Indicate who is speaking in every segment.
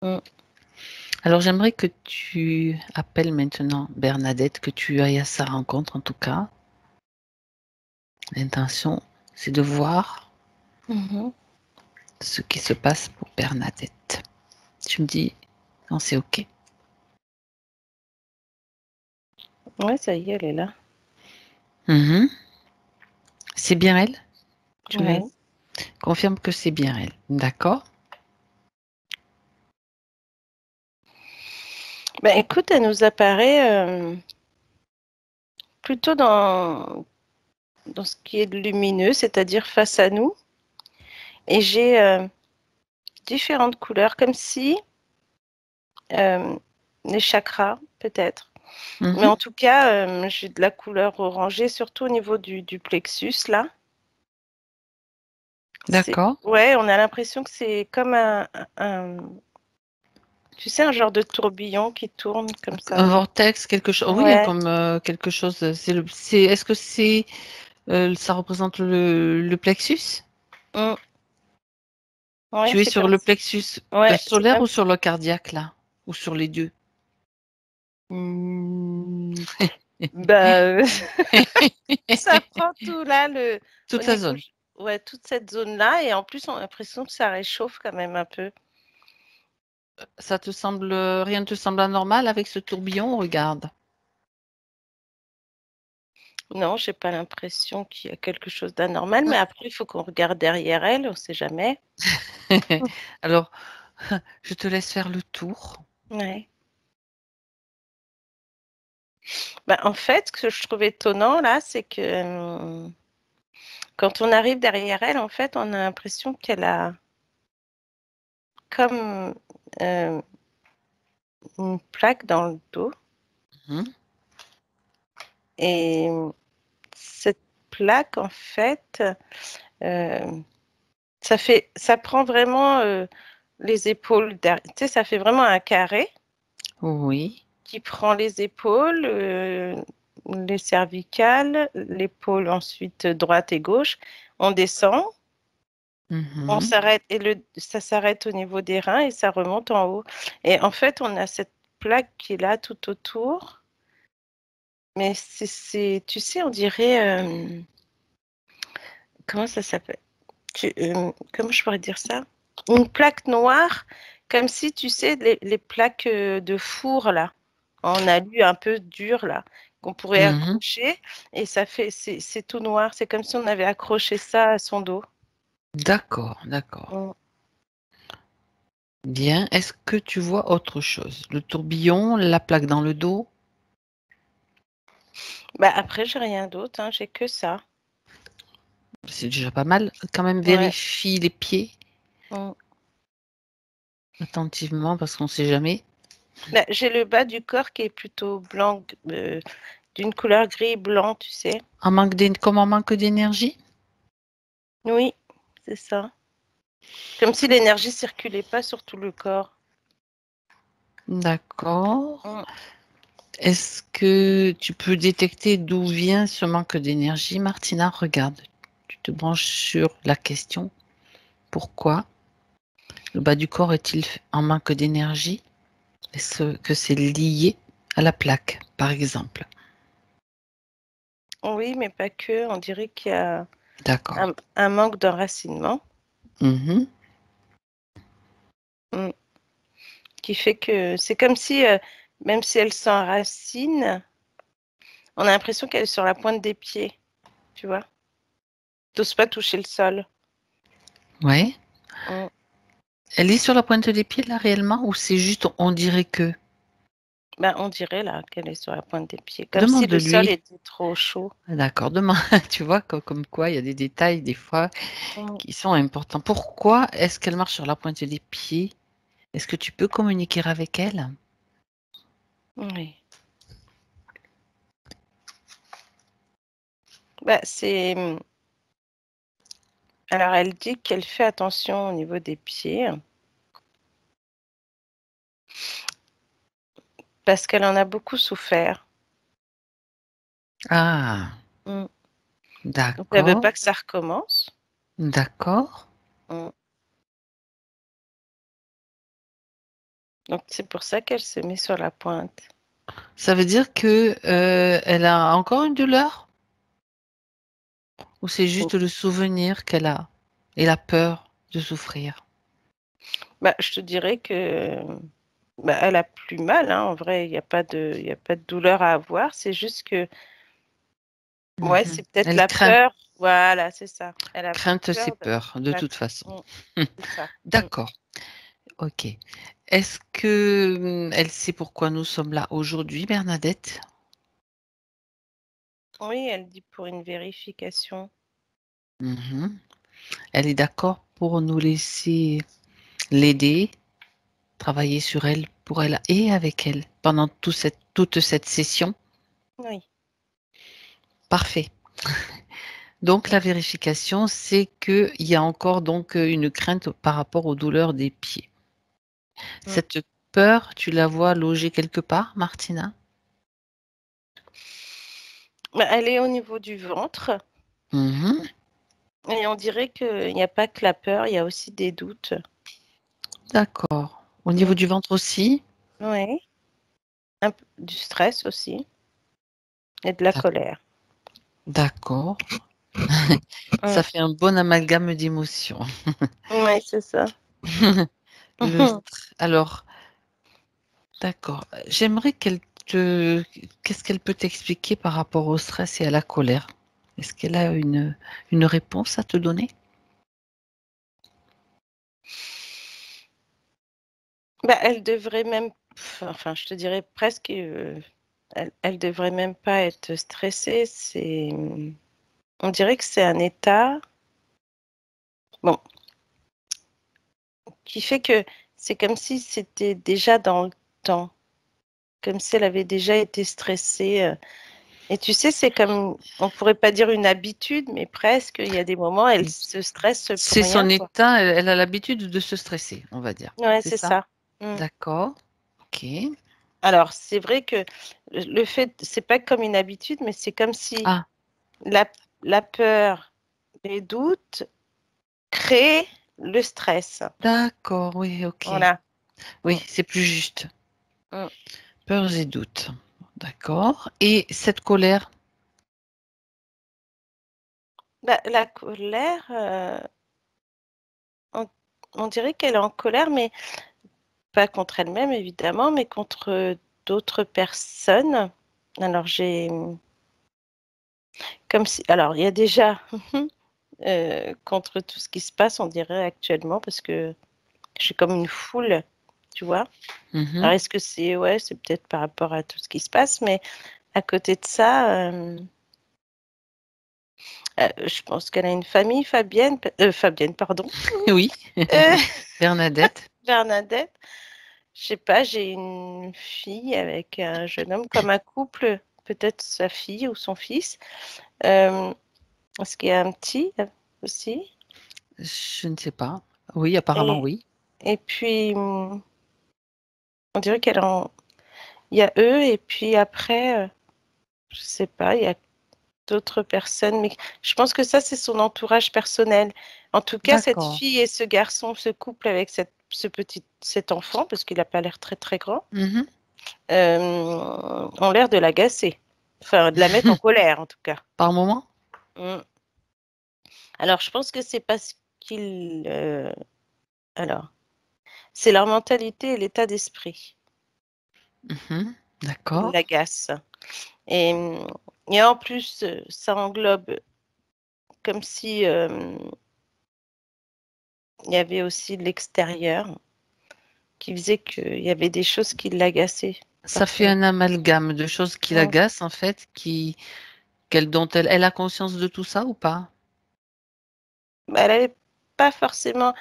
Speaker 1: Mmh.
Speaker 2: Alors, j'aimerais que tu appelles maintenant Bernadette, que tu ailles à sa rencontre en tout cas. L'intention, c'est de voir
Speaker 1: Mmh.
Speaker 2: ce qui se passe pour Bernadette. Tu me dis quand c'est OK.
Speaker 1: Ouais, ça y est, elle est là.
Speaker 2: Mhm. C'est bien elle? Tu me
Speaker 1: Ouais.
Speaker 2: confirmes que c'est bien elle. D'accord?
Speaker 1: Bah, écoute, elle nous apparaît, plutôt dans ce qui est de lumineux, c'est-à-dire face à nous et j'ai, différentes couleurs comme si, les chakras peut-être, mais
Speaker 2: Mhm.
Speaker 1: en tout cas, j'ai de la couleur orangée, surtout au niveau du plexus là. C'est
Speaker 2: D'accord.
Speaker 1: ouais, on a l'impression que c'est comme un tu sais, un genre de tourbillon qui tourne comme
Speaker 2: Un
Speaker 1: ça.
Speaker 2: vortex, quelque chose. Oui,
Speaker 1: Ouais.
Speaker 2: comme quelque chose. Est-ce que c'est, ça représente le plexus?
Speaker 1: Mmh. Ouais,
Speaker 2: Tu es
Speaker 1: c'est
Speaker 2: sur
Speaker 1: comme
Speaker 2: le
Speaker 1: ça.
Speaker 2: plexus
Speaker 1: Ouais, c'est
Speaker 2: solaire
Speaker 1: comme
Speaker 2: ou sur le cardiaque là? Ou sur les deux?
Speaker 1: mmh, bah, ça prend tout là, au
Speaker 2: Toute la
Speaker 1: niveau
Speaker 2: zone.
Speaker 1: j ouais, toute cette zone-là et en plus, on a l'impression que ça réchauffe quand même un peu.
Speaker 2: Ça te semble, rien ne te semble anormal avec ce tourbillon? Regarde.
Speaker 1: Non, j'ai pas l'impression qu'il y a quelque chose d'anormal, mais après il faut qu'on regarde derrière elle, on sait jamais.
Speaker 2: Alors, je te laisse faire le tour.
Speaker 1: Ouais. Bah, en fait, ce que je trouve étonnant là, c'est que, quand on arrive derrière elle, en fait, on a l'impression qu'elle a comme, heu, une plaque dans le dos
Speaker 2: Mmh.
Speaker 1: et cette plaque, en fait, heu, ça prend vraiment, les épaules tu sais, ça fait vraiment un carré
Speaker 2: Oui.
Speaker 1: qui prend les épaules, les cervicales, l'épaule ensuite droite et gauche. On descend, on
Speaker 2: Mmh.
Speaker 1: s'arrête et ça s'arrête au niveau des reins et ça remonte en haut et en fait, on a cette plaque qui est là tout autour, mais c'est tu sais, on dirait, comment ça s'appelle? Comment je pourrais dire ça? Une plaque noire, comme si tu sais les plaques, de four là, en alu un peu dur là, qu'on pourrait
Speaker 2: Mmh.
Speaker 1: accrocher et ça fait c'est tout noir, c'est comme si on avait accroché ça à son dos.
Speaker 2: D'accord, d'accord.
Speaker 1: Mmh.
Speaker 2: Bien. Est-ce que tu vois autre chose? Le tourbillon, la plaque dans le dos?
Speaker 1: Bah, après j'ai rien d'autre, hein, j'ai que ça.
Speaker 2: C'est déjà pas mal. Quand même
Speaker 1: Ouais.
Speaker 2: vérifie les pieds
Speaker 1: Mmh.
Speaker 2: attentivement parce qu'on sait jamais.
Speaker 1: Bah, j'ai le bas du corps qui est plutôt blanc, d'une couleur gris blanc, tu sais?
Speaker 2: Comme en manque d'énergie?
Speaker 1: Oui, c'est ça. Comme si l'énergie circulait pas sur tout le corps.
Speaker 2: D'accord.
Speaker 1: Mmh.
Speaker 2: Est-ce que tu peux détecter d'où vient ce manque d'énergie, Martina? Regarde, tu te branches sur la question. Pourquoi le bas du corps est-il en manque d'énergie? Est-ce que c'est lié à la plaque, par exemple?
Speaker 1: Oui, mais pas que. On dirait qu'il y a
Speaker 2: D'accord.
Speaker 1: un manque d'enracinement,
Speaker 2: Mhm.
Speaker 1: mmh, qui fait que c'est comme si, même si elle s'enracine, on a l'impression qu'elle est sur la pointe des pieds, tu vois? Tu oses pas toucher le sol.
Speaker 2: Ouais.
Speaker 1: Mmh.
Speaker 2: Elle est sur la pointe des pieds là réellement ou c'est juste on dirait que?
Speaker 1: Ben, on dirait là qu'elle est sur la pointe des pieds, comme si le sol
Speaker 2: Demande-lui.
Speaker 1: était trop chaud.
Speaker 2: D'accord, demande. Tu vois comme quoi il y a des détails des fois
Speaker 1: Mmh.
Speaker 2: qui sont importants. Pourquoi est-ce qu'elle marche sur la pointe des pieds? Est-ce que tu peux communiquer avec elle?
Speaker 1: Oui. Bah, c'est, alors elle dit qu'elle fait attention au niveau des pieds, parce qu'elle en a beaucoup souffert.
Speaker 2: Ah,
Speaker 1: Mmh. Donc elle veut
Speaker 2: d'accord,
Speaker 1: pas que ça recommence.
Speaker 2: d'accord.
Speaker 1: Mmh. Donc c'est pour ça qu'elle se met sur la pointe.
Speaker 2: Ça veut dire que elle a encore une douleur ou c'est juste le souvenir qu'elle a et la peur de souffrir?
Speaker 1: Bah, je te dirais que bah, elle a plus mal, hein. En vrai, il y a pas de douleur à avoir. C'est juste que, ouais,
Speaker 2: Mhm.
Speaker 1: c'est peut-être
Speaker 2: Elle
Speaker 1: la
Speaker 2: craint.
Speaker 1: peur. Voilà, c'est ça. Elle a
Speaker 2: Crainte, c'est
Speaker 1: peur
Speaker 2: peur, de
Speaker 1: la-
Speaker 2: toute façon.
Speaker 1: Mm, c'est ça. Mm.
Speaker 2: D'accord. Ok. Est-ce que elle sait pourquoi nous sommes là aujourd'hui, Bernadette?
Speaker 1: Oui, elle dit pour une vérification.
Speaker 2: Mhm. Elle est d'accord pour nous laisser l'aider, travailler sur elle, pour elle et avec elle pendant toute cette session.
Speaker 1: Oui.
Speaker 2: Parfait. Donc la vérification, c'est qu'il y a encore donc une crainte par rapport aux douleurs des pieds.
Speaker 1: Mm.
Speaker 2: Cette peur, tu la vois logée quelque part, Martina?
Speaker 1: Bah, elle est au niveau du ventre
Speaker 2: Mhm.
Speaker 1: et on dirait qu'il n'y a pas que la peur, il y a aussi des doutes.
Speaker 2: D'accord. Au niveau
Speaker 1: Mm.
Speaker 2: du ventre aussi?
Speaker 1: Oui. Un peu du stress aussi et de la
Speaker 2: D'ac-
Speaker 1: colère.
Speaker 2: D'accord.
Speaker 1: Mm.
Speaker 2: Ça fait un bon amalgame d'émotions.
Speaker 1: Oui, c'est ça.
Speaker 2: Alors, d'accord. J'aimerais qu'est-ce qu'elle peut t'expliquer par rapport au stress et à la colère? Est-ce qu'elle a une réponse à te donner?
Speaker 1: Bah, elle devrait même, enfin, je te dirais presque, elle devrait même pas être stressée. On dirait que c'est un état, bon, qui fait que c'est comme si c'était déjà dans le temps, comme si elle avait déjà été stressée. Et tu sais, c'est comme, on pourrait pas dire une habitude, mais presque. Il y a des moments, elle se stresse pour
Speaker 2: C'est son
Speaker 1: rien, quoi.
Speaker 2: état, elle a l'habitude de se stresser, on va dire.
Speaker 1: Ouais,
Speaker 2: C'est
Speaker 1: c'est
Speaker 2: ça?
Speaker 1: ça. Mm.
Speaker 2: D'accord. Ok.
Speaker 1: Alors, c'est vrai que le fait, c'est pas comme une habitude, mais c'est comme si
Speaker 2: Ah,
Speaker 1: la, la peur, les doutes créent le stress.
Speaker 2: d'accord, oui, ok.
Speaker 1: Voilà.
Speaker 2: Oui,
Speaker 1: Mm.
Speaker 2: c'est plus juste.
Speaker 1: Mm.
Speaker 2: Peurs et doutes. D'accord. Et cette colère?
Speaker 1: Bah, la colère, on, on dirait qu'elle est en colère, mais pas contre elle-même, évidemment, mais contre d'autres personnes. Alors, comme si, alors, il y a déjà contre tout ce qui se passe, on dirait actuellement, parce que j'ai comme une foule, tu vois.
Speaker 2: Mhm.
Speaker 1: Alors, est-ce que c'est, ouais, c'est peut-être par rapport à tout ce qui se passe, mais à côté de ça, je pense qu'elle a une famille, Fabienne, pardon.
Speaker 2: Oui,
Speaker 1: Euh,
Speaker 2: Bernadette.
Speaker 1: Bernadette. Je sais pas, j'ai une fille avec un jeune homme comme un couple, peut-être sa fille ou son fils. Est-ce qu'il y a un petit aussi?
Speaker 2: Je ne sais pas. Oui, apparemment
Speaker 1: Et,
Speaker 2: oui.
Speaker 1: et puis, on dirait il y a eux, et puis après, je sais pas, il y a d'autres personnes, mais je pense que ça, c'est son entourage personnel. En tout cas, cette
Speaker 2: D'accord.
Speaker 1: fille et ce garçon, ce couple avec cet enfant, parce qu'il n'a pas l'air très très grand,
Speaker 2: Mhm.
Speaker 1: ont l'air de l'agacer. Enfin, de la mettre en colère, en tout cas.
Speaker 2: Par moment?
Speaker 1: Mm. Alors, je pense que c'est parce qu'ils... alors, c'est leur mentalité et l'état d'esprit
Speaker 2: Mhm.
Speaker 1: qui
Speaker 2: D'accord.
Speaker 1: l'agacent. Et, et en plus, ça englobe comme si il y avait aussi l'extérieur qui faisait qu'il y avait des choses qui l'agaçaient
Speaker 2: Ça fait
Speaker 1: parfois.
Speaker 2: un amalgame de choses qui
Speaker 1: Mm.
Speaker 2: l'agacent, en fait, dont elle a conscience de tout ça ou pas?
Speaker 1: Bah, elle avait pas forcément...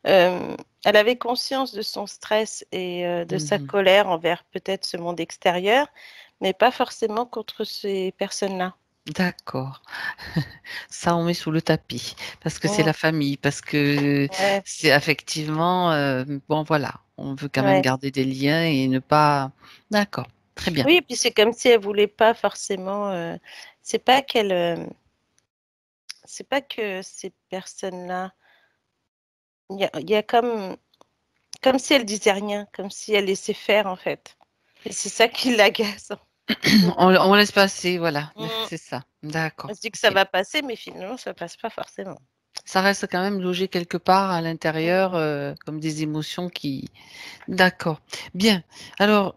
Speaker 1: euh, elle avait conscience de son stress et de sa
Speaker 2: Mhm.
Speaker 1: colère envers peut-être ce monde extérieur, mais pas forcément contre ces personnes-là.
Speaker 2: D'accord. Ça, on met sous le tapis parce que c'est
Speaker 1: Mm.
Speaker 2: la famille, parce que
Speaker 1: Ouais,
Speaker 2: c'est effectivement, bon, voilà, on veut quand même
Speaker 1: ouais.
Speaker 2: garder des liens et ne pas. D'accord, très bien.
Speaker 1: Oui, et puis c'est comme si elle voulait pas forcément. C'est pas qu'elle. C'est pas que ces personnes-là. Il y a comme. Comme si elle disait rien, comme si elle laissait faire en fait. Et c'est ça qui l'agace.
Speaker 2: On laisse passer, voilà,
Speaker 1: Mm.
Speaker 2: c'est ça. D'accord.
Speaker 1: On se dit que ça
Speaker 2: Ok.
Speaker 1: va passer, mais finalement, ça passe pas forcément.
Speaker 2: Ça reste quand même logé quelque part à l'intérieur, comme des émotions qui. D'accord. Bien. Alors,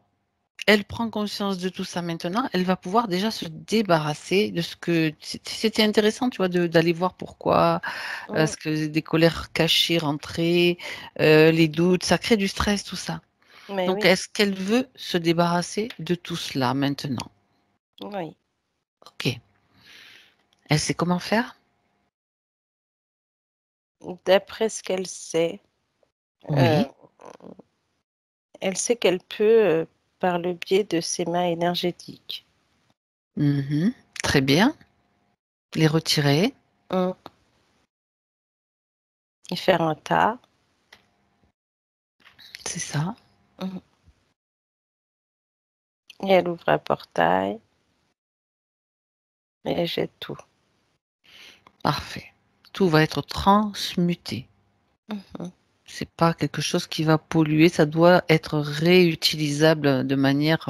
Speaker 2: elle prend conscience de tout ça maintenant. Elle va pouvoir déjà se débarrasser de ce que. C'était intéressant, tu vois, d'aller voir pourquoi.
Speaker 1: Mm.
Speaker 2: Est-ce que des colères cachées, rentrées, les doutes, ça crée du stress, tout ça.
Speaker 1: Mais
Speaker 2: Donc,
Speaker 1: oui,
Speaker 2: est-ce qu'elle veut se débarrasser de tout cela maintenant?
Speaker 1: oui.
Speaker 2: Ok. Elle sait comment faire?
Speaker 1: D'après ce qu'elle sait, euh,
Speaker 2: Oui.
Speaker 1: elle sait qu'elle peut, par le biais de ses mains énergétiques,
Speaker 2: Mhm. Très bien. Les retirer.
Speaker 1: mm, y faire un tas.
Speaker 2: C'est ça.
Speaker 1: Mm. Et elle ouvre un portail et elle jette tout.
Speaker 2: Parfait. Tout va être transmuté.
Speaker 1: Mhm.
Speaker 2: C'est pas quelque chose qui va polluer, ça doit être réutilisable de manière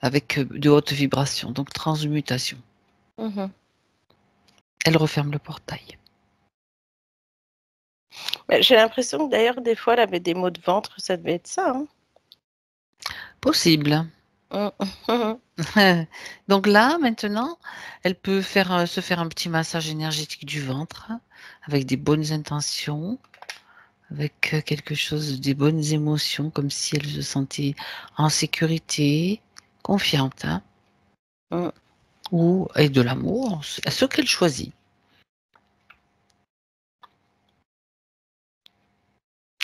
Speaker 2: avec de hautes vibrations, donc transmutation.
Speaker 1: Mhm.
Speaker 2: Elle referme le portail.
Speaker 1: Mais j'ai l'impression que d'ailleurs, des fois, elle avait des maux de ventre, ça devait être ça. Hein.
Speaker 2: Possible.
Speaker 1: Mm. Mhm.
Speaker 2: Donc là, maintenant, elle peut se faire un petit massage énergétique du ventre avec des bonnes intentions, avec quelque chose, des bonnes émotions, comme si elle se sentait en sécurité, confiante, hein,
Speaker 1: Mm.
Speaker 2: ou et de l'amour, ce qu'elle choisit.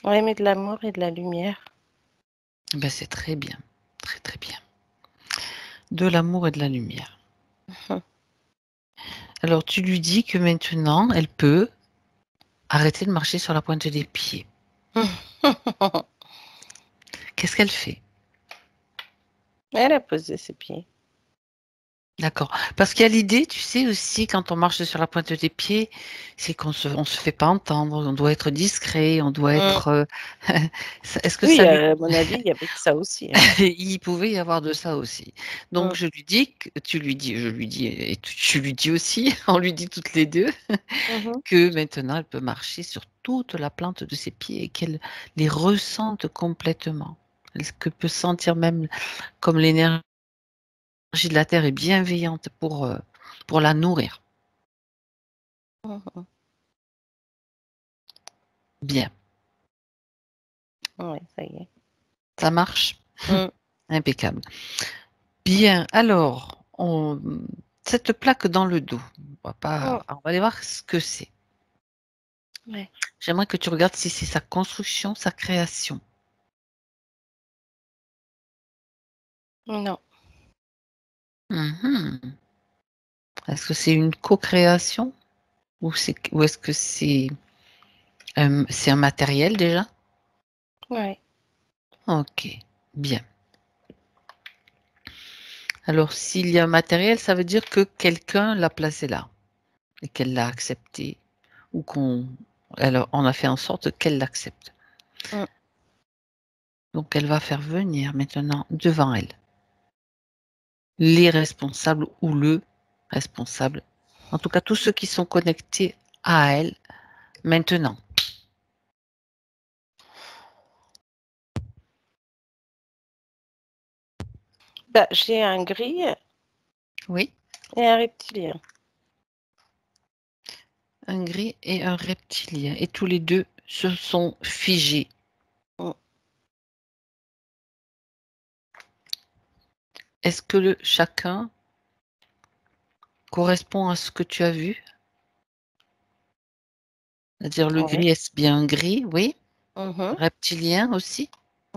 Speaker 1: Ouais, mais de l'amour et de la lumière.
Speaker 2: Ben, c'est très bien, très très bien. De l'amour et de la lumière.
Speaker 1: Mhm.
Speaker 2: Alors tu lui dis que maintenant, elle peut arrêter de marcher sur la pointe des pieds. Qu'est-ce qu'elle fait?
Speaker 1: Elle a posé ses pieds.
Speaker 2: D'accord. Parce qu'il y a l'idée, tu sais aussi, quand on marche sur la pointe des pieds, c'est on se fait pas entendre, on doit être discret, on doit
Speaker 1: Mm.
Speaker 2: être. Est-ce que
Speaker 1: Oui,
Speaker 2: ça lui.
Speaker 1: à mon avis, il y avait que ça aussi. Hein.
Speaker 2: Il pouvait y avoir de ça aussi. Donc
Speaker 1: Mm.
Speaker 2: je lui dis, tu lui dis, je lui dis, et tu lui dis aussi, on lui dit toutes les deux,
Speaker 1: Mhm.
Speaker 2: que maintenant elle peut marcher sur toute la plante de ses pieds et qu'elle les ressente complètement. Elle que peut sentir même comme l'énergie de la terre est bienveillante pour la nourrir.
Speaker 1: Mhm.
Speaker 2: Bien,
Speaker 1: Ouais, ça y est.
Speaker 2: ça marche.
Speaker 1: Mm.
Speaker 2: Impeccable. Bien, alors, cette plaque dans le dos,
Speaker 1: Mm.
Speaker 2: on va aller voir ce que c'est.
Speaker 1: Ouais.
Speaker 2: J'aimerais que tu regardes si c'est sa construction, sa création.
Speaker 1: Non.
Speaker 2: Mhm. Est-ce que c'est une co-création ou est-ce que c'est un matériel déjà?
Speaker 1: Ouais.
Speaker 2: Ok, bien. Alors, s'il y a un matériel, ça veut dire que quelqu'un l'a placé là et qu'elle l'a accepté ou on a fait en sorte qu'elle l'accepte.
Speaker 1: Mm.
Speaker 2: Donc, elle va faire venir maintenant devant elle les responsables ou le responsable. En tout cas, tous ceux qui sont connectés à elle maintenant.
Speaker 1: Bah, j'ai un gris
Speaker 2: Oui,
Speaker 1: et un reptilien.
Speaker 2: un gris et un reptilien. Et tous les deux se sont figés.
Speaker 1: Mm.
Speaker 2: Est-ce que chacun correspond à ce que tu as vu? C'est-à-dire le
Speaker 1: Ouais.
Speaker 2: gris, est-ce bien un gris? Oui.
Speaker 1: Mhm.
Speaker 2: Reptilien aussi?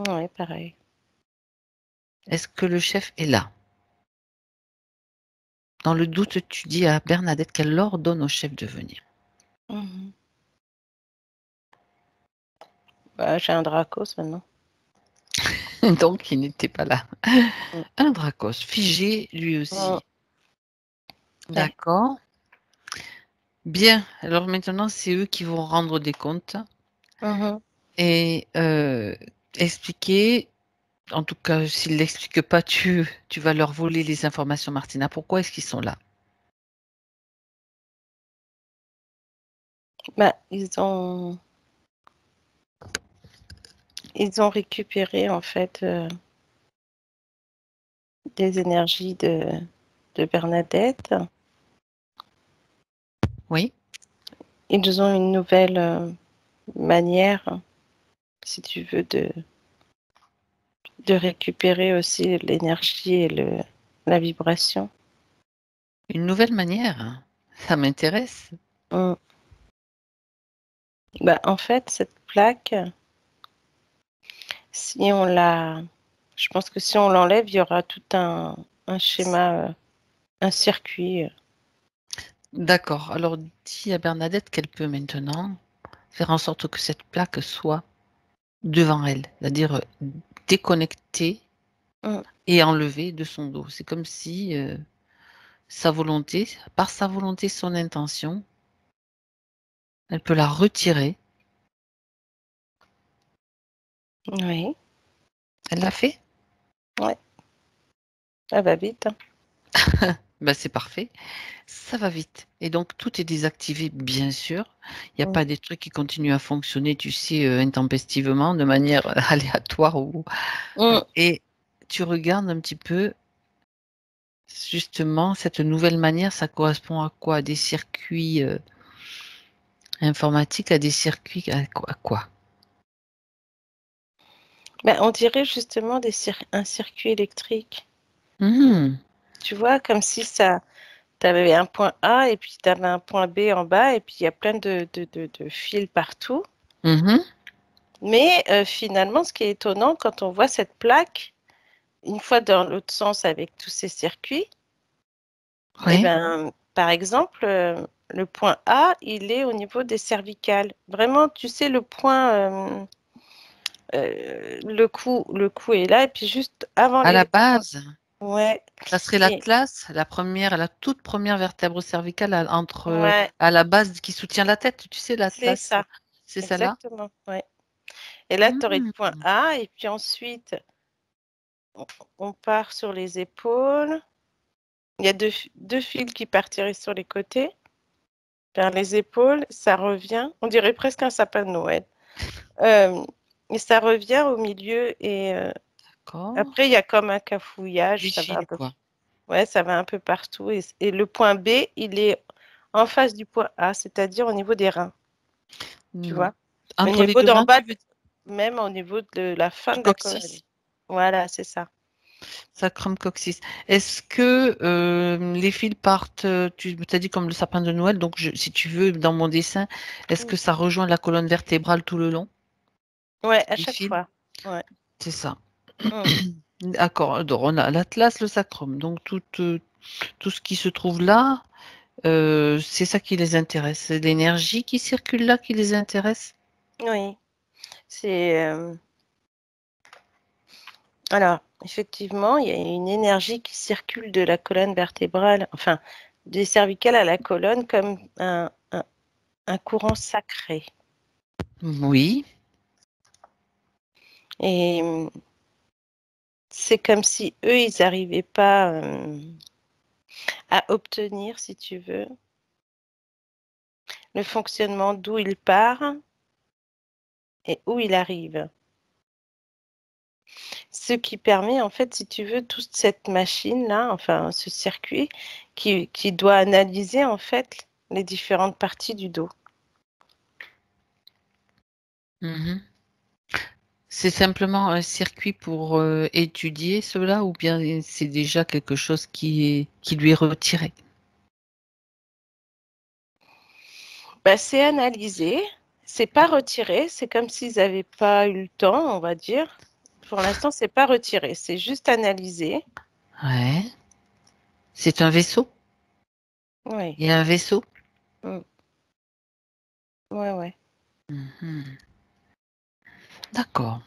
Speaker 1: Ouais, pareil.
Speaker 2: Est-ce que le chef est là? Dans le doute, tu dis à Bernadette qu'elle ordonne au chef de venir.
Speaker 1: Mhm. Bah, j'ai un Dracos maintenant.
Speaker 2: Donc, il n'était pas là.
Speaker 1: Mm.
Speaker 2: Un Dracos, figé lui
Speaker 1: Mm.
Speaker 2: aussi.
Speaker 1: Ouais.
Speaker 2: D'accord. Bien. Alors maintenant, c'est eux qui vont rendre des comptes.
Speaker 1: Mhm.
Speaker 2: et expliquer, en tout cas, s'ils ne l'expliquent pas, tu vas leur voler les informations, Martina. Pourquoi est-ce qu'ils sont là?
Speaker 1: Bah, ils ont récupéré en fait des énergies de Bernadette.
Speaker 2: Oui.
Speaker 1: Ils ont une nouvelle manière, si tu veux, de récupérer aussi l'énergie et la vibration.
Speaker 2: Une nouvelle manière? Ça m'intéresse.
Speaker 1: Mm. Bah, en fait, cette plaque, si on la... Je pense que si on l'enlève, il y aura tout un schéma, un circuit.
Speaker 2: D'accord. Alors, dis à Bernadette qu'elle peut maintenant faire en sorte que cette plaque soit devant elle, c'est-à-dire déconnectée
Speaker 1: Mm.
Speaker 2: et enlevée de son dos. C'est comme si sa volonté, par sa volonté, son intention, elle peut la retirer.
Speaker 1: Oui,
Speaker 2: Elle l'a fait?
Speaker 1: ouais, ça va vite. Hein.
Speaker 2: Ben, c'est parfait. Ça va vite. Et donc, tout est désactivé, bien sûr. Il n'y a
Speaker 1: Mm.
Speaker 2: pas des trucs qui continuent à fonctionner, tu sais, intempestivement, de manière aléatoire.
Speaker 1: Mm.
Speaker 2: Et tu regardes un petit peu, justement, cette nouvelle manière, ça correspond à quoi? À des circuits informatiques, à des circuits, à quoi?
Speaker 1: Ben, on dirait justement un circuit électrique.
Speaker 2: Mhm.
Speaker 1: Tu vois, comme si ça, tu avais un point A et puis tu avais un point B en bas et puis il y a plein de fils partout.
Speaker 2: Mhm.
Speaker 1: Mais finalement, ce qui est étonnant quand on voit cette plaque, une fois dans l'autre sens avec tous ces circuits, eh
Speaker 2: Oui.
Speaker 1: ben, par exemple, le point A, il est au niveau des cervicales. Vraiment, tu sais, le point, le cou est là et puis juste avant
Speaker 2: À la
Speaker 1: les...
Speaker 2: base,
Speaker 1: Ouais.
Speaker 2: ça serait
Speaker 1: Et,
Speaker 2: l'atlas, la toute première vertèbre cervicale
Speaker 1: ouais,
Speaker 2: à la base qui soutient la tête. Tu sais,
Speaker 1: c'est
Speaker 2: l'atlas,
Speaker 1: ça.
Speaker 2: c'est celle-là?
Speaker 1: Exactement. Ouais. Et là, tu aurais le point
Speaker 2: Mhm.
Speaker 1: A et puis ensuite, on, on part sur les épaules. Il y a deux fils qui partiraient sur les côtés, vers les épaules. Ça revient. On dirait presque un sapin de Noël. Euh, et ça revient au milieu et
Speaker 2: D'accord.
Speaker 1: après, il y a comme un cafouillage.
Speaker 2: Des
Speaker 1: Ça va un
Speaker 2: fils,
Speaker 1: peu,
Speaker 2: quoi.
Speaker 1: ouais, ça va un peu partout. Et le point B, il est en face du point A, c'est-à-dire au niveau des reins. Tu
Speaker 2: Hmm.
Speaker 1: vois? Au
Speaker 2: Entre les
Speaker 1: niveau
Speaker 2: deux
Speaker 1: d'en
Speaker 2: reins,
Speaker 1: bas,
Speaker 2: tu veux dire
Speaker 1: même au niveau de la fin
Speaker 2: du
Speaker 1: de la colonne.
Speaker 2: coccyx,
Speaker 1: Voilà, c'est ça.
Speaker 2: sacrum coccyx. Est-ce que les fils partent, tu as dit comme le sapin de Noël, donc si tu veux, dans mon dessin, est-ce
Speaker 1: Mm.
Speaker 2: que ça rejoint la colonne vertébrale tout le long,
Speaker 1: Ouais, à
Speaker 2: les
Speaker 1: chaque
Speaker 2: fils?
Speaker 1: fois. Ouais.
Speaker 2: C'est ça.
Speaker 1: Mm.
Speaker 2: D'accord. Donc, on a l'atlas, le sacrum. Donc, tout ce qui se trouve là, c'est ça qui les intéresse. C'est l'énergie qui circule là qui les intéresse.
Speaker 1: Oui. C'est alors effectivement, il y a une énergie qui circule de la colonne vertébrale, enfin des cervicales à la colonne comme un courant sacré.
Speaker 2: Oui.
Speaker 1: Et c'est comme si eux, ils n'arrivaient pas à obtenir, si tu veux, le fonctionnement d'où il part et où il arrive. Ce qui permet, en fait, si tu veux, toute cette machine-là, enfin, ce circuit qui doit analyser, en fait, les différentes parties du dos.
Speaker 2: Mhm. C'est simplement un circuit pour étudier cela ou bien c'est déjà quelque chose qui lui est retiré?
Speaker 1: Bah, c'est analysé, c'est pas retiré, c'est comme s'ils n'avaient pas eu le temps, on va dire. Pour l'instant, c'est pas retiré, c'est juste analysé.
Speaker 2: Ouais. C'est un vaisseau?
Speaker 1: Oui.
Speaker 2: Il y a un vaisseau?
Speaker 1: Mm. Ouais, ouais.
Speaker 2: Mhm. D'accord.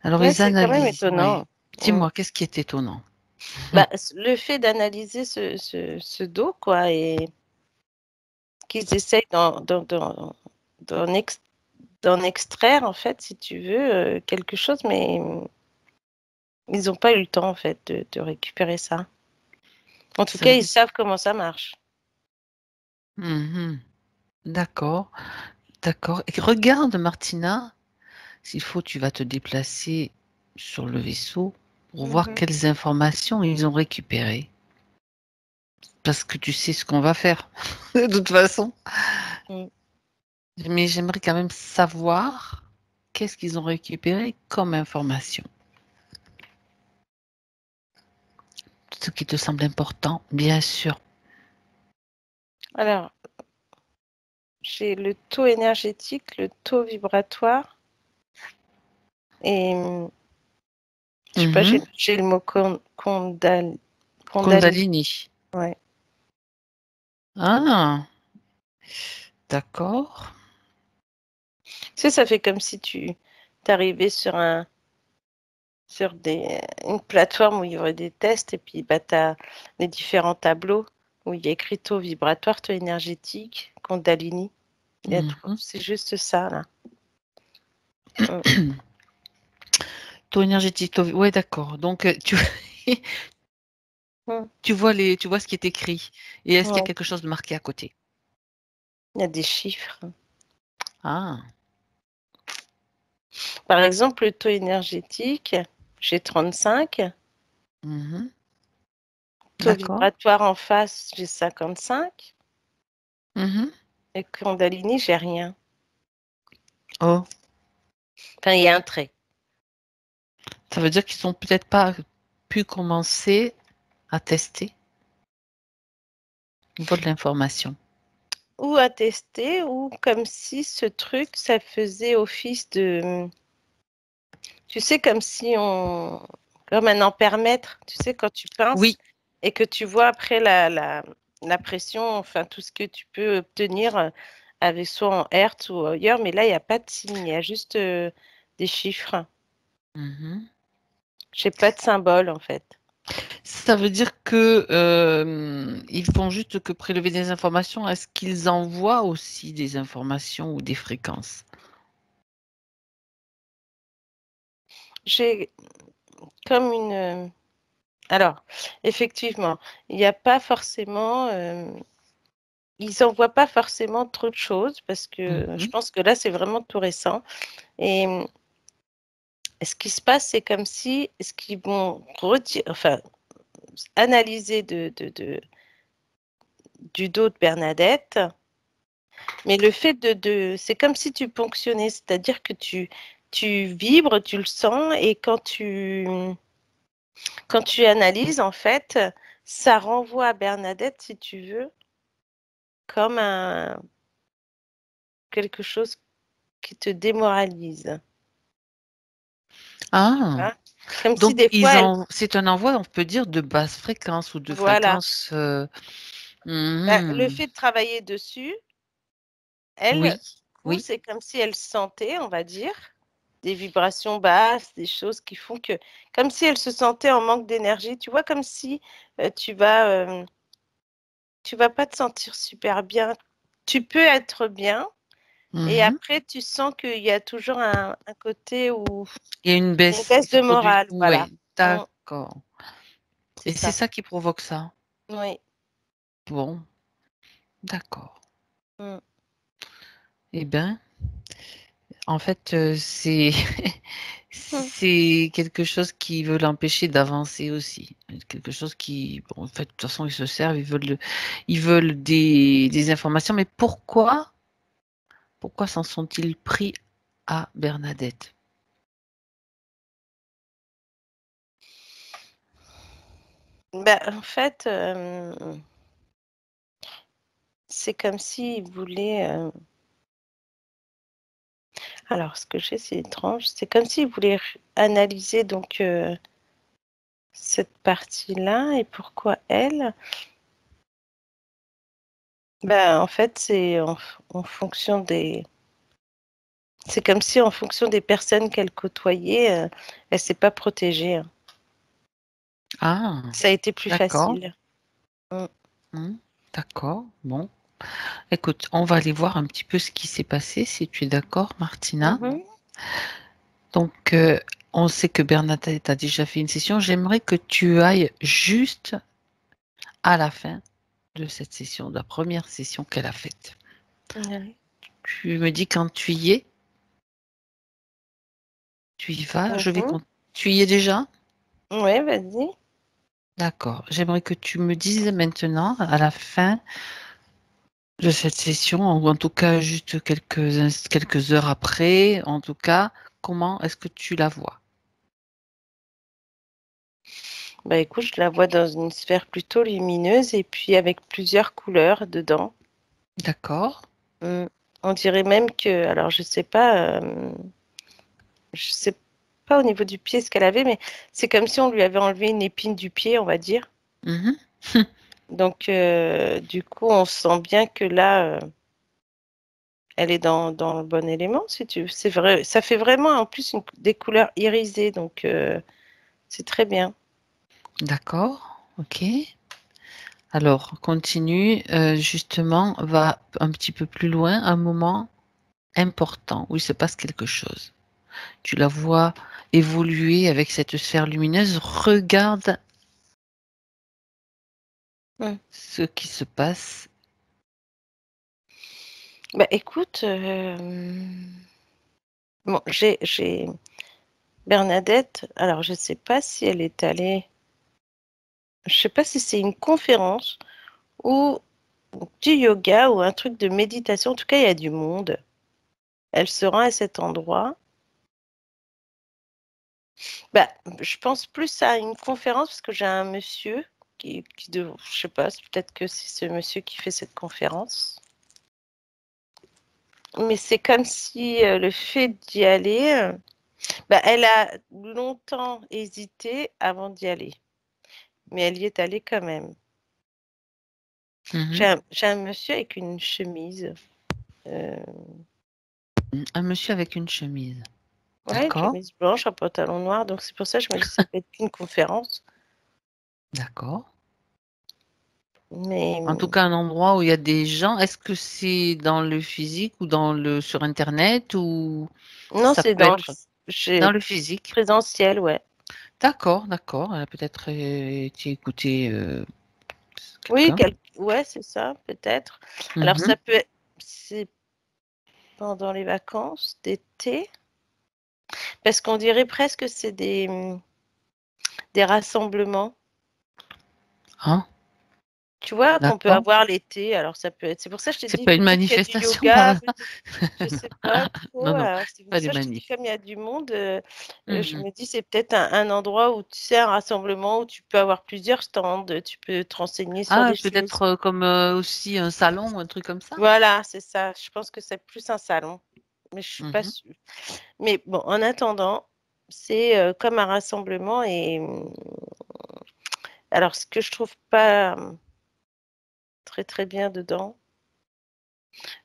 Speaker 2: Alors
Speaker 1: Ouais,
Speaker 2: ils
Speaker 1: c'est quand même
Speaker 2: analysent, ouais.
Speaker 1: étonnant. Mm.
Speaker 2: Dis-moi, qu'est-ce qui est étonnant? Mhm.
Speaker 1: Bah, le fait d'analyser ce dos, quoi, et qu'ils essayent d'en extraire, en fait, si tu veux, quelque chose, mais ils n'ont pas eu le temps, en fait, de récupérer ça. En tout cas, ils savent comment ça marche.
Speaker 2: D'accord, d'accord. Et regarde, Martina, s'il faut, tu vas te déplacer sur le vaisseau pour voir quelles informations ils ont récupérées. Parce que tu sais ce qu'on va faire, de toute façon. Mais j'aimerais quand même savoir qu'est-ce qu'ils ont récupéré comme information. Ce qui te semble important, bien sûr.
Speaker 1: Alors, j'ai le taux énergétique, le taux vibratoire et je sais pas, j'ai le mot
Speaker 2: Kundalini.
Speaker 1: Ouais.
Speaker 2: Ah, d'accord.
Speaker 1: Tu sais, ça fait comme si tu t'arrivais sur une plateforme où il y aurait des tests et puis bah, tu as les différents tableaux où il y a écrit taux vibratoire, taux énergétique, Kundalini. C'est juste ça, là.
Speaker 2: Taux énergétique, ouais, d'accord. Donc, tu vois ce qui est écrit. Et est-ce qu'il y a quelque chose de marqué à côté?
Speaker 1: Il y a des chiffres.
Speaker 2: Ah.
Speaker 1: Par exemple, le taux énergétique, j'ai 35. Taux vibratoire en face, j'ai 55. Et Kundalini, j'ai rien.
Speaker 2: Oh.
Speaker 1: Enfin, il y a un trait.
Speaker 2: Ça veut dire qu'ils n'ont peut-être pas pu commencer à tester au niveau de l'information.
Speaker 1: Ou à tester, ou comme si ce truc, ça faisait office de... Tu sais, comme si on... Comme un ampèremètre, tu sais, quand tu pinces et que tu vois après la pression, enfin, tout ce que tu peux obtenir avec soit en Hertz ou ailleurs, mais là, il n'y a pas de signe, il y a juste des chiffres. Je n'ai pas de symbole, en fait.
Speaker 2: Ça veut dire que ils font juste que prélever des informations. Est-ce qu'ils envoient aussi des informations ou des fréquences?
Speaker 1: J'ai comme une... Alors, effectivement, il n'y a pas forcément... Ils n'envoient pas forcément trop de choses parce que je pense que là, c'est vraiment tout récent. Et ce qui se passe, c'est comme si ce qu'ils vont analyser du dos de Bernadette, mais le fait c'est comme si tu ponctionnais, c'est-à-dire que tu vibres, tu le sens, et quand tu analyses, en fait, ça renvoie à Bernadette, si tu veux, comme quelque chose qui te démoralise.
Speaker 2: Ah,
Speaker 1: comme
Speaker 2: donc
Speaker 1: si des fois,
Speaker 2: c'est un envoi, on peut dire, de basse fréquence ou de fréquence.
Speaker 1: Le fait de travailler dessus, elle, c'est comme si elle sentait, on va dire, des vibrations basses, des choses qui font que, comme si elle se sentait en manque d'énergie. Tu vois, comme si tu vas pas te sentir super bien. Tu peux être bien, et après, tu sens qu'il y a toujours un côté où
Speaker 2: il y a une
Speaker 1: une
Speaker 2: baisse qui
Speaker 1: baisse
Speaker 2: se
Speaker 1: de
Speaker 2: produit.
Speaker 1: morale, voilà.
Speaker 2: Oui, d'accord. Et c'est
Speaker 1: ça.
Speaker 2: ça qui provoque ça.
Speaker 1: Oui.
Speaker 2: Bon, d'accord. Eh bien, en fait, c'est c'est quelque chose qui veut l'empêcher d'avancer aussi. Quelque chose qui, bon, en fait, de toute façon, ils se servent, ils veulent des informations. Mais pourquoi s'en sont-ils pris à Bernadette?
Speaker 1: En fait, c'est comme s'ils voulaient... Alors, ce que j'ai, c'est étrange. C'est comme s'ils voulaient analyser donc cette partie-là, et pourquoi elle. En fait, c'est en fonction des... C'est comme si en fonction des personnes qu'elle côtoyait, elle ne s'est pas protégée.
Speaker 2: Ah,
Speaker 1: Ça a été plus
Speaker 2: d'accord.
Speaker 1: facile.
Speaker 2: D'accord, bon. Écoute, on va aller voir un petit peu ce qui s'est passé, si tu es d'accord, Martina.
Speaker 1: Mhm.
Speaker 2: Donc, on sait que Bernadette a déjà fait une session. J'aimerais que tu ailles juste à la fin de cette session, de la première session qu'elle a faite.
Speaker 1: Ouais.
Speaker 2: Tu me dis quand tu y es, tu y vas,
Speaker 1: Mhm.
Speaker 2: Tu y es déjà?
Speaker 1: Ouais, vas-y.
Speaker 2: D'accord. J'aimerais que tu me dises maintenant, à la fin de cette session, ou en tout cas juste quelques heures après, en tout cas, comment est-ce que tu la vois?
Speaker 1: Bah écoute, je la vois dans une sphère plutôt lumineuse et puis avec plusieurs couleurs dedans.
Speaker 2: D'accord.
Speaker 1: Mm. On dirait même que, alors je sais pas au niveau du pied ce qu'elle avait, mais c'est comme si on lui avait enlevé une épine du pied, on va dire.
Speaker 2: Mhm.
Speaker 1: Donc du coup, on sent bien que là, elle est dans le bon élément, si tu veux. C'est vrai, ça fait vraiment en plus des couleurs irisées, donc c'est très bien.
Speaker 2: D'accord. OK. Alors, continue. Justement, va un petit peu plus loin, un moment important où il se passe quelque chose. Tu la vois évoluer avec cette sphère lumineuse. Regarde
Speaker 1: Mm.
Speaker 2: ce qui se passe.
Speaker 1: Bah écoute, bon, j'ai Bernadette. Alors, je sais pas si elle est allée. Je sais pas si c'est une conférence ou du yoga ou un truc de méditation. En tout cas, il y a du monde. Elle se rend à cet endroit. Bah, je pense plus à une conférence parce que j'ai un monsieur je sais pas, peut-être que c'est ce monsieur qui fait cette conférence. Mais c'est comme si le fait d'y aller, bah, elle a longtemps hésité avant d'y aller, mais elle y est allée quand même.
Speaker 2: Mhm.
Speaker 1: J'ai un monsieur avec une chemise. euh,
Speaker 2: Un monsieur avec une chemise.
Speaker 1: ouais, une
Speaker 2: D'accord.
Speaker 1: chemise blanche, un pantalon noir. Donc c'est pour ça que je me dis que ça peut être qu'une conférence.
Speaker 2: D'accord.
Speaker 1: Mais
Speaker 2: En tout cas, un endroit où il y a des gens. Est-ce que c'est dans le physique ou sur Internet ou
Speaker 1: non,
Speaker 2: ça
Speaker 1: c'est
Speaker 2: peut
Speaker 1: dans
Speaker 2: être
Speaker 1: chez
Speaker 2: dans le physique?
Speaker 1: présentiel, ouais.
Speaker 2: D'accord, d'accord. Elle a peut-être été écoutée
Speaker 1: Oui,
Speaker 2: quelqu'un.
Speaker 1: ouais, c'est ça, peut-être. Alors
Speaker 2: Mhm.
Speaker 1: ça peut être, c'est pendant les vacances d'été, parce qu'on dirait presque que c'est des rassemblements.
Speaker 2: Ah,
Speaker 1: Tu vois, qu'on peut
Speaker 2: d'accord.
Speaker 1: avoir l'été. Alors ça peut être, c'est pour ça que je t'ai
Speaker 2: C'est
Speaker 1: dit,
Speaker 2: pas une
Speaker 1: peut-être qu'il y a du
Speaker 2: manifestation par
Speaker 1: yoga,
Speaker 2: hasard?
Speaker 1: peut-être, je
Speaker 2: Non,
Speaker 1: sais pas trop.
Speaker 2: non, non,
Speaker 1: Alors c'est pour
Speaker 2: pas des
Speaker 1: ça que je te dis,
Speaker 2: manifs.
Speaker 1: comme il y a du monde, je
Speaker 2: Mhm.
Speaker 1: me dis, c'est peut-être un endroit où tu sais, un rassemblement où tu peux avoir plusieurs stands, tu peux te renseigner sur
Speaker 2: Ah,
Speaker 1: des choses.
Speaker 2: peut-être comme aussi un salon ou un truc comme ça?
Speaker 1: Voilà, c'est ça. Je pense que c'est plus un salon, mais je suis pas
Speaker 2: Mhm.
Speaker 1: sûre. Mais bon, en attendant, c'est comme un rassemblement et alors ce que je trouve pas très très bien dedans,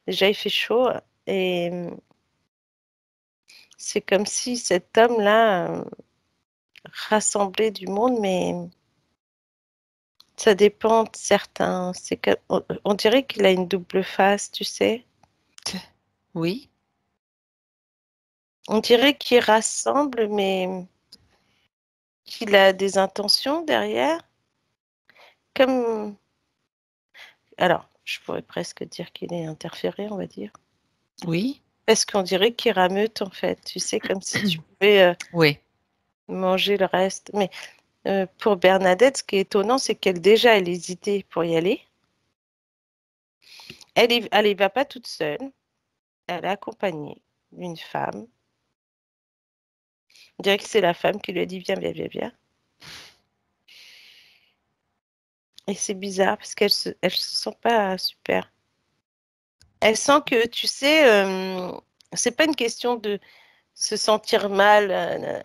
Speaker 1: déjà il fait chaud et c'est comme si cet homme-là rassemblait du monde, mais ça dépend de certains. On dirait qu'il a une double face, tu sais.
Speaker 2: Oui.
Speaker 1: On dirait qu'il rassemble, mais qu'il a des intentions derrière. Comme, alors, je pourrais presque dire qu'il est interféré, on va dire.
Speaker 2: Oui.
Speaker 1: Parce qu'on dirait qu'il rameute, en fait. Tu sais, comme si tu pouvais
Speaker 2: Oui.
Speaker 1: manger le reste. Mais pour Bernadette, ce qui est étonnant, c'est qu'elle déjà, elle hésitait pour y aller. Elle y va pas toute seule. Elle est accompagnée d'une femme. On dirait que c'est la femme qui lui a dit viens, viens, viens, viens. Et c'est bizarre parce elle se sent pas super. Elle sent que, tu sais, c'est pas une question de se sentir mal.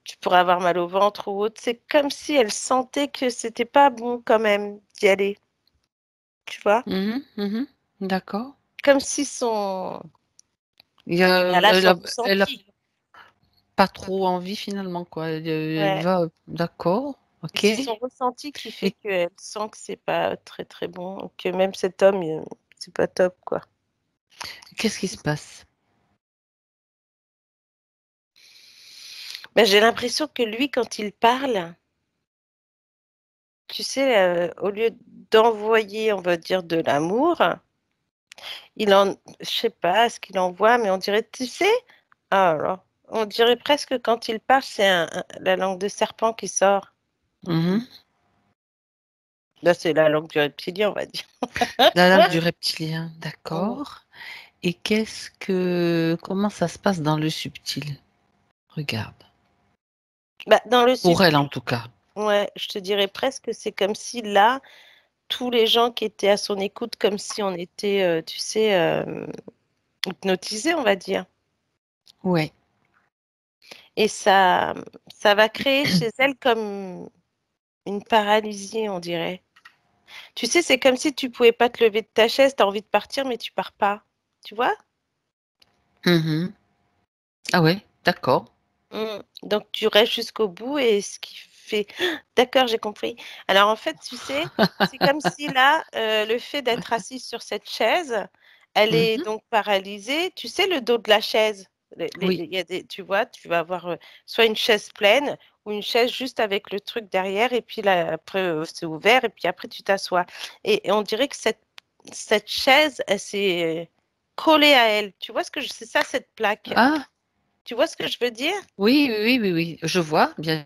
Speaker 1: Tu pourrais avoir mal au ventre ou autre. C'est comme si elle sentait que c'était pas bon quand même d'y aller. Tu vois?
Speaker 2: Mhm, mhm. D'accord.
Speaker 1: Comme si son, elle a
Speaker 2: Elle
Speaker 1: son
Speaker 2: a
Speaker 1: ressenti.
Speaker 2: pas trop envie finalement, quoi. Elle
Speaker 1: Ouais.
Speaker 2: va, d'accord. Ok.
Speaker 1: C'est son ressenti qui fait
Speaker 2: Et
Speaker 1: qu'elle sent que c'est pas très très bon, que même cet homme, c'est pas top, quoi.
Speaker 2: qu'est-ce qui se passe?
Speaker 1: Ben, j'ai l'impression que lui, quand il parle, tu sais, au lieu d'envoyer, on va dire, de l'amour, je sais pas ce qu'il envoie, mais on dirait, tu sais, ah alors, on dirait presque quand il parle, c'est la langue de serpent qui sort.
Speaker 2: Mhm.
Speaker 1: Là, c'est la langue du reptilien, on va dire.
Speaker 2: La langue du reptilien,
Speaker 1: Mhm.
Speaker 2: d'accord. Et comment ça se passe dans le subtil? Regarde.
Speaker 1: Bah, dans le
Speaker 2: Pour elle,
Speaker 1: subtil,
Speaker 2: en tout cas.
Speaker 1: ouais, je te dirais presque, c'est comme si là, tous les gens qui étaient à son écoute, comme si on était, tu sais, hypnotisés, on va dire.
Speaker 2: Ouais.
Speaker 1: Et ça va créer chez elle comme une paralysie, on dirait. Tu sais, c'est comme si tu pouvais pas te lever de ta chaise, tu as envie de partir, mais tu pars pas. Tu vois?
Speaker 2: Mhm. Ah ouais, d'accord.
Speaker 1: Donc, tu restes jusqu'au bout et ce qui fait... D'accord, j'ai compris. Alors, en fait, tu sais, c'est comme si là, le fait d'être assise sur cette chaise, elle est
Speaker 2: Mhm.
Speaker 1: donc paralysée. Tu sais, le dos de la chaise,
Speaker 2: Oui,
Speaker 1: il y a tu vois, tu vas avoir soit une chaise pleine ou une chaise juste avec le truc derrière et puis là, après, c'est ouvert et puis après, tu t'assois. Et on dirait que cette chaise, elle s'est collée à elle. Tu vois ce que c'est ça, cette plaque?
Speaker 2: ah,
Speaker 1: Tu vois ce que je veux dire?
Speaker 2: oui, oui, oui, oui, oui. Je vois, bien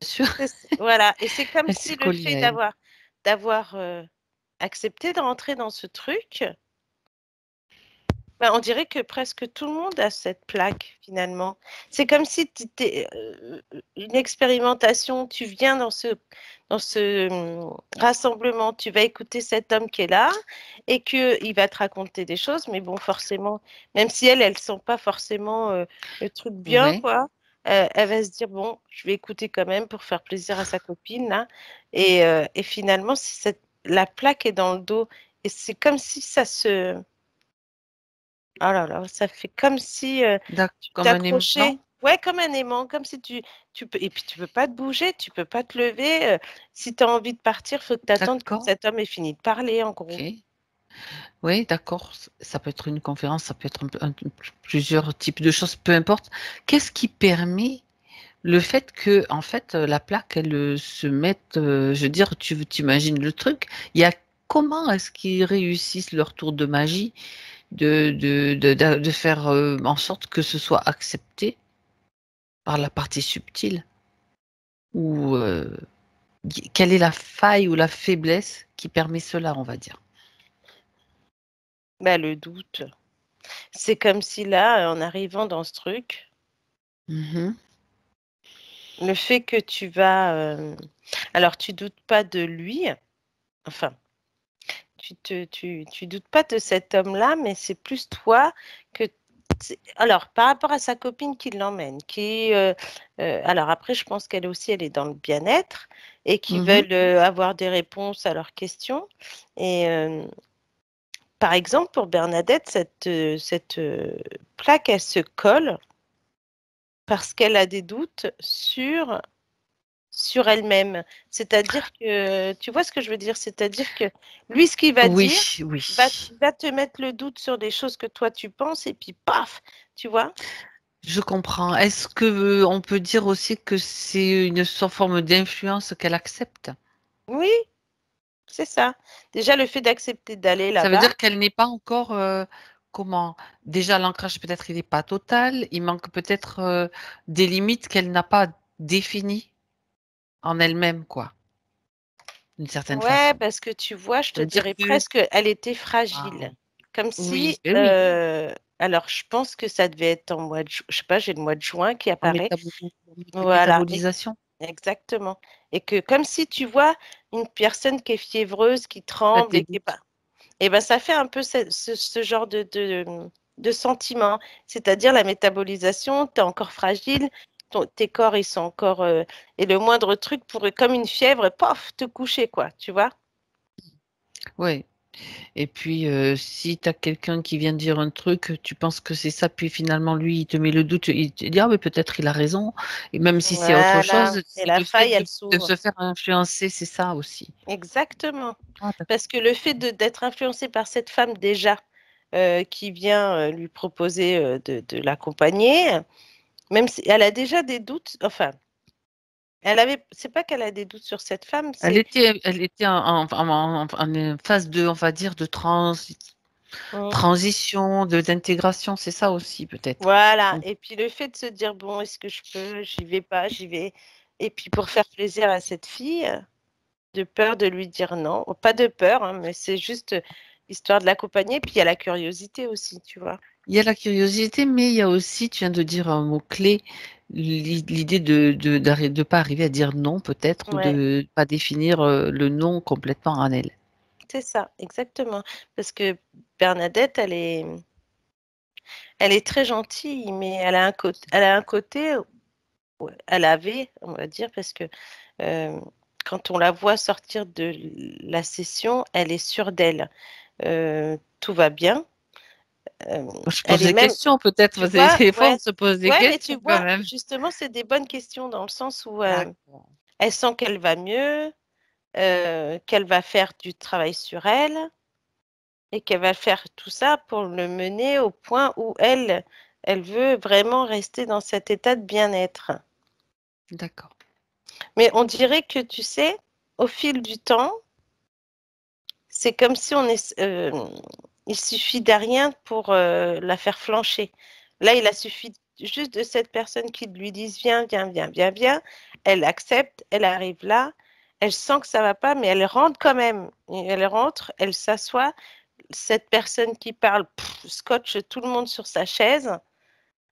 Speaker 2: sûr.
Speaker 1: Voilà, et c'est comme
Speaker 2: Elle s'est
Speaker 1: si le
Speaker 2: collée
Speaker 1: fait
Speaker 2: à elle.
Speaker 1: d'avoir accepté de rentrer dans ce truc, ben, on dirait que presque tout le monde a cette plaque finalement. C'est comme si tu étais une expérimentation, tu viens dans ce rassemblement, tu vas écouter cet homme qui est là et que il va te raconter des choses, mais bon, forcément, même si elle sent pas forcément le truc bien,
Speaker 2: Ouais,
Speaker 1: quoi, elle va se dire, bon, je vais écouter quand même pour faire plaisir à sa copine, là. Et finalement, si la plaque est dans le dos et c'est comme si ça se oh là là, ça fait comme si, tu
Speaker 2: comme un
Speaker 1: t'accrochais
Speaker 2: aimant.
Speaker 1: ouais, comme un aimant, comme si tu peux et puis tu peux pas te bouger, tu peux pas te lever, si tu as envie de partir, faut que tu attendes que
Speaker 2: D'accord.
Speaker 1: cet homme ait fini de parler, en gros.
Speaker 2: Ok. Oui, d'accord. Ça peut être une conférence, ça peut être plusieurs types de choses, peu importe. Qu'est-ce qui permet le fait que, en fait, la plaque, elle se mette, je veux dire, tu t'imagines le truc. Il y a comment est-ce qu'ils réussissent leur tour de magie de faire en sorte que ce soit accepté par la partie subtile? Ou quelle est la faille ou la faiblesse qui permet cela, on va dire?
Speaker 1: Bah, le doute. C'est comme si là, en arrivant dans ce truc,
Speaker 2: Mhm.
Speaker 1: le fait que tu vas, alors tu doutes pas de lui, enfin, tu doutes pas de cet homme-là, mais c'est plus toi que alors, par rapport à sa copine qui l'emmène, alors après, je pense qu'elle aussi, elle est dans le bien-être et qui
Speaker 2: Mhm.
Speaker 1: veulent avoir des réponses à leurs questions. Et par exemple, pour Bernadette, cette plaque, elle se colle parce qu'elle a des doutes sur elle-même. C'est-à-dire que, tu vois ce que je veux dire? C'est-à-dire que lui, ce qu'il va
Speaker 2: Oui,
Speaker 1: dire
Speaker 2: oui.
Speaker 1: va te mettre le doute sur des choses que toi tu penses et puis paf, tu vois?
Speaker 2: Je comprends. Est-ce que on peut dire aussi que c'est une forme d'influence qu'elle accepte?
Speaker 1: Oui, c'est ça. Déjà, le fait d'accepter d'aller
Speaker 2: Ça veut
Speaker 1: là-bas,
Speaker 2: dire qu'elle n'est pas encore comment? Déjà, l'ancrage peut-être il n'est pas total. Il manque peut-être des limites qu'elle n'a pas définies en elle-même, quoi, d'une certaine
Speaker 1: ouais,
Speaker 2: façon.
Speaker 1: parce que tu vois, je
Speaker 2: Ça
Speaker 1: te
Speaker 2: veut dire
Speaker 1: dirais
Speaker 2: que
Speaker 1: presque, elle était
Speaker 2: ah,
Speaker 1: fragile. Comme
Speaker 2: oui,
Speaker 1: si,
Speaker 2: eh oui,
Speaker 1: alors je pense que ça devait être en mois de, je sais pas, j'ai le mois de juin qui
Speaker 2: en
Speaker 1: apparaît. Voilà,
Speaker 2: métabolisation.
Speaker 1: exactement. Et que comme si tu vois une personne qui est fiévreuse, qui
Speaker 2: Tu as
Speaker 1: tremble
Speaker 2: des
Speaker 1: et qui est pas.
Speaker 2: doutes.
Speaker 1: Et ben ça fait un peu ce genre de sentiment. C'est-à-dire la métabolisation, tu es encore fragile, tes corps ils sont encore et le moindre truc pourrait comme une fièvre, paf, te coucher quoi, tu vois?
Speaker 2: Oui. Et puis, si tu as quelqu'un qui vient dire un truc, tu penses que c'est ça, puis finalement, lui, il te met le doute, il te dit: «Ah mais peut-être il a raison» et même si c'est autre
Speaker 1: Voilà.
Speaker 2: chose,
Speaker 1: Et
Speaker 2: c'est
Speaker 1: la
Speaker 2: le fait
Speaker 1: faille,
Speaker 2: de
Speaker 1: elle
Speaker 2: de
Speaker 1: s'ouvre.
Speaker 2: se faire influencer, c'est ça aussi.
Speaker 1: Exactement.
Speaker 2: Ah d'accord.
Speaker 1: Parce que le fait d'être influencé par cette femme déjà, qui vient lui proposer de l'accompagner, même si elle a déjà des doutes, enfin, c'est pas qu'elle a des doutes sur cette femme, c'est
Speaker 2: Elle était en phase de, on va dire, de
Speaker 1: Mm.
Speaker 2: transition, d'intégration, c'est ça aussi peut-être?
Speaker 1: Voilà.
Speaker 2: Mmh.
Speaker 1: Et puis le fait de se dire, bon, est-ce que je peux, j'y vais pas, j'y vais. Et puis pour faire plaisir à cette fille, de peur de lui dire non. Pas de peur, hein, mais c'est juste histoire de l'accompagner. Puis il y a la curiosité aussi, tu vois.
Speaker 2: Il y a la curiosité, mais il y a aussi, tu viens de dire un mot-clé, l'idée de pas arriver à dire non peut-être ou
Speaker 1: Ouais,
Speaker 2: de pas définir, le non complètement en elle.
Speaker 1: c'est ça, exactement. Parce que Bernadette, elle est très gentille, mais elle a un côté, ouais, elle avait, on va dire, parce que euh, quand on la voit sortir de la session, elle est sûre d'elle. Tout va bien. Euh,
Speaker 2: Je
Speaker 1: Elle
Speaker 2: pose
Speaker 1: est
Speaker 2: des
Speaker 1: même,
Speaker 2: questions peut-être,
Speaker 1: tu
Speaker 2: parce que
Speaker 1: vois,
Speaker 2: des fois
Speaker 1: ouais,
Speaker 2: on se pose des
Speaker 1: ouais, mais tu
Speaker 2: questions quand
Speaker 1: vois,
Speaker 2: même.
Speaker 1: justement, c'est des bonnes questions dans le sens où
Speaker 2: D'accord.
Speaker 1: elle sent qu'elle va mieux, qu'elle va faire du travail sur elle et qu'elle va faire tout ça pour le mener au point où elle veut vraiment rester dans cet état de bien-être.
Speaker 2: D'accord.
Speaker 1: Mais on dirait que, tu sais, au fil du temps, c'est comme si il suffit de rien pour la faire flancher. Là, il a suffi juste de cette personne qui lui dise viens, viens, viens, viens, viens. Elle accepte, elle arrive là, elle sent que ça va pas, mais elle rentre quand même. Et elle rentre, elle s'assoit. Cette personne qui parle scotche tout le monde sur sa chaise.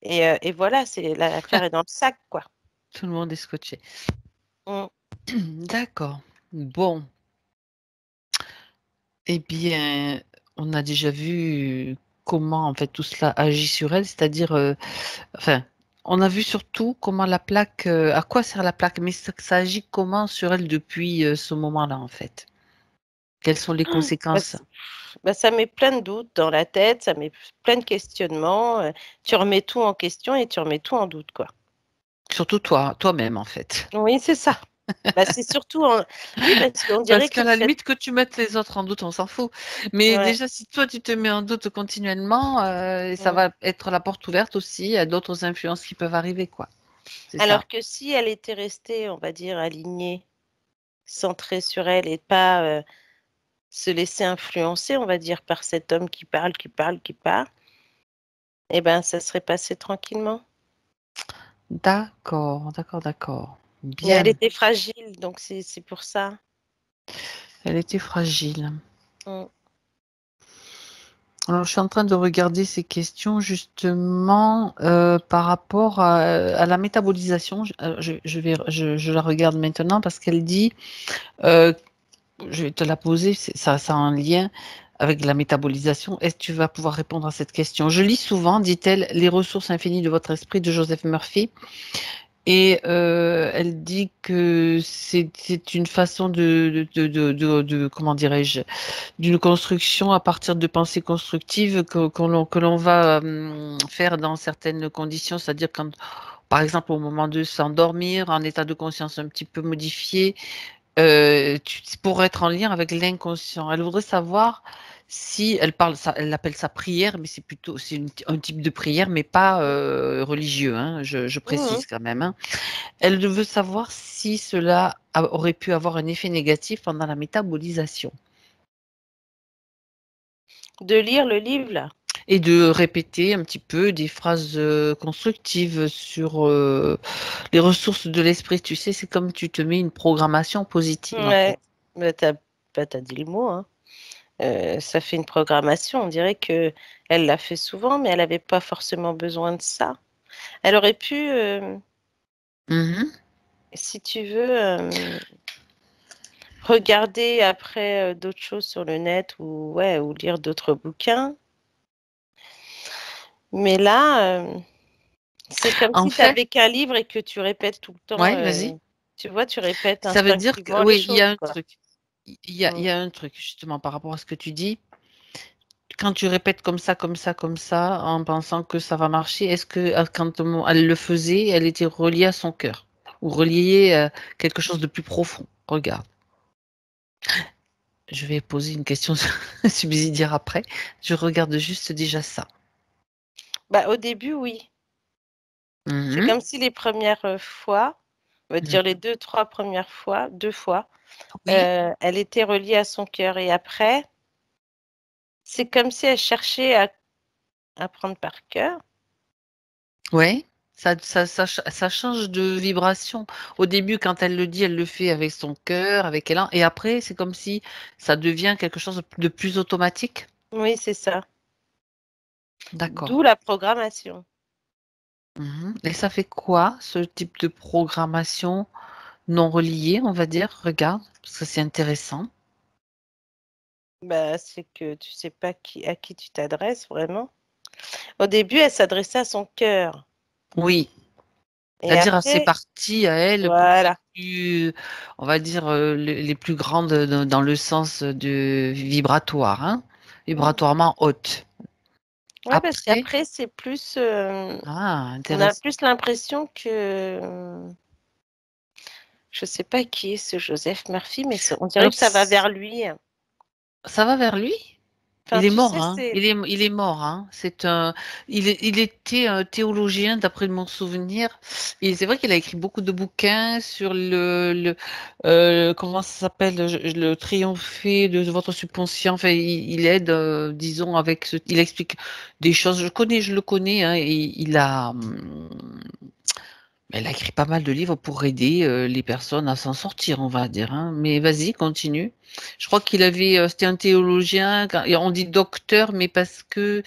Speaker 1: Et voilà, l'affaire est dans le sac, quoi.
Speaker 2: Tout le monde est scotché.
Speaker 1: Mm.
Speaker 2: D'accord. Bon, eh bien, on a déjà vu comment en fait tout cela agit sur elle, c'est-à-dire, enfin, on a vu surtout comment la plaque, à quoi sert la plaque, mais ça agit comment sur elle depuis, ce moment-là en fait? Quelles sont les
Speaker 1: Bah,
Speaker 2: conséquences?
Speaker 1: bah, ça met plein de doutes dans la tête, ça met plein de questionnements. Tu remets tout en question et tu remets tout en doute, quoi.
Speaker 2: Surtout toi-même en fait.
Speaker 1: Oui, c'est ça. Bah, c'est surtout oui, parce qu'on
Speaker 2: Parce
Speaker 1: dirait
Speaker 2: qu'à
Speaker 1: que
Speaker 2: la limite que tu mettes les autres en doute, on s'en fout. Mais
Speaker 1: ouais.
Speaker 2: déjà si toi tu te mets en doute continuellement, ça
Speaker 1: Mm.
Speaker 2: va être la porte ouverte aussi à d'autres influences qui peuvent arriver quoi. C'est ça.
Speaker 1: Alors que si elle était restée, on va dire, alignée, centrée sur elle et pas se laisser influencer, on va dire, par cet homme qui parle, qui parle, qui parle, eh ben, ça serait passé tranquillement.
Speaker 2: D'accord, d'accord, d'accord.
Speaker 1: Mais elle
Speaker 2: Bien,
Speaker 1: était fragile, donc c'est pour ça.
Speaker 2: elle était fragile.
Speaker 1: Mm.
Speaker 2: Alors, je suis en train de regarder ces questions justement par rapport à la métabolisation. Je la regarde maintenant parce qu'elle dit, euh, je vais te la poser, ça a un lien avec la métabolisation. Est-ce que tu vas pouvoir répondre à cette question? Je lis souvent, dit-elle, Les ressources infinies de votre esprit de Joseph Murphy. Et elle dit que c'est une façon comment dirais-je, d'une construction à partir de pensées constructives que l'on va faire dans certaines conditions, c'est-à-dire quand, par exemple, au moment de s'endormir, en état de conscience un petit peu modifié, pour être en lien avec l'inconscient. Elle voudrait savoir si elle parle, ça, elle appelle ça prière, mais c'est plutôt un type de prière, mais pas religieux. Hein, je
Speaker 1: Mhm.
Speaker 2: précise quand même. Hein. Elle veut savoir si cela aurait pu avoir un effet négatif pendant la métabolisation.
Speaker 1: De lire le livre, là.
Speaker 2: Et de répéter un petit peu des phrases constructives sur les ressources de l'esprit. Tu sais, c'est comme tu te mets une programmation positive en fait.
Speaker 1: Ouais. T'as dit le mot, hein. Ça fait une programmation. On dirait que elle l'a fait souvent, mais elle n'avait pas forcément besoin de ça. Elle aurait pu,
Speaker 2: Mhm.
Speaker 1: si tu veux, regarder après d'autres choses sur le net ou ouais, ou lire d'autres bouquins. Mais là, c'est comme
Speaker 2: En
Speaker 1: si tu
Speaker 2: fait,
Speaker 1: avais qu'un livre et que tu répètes tout le temps.
Speaker 2: ouais, vas-y.
Speaker 1: Tu vois, tu répètes
Speaker 2: Ça veut dire que
Speaker 1: instinctivement les
Speaker 2: oui, il y a
Speaker 1: choses,
Speaker 2: un
Speaker 1: quoi.
Speaker 2: truc. il y a un truc, justement, par rapport à ce que tu dis. Quand tu répètes comme ça, comme ça, comme ça, en pensant que ça va marcher, est-ce que quand elle le faisait, elle était reliée à son cœur ou reliée à quelque chose de plus profond? Regarde, je vais poser une question subsidiaire après. Je regarde juste déjà ça.
Speaker 1: Bah, au début, oui. C'est
Speaker 2: Mhm,
Speaker 1: comme si les premières fois, on va
Speaker 2: mhm.
Speaker 1: dire les 2, 3 premières fois, 2 fois,
Speaker 2: Oui,
Speaker 1: elle était reliée à son cœur. Et après, c'est comme si elle cherchait à apprendre par cœur.
Speaker 2: ouais. Ça change de vibration. Au début, quand elle le dit, elle le fait avec son cœur, avec élan. Et après, c'est comme si ça devient quelque chose de plus automatique.
Speaker 1: Oui, c'est ça.
Speaker 2: D'accord.
Speaker 1: D'où la programmation.
Speaker 2: Mhm. Et ça fait quoi, ce type de programmation non reliée, on va dire? Regarde, parce que c'est intéressant.
Speaker 1: Bah, c'est que tu sais pas à qui tu t'adresses vraiment. Au début, elle s'adressait à son cœur.
Speaker 2: Oui,
Speaker 1: Et
Speaker 2: c'est-à-dire à ses
Speaker 1: après,
Speaker 2: parties à elle
Speaker 1: voilà.
Speaker 2: plus, on va dire, les plus grandes dans le sens de vibratoire, hein,
Speaker 1: Mm.
Speaker 2: vibratoirement haute.
Speaker 1: Ouais, parce
Speaker 2: Après,
Speaker 1: qu'après, c'est plus. On a
Speaker 2: intéressant.
Speaker 1: plus l'impression que. Je sais pas qui est ce Joseph Murphy, mais on dirait
Speaker 2: Alors,
Speaker 1: que ça va vers lui.
Speaker 2: ça va vers lui?
Speaker 1: Enfin,
Speaker 2: Il est
Speaker 1: tu
Speaker 2: mort,
Speaker 1: sais,
Speaker 2: hein.
Speaker 1: c'est.
Speaker 2: Il est mort, hein. Il était un théologien, d'après mon souvenir. Et c'est vrai qu'il a écrit beaucoup de bouquins sur comment ça s'appelle, le triompher de votre subconscient. Enfin, il aide, disons, il explique des choses. Je le connais, hein, et il a écrit pas mal de livres pour aider les personnes à s'en sortir, on va dire, hein. Mais vas-y, continue. Je crois c'était un théologien, et on dit docteur, mais parce que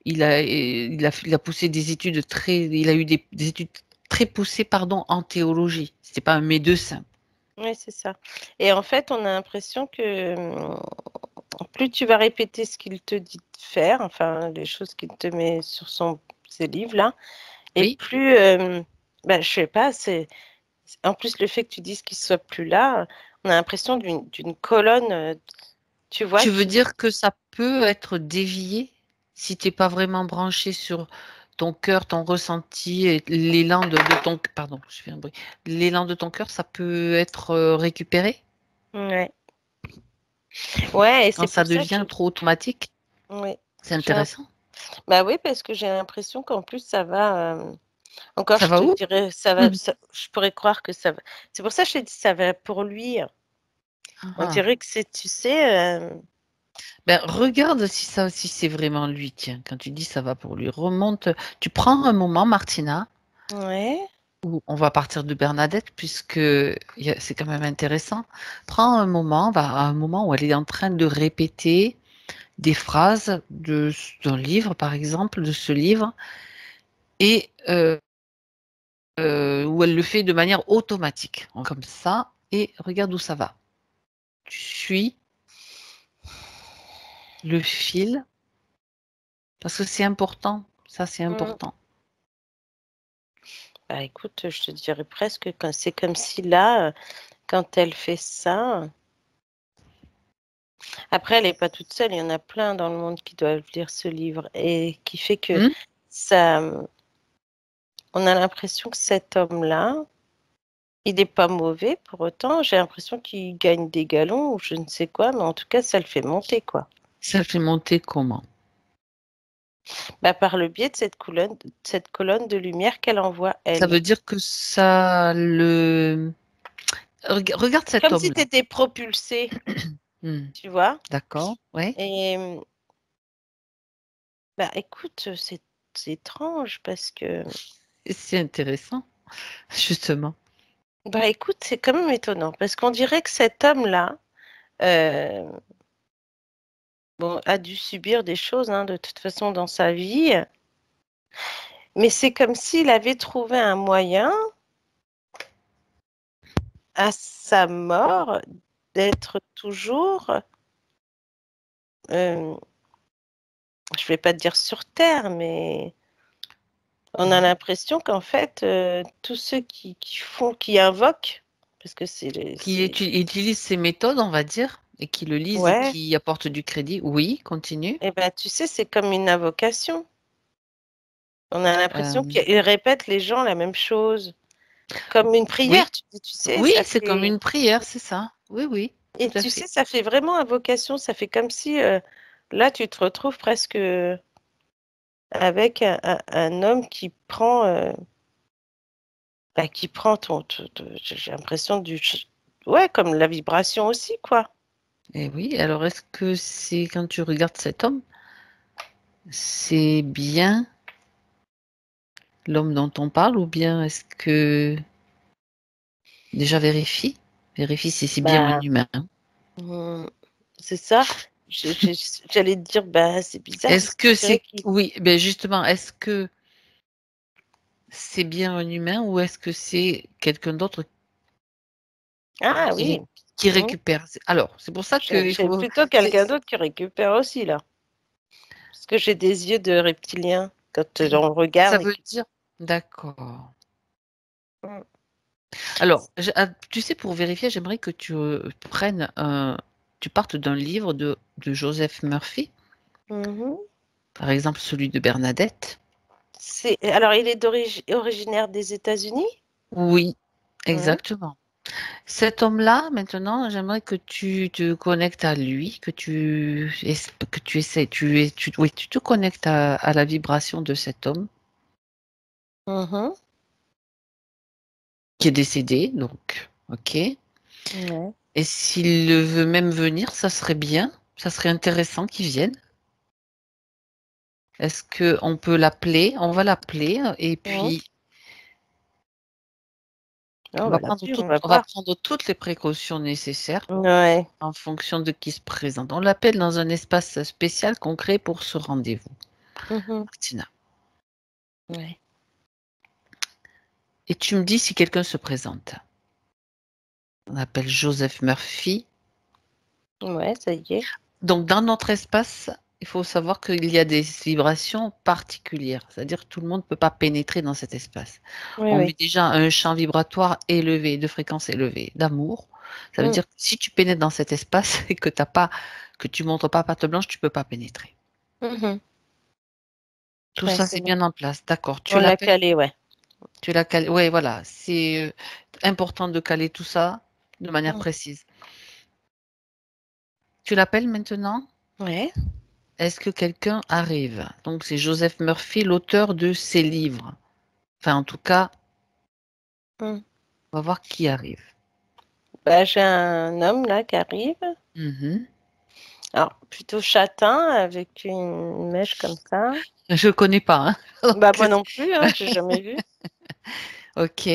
Speaker 2: il a poussé des études il a eu des études très poussées, pardon, en théologie. C'était pas un médecin.
Speaker 1: Oui, c'est ça. Et en fait, on a l'impression que plus tu vas répéter ce qu'il te dit de faire, enfin, les choses qu'il te met sur ses livres-là, et
Speaker 2: Oui.
Speaker 1: plus, ben, je sais pas, en plus le fait que tu dises qu'il soit plus là, on a l'impression d'une colonne, tu vois,
Speaker 2: Tu veux
Speaker 1: qui.
Speaker 2: dire que ça peut être dévié si t'es pas vraiment branché sur ton cœur, ton ressenti et l'élan de ton, pardon, je fais un bruit. L'élan de ton cœur, ça peut être récupéré
Speaker 1: Ouais. Ouais, et
Speaker 2: quand
Speaker 1: c'est
Speaker 2: ça
Speaker 1: pour ça que.
Speaker 2: devient trop automatique.
Speaker 1: Ouais.
Speaker 2: C'est
Speaker 1: J'ai un-
Speaker 2: intéressant.
Speaker 1: Bah oui, parce que j'ai l'impression qu'en plus ça va. Encore,
Speaker 2: Ça
Speaker 1: je
Speaker 2: va
Speaker 1: te
Speaker 2: où?
Speaker 1: dirais, ça va. Je pourrais croire que ça va. C'est pour ça que je te dis ça va pour lui. On
Speaker 2: Ah.
Speaker 1: dirait que c'est, tu sais.
Speaker 2: Ben, regarde si ça aussi c'est vraiment lui. Tiens, quand tu dis ça va pour lui, remonte. Tu prends un moment, Martina,
Speaker 1: Ouais.
Speaker 2: où on va partir de Bernadette, puisque c'est quand même intéressant. Prends un moment, un moment où elle est en train de répéter des phrases d'un livre, par exemple, de ce livre, et où elle le fait de manière automatique, comme ça, et regarde où ça va. Tu suis le fil, parce que c'est important, ça c'est
Speaker 1: Mm.
Speaker 2: important.
Speaker 1: Bah écoute, je te dirais presque que c'est comme si là, quand elle fait ça. Après, elle n'est pas toute seule. Il y en a plein dans le monde qui doivent lire ce livre et qui fait que
Speaker 2: Hmm.
Speaker 1: ça. On a l'impression que cet homme-là, il n'est pas mauvais pour autant. J'ai l'impression qu'il gagne des galons ou je ne sais quoi, mais en tout cas, ça le fait monter, quoi.
Speaker 2: Ça fait monter comment?
Speaker 1: Bah, par le biais de cette colonne de lumière qu'elle envoie,
Speaker 2: Ça
Speaker 1: elle.
Speaker 2: veut dire que ça le... Regarde cet
Speaker 1: Comme si tu
Speaker 2: homme-là.
Speaker 1: étais propulsé,
Speaker 2: Hmm.
Speaker 1: tu vois.
Speaker 2: D'accord, ouais.
Speaker 1: Et bah, écoute, c'est étrange parce que.
Speaker 2: Et c'est intéressant, justement.
Speaker 1: Bah, écoute, c'est quand même étonnant parce qu'on dirait que cet homme-là, euh, bon, a dû subir des choses, hein, de toute façon dans sa vie, mais c'est comme s'il avait trouvé un moyen à sa mort d'être toujours, euh, je vais pas dire sur Terre, mais on a
Speaker 2: Mhm.
Speaker 1: l'impression qu'en fait, tous ceux qui invoquent, parce que
Speaker 2: Qui utilise ces méthodes, on va dire. et qui le lisent et
Speaker 1: Ouais.
Speaker 2: qui apportent du crédit. Oui, continue.
Speaker 1: Et ben, tu sais, c'est comme une invocation. On a l'impression
Speaker 2: Euh,
Speaker 1: qu'ils répètent les gens la même chose. Comme une
Speaker 2: oui,
Speaker 1: prière, tu sais,
Speaker 2: oui,
Speaker 1: ça
Speaker 2: c'est comme
Speaker 1: fait.
Speaker 2: une prière, c'est ça. Oui, oui, tout
Speaker 1: Et
Speaker 2: à
Speaker 1: tu
Speaker 2: fait.
Speaker 1: sais, ça fait vraiment invocation. Ça fait comme si là, tu te retrouves presque avec un homme qui prend j'ai l'impression ouais, comme la vibration aussi, quoi.
Speaker 2: Et oui, alors est-ce que c'est quand tu regardes cet homme, c'est bien l'homme dont on parle ou bien est-ce que déjà vérifie si c'est bien un
Speaker 1: Bah,
Speaker 2: humain.
Speaker 1: hum, c'est ça. J'allais te dire, bah, c'est bizarre
Speaker 2: Est-ce
Speaker 1: parce qu'on
Speaker 2: que
Speaker 1: dirait
Speaker 2: c'est
Speaker 1: qu'il.
Speaker 2: oui, ben justement, est-ce que c'est bien un humain ou est-ce que c'est quelqu'un d'autre
Speaker 1: Ah
Speaker 2: qui,
Speaker 1: oui.
Speaker 2: qui
Speaker 1: Hum.
Speaker 2: récupère? Alors, c'est pour ça qu'il
Speaker 1: J'ai
Speaker 2: faut.
Speaker 1: plutôt quelqu'un d'autre qui récupère aussi, là. Parce que j'ai des yeux de reptilien quand on
Speaker 2: Ça
Speaker 1: regarde.
Speaker 2: veut dire. D'accord.
Speaker 1: Hum.
Speaker 2: Alors, tu sais, pour vérifier, j'aimerais que tu partes d'un livre de Joseph Murphy,
Speaker 1: Mhm.
Speaker 2: par exemple celui de Bernadette.
Speaker 1: Alors, il est originaire des États-Unis?
Speaker 2: Oui,
Speaker 1: Ouais.
Speaker 2: exactement. Cet homme-là, maintenant, j'aimerais que tu te connectes à lui, que tu essaies, oui, tu te connectes à la vibration de cet homme
Speaker 1: Mhm.
Speaker 2: qui est décédé, donc, ok.
Speaker 1: Ouais.
Speaker 2: Et s'il veut même venir, ça serait bien, ça serait intéressant qu'il vienne. Est-ce que on peut l'appeler? On va l'appeler et
Speaker 1: Mhm.
Speaker 2: puis
Speaker 1: On va l'appeler, on va
Speaker 2: on va
Speaker 1: voir.
Speaker 2: prendre toutes les précautions nécessaires
Speaker 1: Ouais.
Speaker 2: en fonction de qui se présente. On l'appelle dans un espace spécial qu'on crée pour ce rendez-vous.
Speaker 1: Mhm.
Speaker 2: Martina.
Speaker 1: Ouais.
Speaker 2: Et tu me dis si quelqu'un se présente. On appelle Joseph Murphy.
Speaker 1: Ouais, ça y est.
Speaker 2: Donc, dans notre espace, il faut savoir qu'il y a des vibrations particulières. C'est-à-dire que tout le monde ne peut pas pénétrer dans cet espace.
Speaker 1: Oui,
Speaker 2: On met
Speaker 1: oui.
Speaker 2: déjà un champ vibratoire élevé, de fréquence élevée, d'amour. Ça veut
Speaker 1: Mm.
Speaker 2: dire que si tu pénètres dans cet espace et que t'as pas, que tu montres pas patte blanche, tu peux pas pénétrer.
Speaker 1: Mhm.
Speaker 2: Tout
Speaker 1: Ouais,
Speaker 2: ça,
Speaker 1: c'est
Speaker 2: c'est
Speaker 1: vrai.
Speaker 2: bien en place. D'accord.
Speaker 1: On l'a calé, ouais.
Speaker 2: Tu l'as calé. Ouais, voilà. C'est important de caler tout ça de manière
Speaker 1: Mm.
Speaker 2: précise. Tu l'appelles maintenant?
Speaker 1: Ouais.
Speaker 2: Est-ce que quelqu'un arrive? Donc, c'est Joseph Murphy, l'auteur de ces livres. Enfin, en tout cas,
Speaker 1: Mm.
Speaker 2: on va voir qui arrive.
Speaker 1: Bah, j'ai un homme là qui arrive.
Speaker 2: Mhm.
Speaker 1: Alors, plutôt châtain avec une mèche comme ça.
Speaker 2: Je ne connais pas, hein.
Speaker 1: Bah,
Speaker 2: Donc,
Speaker 1: moi non plus, hein, j'ai jamais vu.
Speaker 2: ok.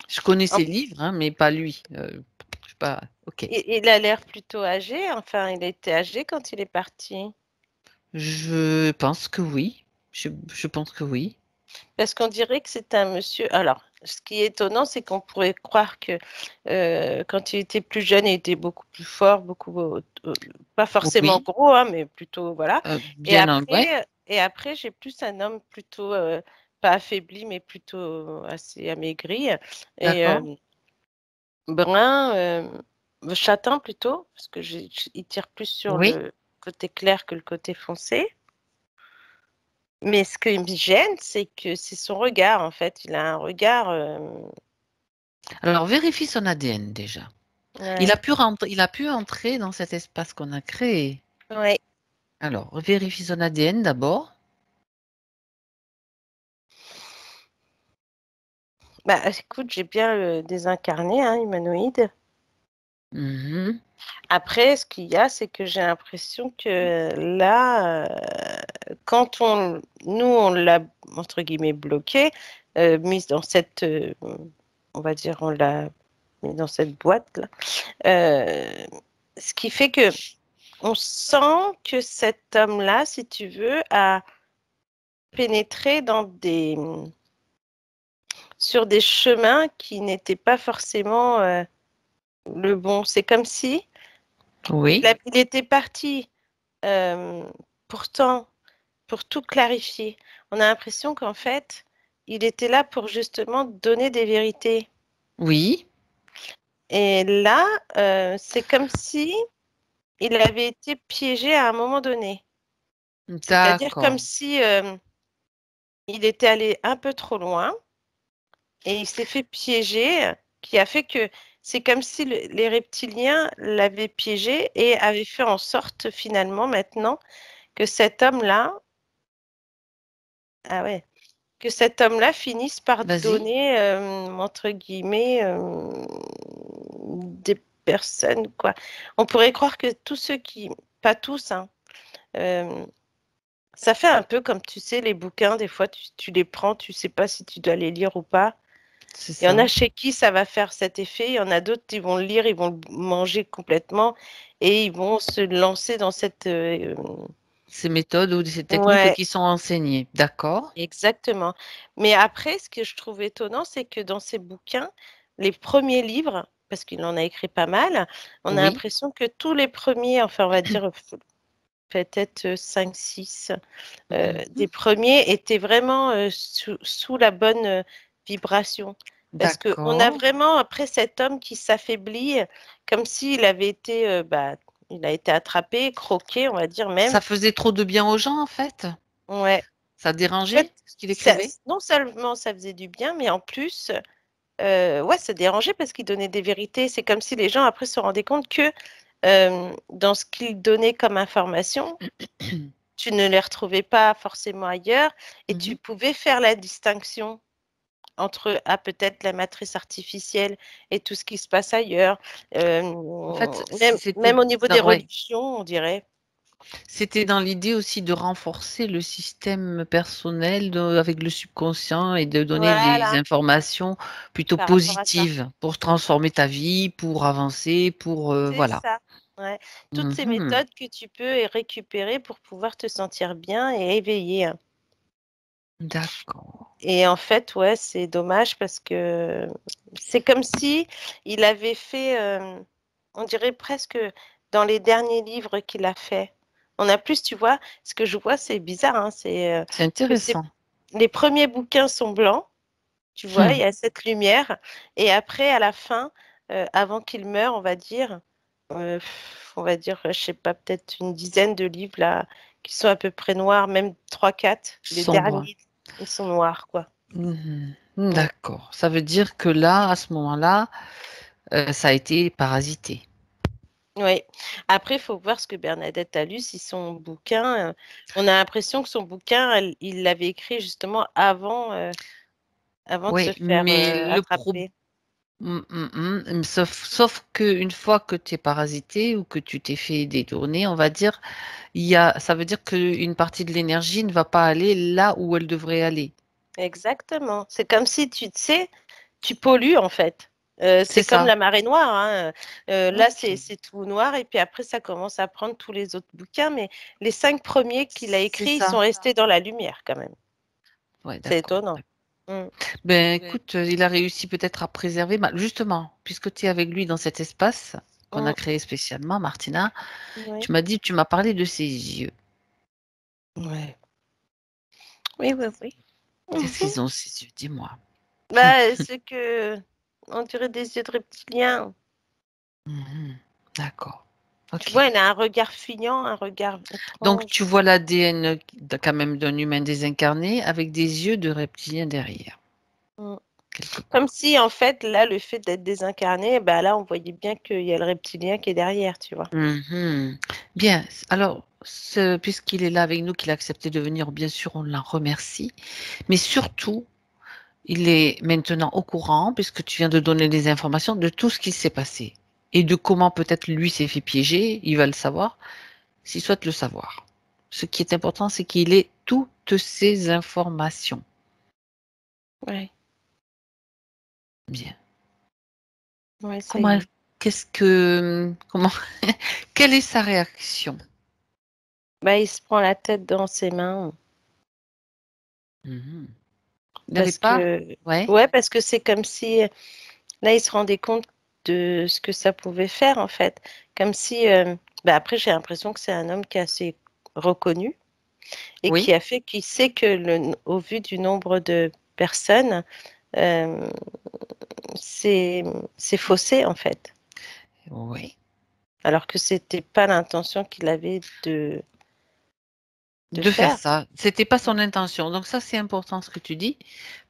Speaker 2: Je connais
Speaker 1: En-
Speaker 2: ses livres, hein, mais pas lui. Je sais pas. Ok.
Speaker 1: il a l'air plutôt âgé. Enfin, il était âgé quand il est parti.
Speaker 2: Je pense que oui. Je pense que oui.
Speaker 1: Parce qu'on dirait que c'est un monsieur. Alors, ce qui est étonnant, c'est qu'on pourrait croire que quand il était plus jeune, il était beaucoup plus fort, pas forcément
Speaker 2: Oui.
Speaker 1: gros, hein, mais plutôt voilà.
Speaker 2: Bien en ouais.
Speaker 1: Et après, j'ai plus un homme plutôt pas affaibli, mais plutôt assez amaigri et
Speaker 2: D'accord.
Speaker 1: brun, châtain plutôt, parce que il tire plus sur
Speaker 2: Oui.
Speaker 1: le côté clair que le côté foncé. Mais ce qui me gêne, c'est que c'est son regard, en fait. Il a un regard.
Speaker 2: Alors, vérifie son ADN déjà.
Speaker 1: Ouais,
Speaker 2: Il a pu entrer dans cet espace qu'on a créé.
Speaker 1: ouais.
Speaker 2: Alors, vérifie son ADN d'abord.
Speaker 1: Bah, écoute, j'ai bien désincarné, hein, humanoïde.
Speaker 2: Mhm.
Speaker 1: Après, ce qu'il y a, c'est que j'ai l'impression que là, nous, on l'a, entre guillemets, bloqué, mise dans on va dire, on l'a mis dans cette boîte-là. Euh, Ce qui fait que on sent que cet homme-là, si tu veux, a pénétré sur des chemins qui n'étaient pas forcément le bon. C'est comme si
Speaker 2: Oui.
Speaker 1: il était parti euh, pourtant pour tout clarifier. On a l'impression qu'en fait, il était là pour justement donner des vérités.
Speaker 2: Oui.
Speaker 1: Et là, c'est comme si il avait été piégé à un moment donné. C'est-à-dire comme
Speaker 2: D'accord.
Speaker 1: si il était allé un peu trop loin et il s'est fait piéger, qui a fait que c'est comme si les reptiliens l'avaient piégé et avaient fait en sorte finalement maintenant que cet homme-là, ah ouais, que cet homme-là finisse par
Speaker 2: Vas-y.
Speaker 1: donner, entre guillemets, des personnes, quoi. On pourrait croire que tous ceux qui, pas tous, hein, euh, ça fait un peu comme, tu sais, les bouquins, des fois, tu les prends, tu sais pas si tu dois les lire ou pas.
Speaker 2: C'est
Speaker 1: Il y en
Speaker 2: ça.
Speaker 1: a chez qui ça va faire cet effet, il y en a d'autres qui vont le lire, ils vont le manger complètement et ils vont se lancer dans cette...
Speaker 2: Ces méthodes ou ces techniques
Speaker 1: ouais,
Speaker 2: qui sont enseignées. D'accord.
Speaker 1: exactement. Mais après, ce que je trouve étonnant, c'est que dans ces bouquins, les premiers livres, parce qu'il en a écrit pas mal, on a
Speaker 2: Oui.
Speaker 1: l'impression que tous les premiers, enfin on va dire peut-être 5, 6, des
Speaker 2: Mhm.
Speaker 1: premiers étaient vraiment sous la bonne vibration. Parce qu'on a
Speaker 2: D'accord.
Speaker 1: vraiment, après cet homme qui s'affaiblit, comme s'il avait été, bah, il a été attrapé, croqué, on va dire même.
Speaker 2: Ça faisait trop de bien aux gens, en fait.
Speaker 1: Ouais.
Speaker 2: Ça
Speaker 1: En fait,
Speaker 2: dérangeait ce qu'il écrivait.
Speaker 1: non seulement ça faisait du bien, mais en plus, ouais, ça dérangeait parce qu'il donnait des vérités. C'est comme si les gens après se rendaient compte que dans ce qu'il donnait comme information, tu ne les retrouvais pas forcément ailleurs et tu
Speaker 2: Mhm.
Speaker 1: pouvais faire la distinction entre peut-être la matrice artificielle et tout ce qui se passe ailleurs.
Speaker 2: En fait,
Speaker 1: Même au niveau des
Speaker 2: ouais,
Speaker 1: religions, on dirait.
Speaker 2: c'était dans l'idée aussi de renforcer le système personnel avec le subconscient et de donner des
Speaker 1: Voilà,
Speaker 2: informations plutôt
Speaker 1: par rapport à ça.
Speaker 2: positives pour transformer ta vie, pour avancer, pour
Speaker 1: C'est
Speaker 2: voilà.
Speaker 1: ça. Ouais. Toutes ces
Speaker 2: Mhm.
Speaker 1: méthodes que tu peux récupérer pour pouvoir te sentir bien et éveillé.
Speaker 2: D'accord.
Speaker 1: Et en fait, ouais, c'est dommage parce que c'est comme si il avait fait, on dirait presque dans les derniers livres qu'il a fait. On a plus, tu vois, ce que je vois, c'est bizarre, hein, c'est
Speaker 2: C'est
Speaker 1: que c'est
Speaker 2: intéressant.
Speaker 1: les premiers bouquins sont blancs, tu vois, il y a cette lumière, et après, à la fin, avant qu'il meure, on va dire, je sais pas, peut-être une dizaine de livres là qui sont à peu près noirs, même trois, quatre, les
Speaker 2: Sombre.
Speaker 1: derniers, ils sont noirs, quoi.
Speaker 2: Mhm.
Speaker 1: Mm.
Speaker 2: D'accord. Ça veut dire que là, à ce moment-là, ça a été parasité.
Speaker 1: Oui. Après, il faut voir ce que Bernadette a lu, si son bouquin, on a l'impression que son bouquin, il l'avait écrit justement avant de se
Speaker 2: Oui,
Speaker 1: faire
Speaker 2: mais
Speaker 1: attraper.
Speaker 2: sauf qu'une fois que tu es parasité ou que tu t'es fait détourner, on va dire, ça veut dire qu'une partie de l'énergie ne va pas aller là où elle devrait aller.
Speaker 1: Exactement. C'est comme si tu sais, tu pollues en fait.
Speaker 2: C'est
Speaker 1: C'est comme
Speaker 2: ça.
Speaker 1: la marée noire, hein. Là,
Speaker 2: Ok,
Speaker 1: c'est tout noir et puis après, ça commence à prendre tous les autres bouquins, mais les 5 premiers qu'il a
Speaker 2: c'est
Speaker 1: écrits, ils sont
Speaker 2: ça.
Speaker 1: restés dans la lumière quand même.
Speaker 2: Ouais,
Speaker 1: C'est
Speaker 2: d'accord.
Speaker 1: étonnant. Mm.
Speaker 2: Ben écoute, il a réussi peut-être à préserver, justement, puisque tu es avec lui dans cet espace qu'on a
Speaker 1: Mm.
Speaker 2: créé spécialement, Martina,
Speaker 1: Oui.
Speaker 2: tu m'as parlé de ses yeux.
Speaker 1: Ouais. Oui, oui, oui.
Speaker 2: Qu'est-ce
Speaker 1: Mhm.
Speaker 2: qu'ils ont ces yeux? Dis-moi.
Speaker 1: Bah, c'est que on dirait des yeux de reptilien.
Speaker 2: Mhm. D'accord.
Speaker 1: Tu
Speaker 2: Ok.
Speaker 1: vois, il a un regard fignant, un regard
Speaker 2: Donc,
Speaker 1: étrange.
Speaker 2: tu vois l'ADN quand même d'un humain désincarné avec des yeux de reptilien derrière,
Speaker 1: Mm.
Speaker 2: quelque
Speaker 1: Comme
Speaker 2: part.
Speaker 1: si, en fait, là, le fait d'être désincarné, bah là, on voyait bien qu'il y a le reptilien qui est derrière, tu vois.
Speaker 2: Mhm. Bien. Alors, puisqu'il est là avec nous, qu'il a accepté de venir, bien sûr, on l'en remercie. Mais surtout, il est maintenant au courant, puisque tu viens de donner des informations de tout ce qui s'est passé et de comment peut-être lui s'est fait piéger. Il va le savoir, s'il souhaite le savoir. Ce qui est important, c'est qu'il ait toutes ces informations.
Speaker 1: Ouais,
Speaker 2: Bien.
Speaker 1: ouais, ça y
Speaker 2: Comment,
Speaker 1: est.
Speaker 2: comment, quelle est sa réaction?
Speaker 1: Bah, il se prend la tête dans ses mains
Speaker 2: Mhm. Il n'avait
Speaker 1: parce
Speaker 2: pas?
Speaker 1: que,
Speaker 2: Ouais.
Speaker 1: ouais, parce que c'est comme si, là, il se rendait compte de ce que ça pouvait faire, en fait. Comme si, bah, après, j'ai l'impression que c'est un homme qui est assez reconnu et
Speaker 2: Oui.
Speaker 1: qui a fait, qui sait que au vu du nombre de personnes, euh, c'est faussé, en fait.
Speaker 2: Oui.
Speaker 1: Alors que c'était pas l'intention qu'il avait de
Speaker 2: De faire
Speaker 1: faire.
Speaker 2: ça. C'était pas son intention. Donc ça, c'est important ce que tu dis,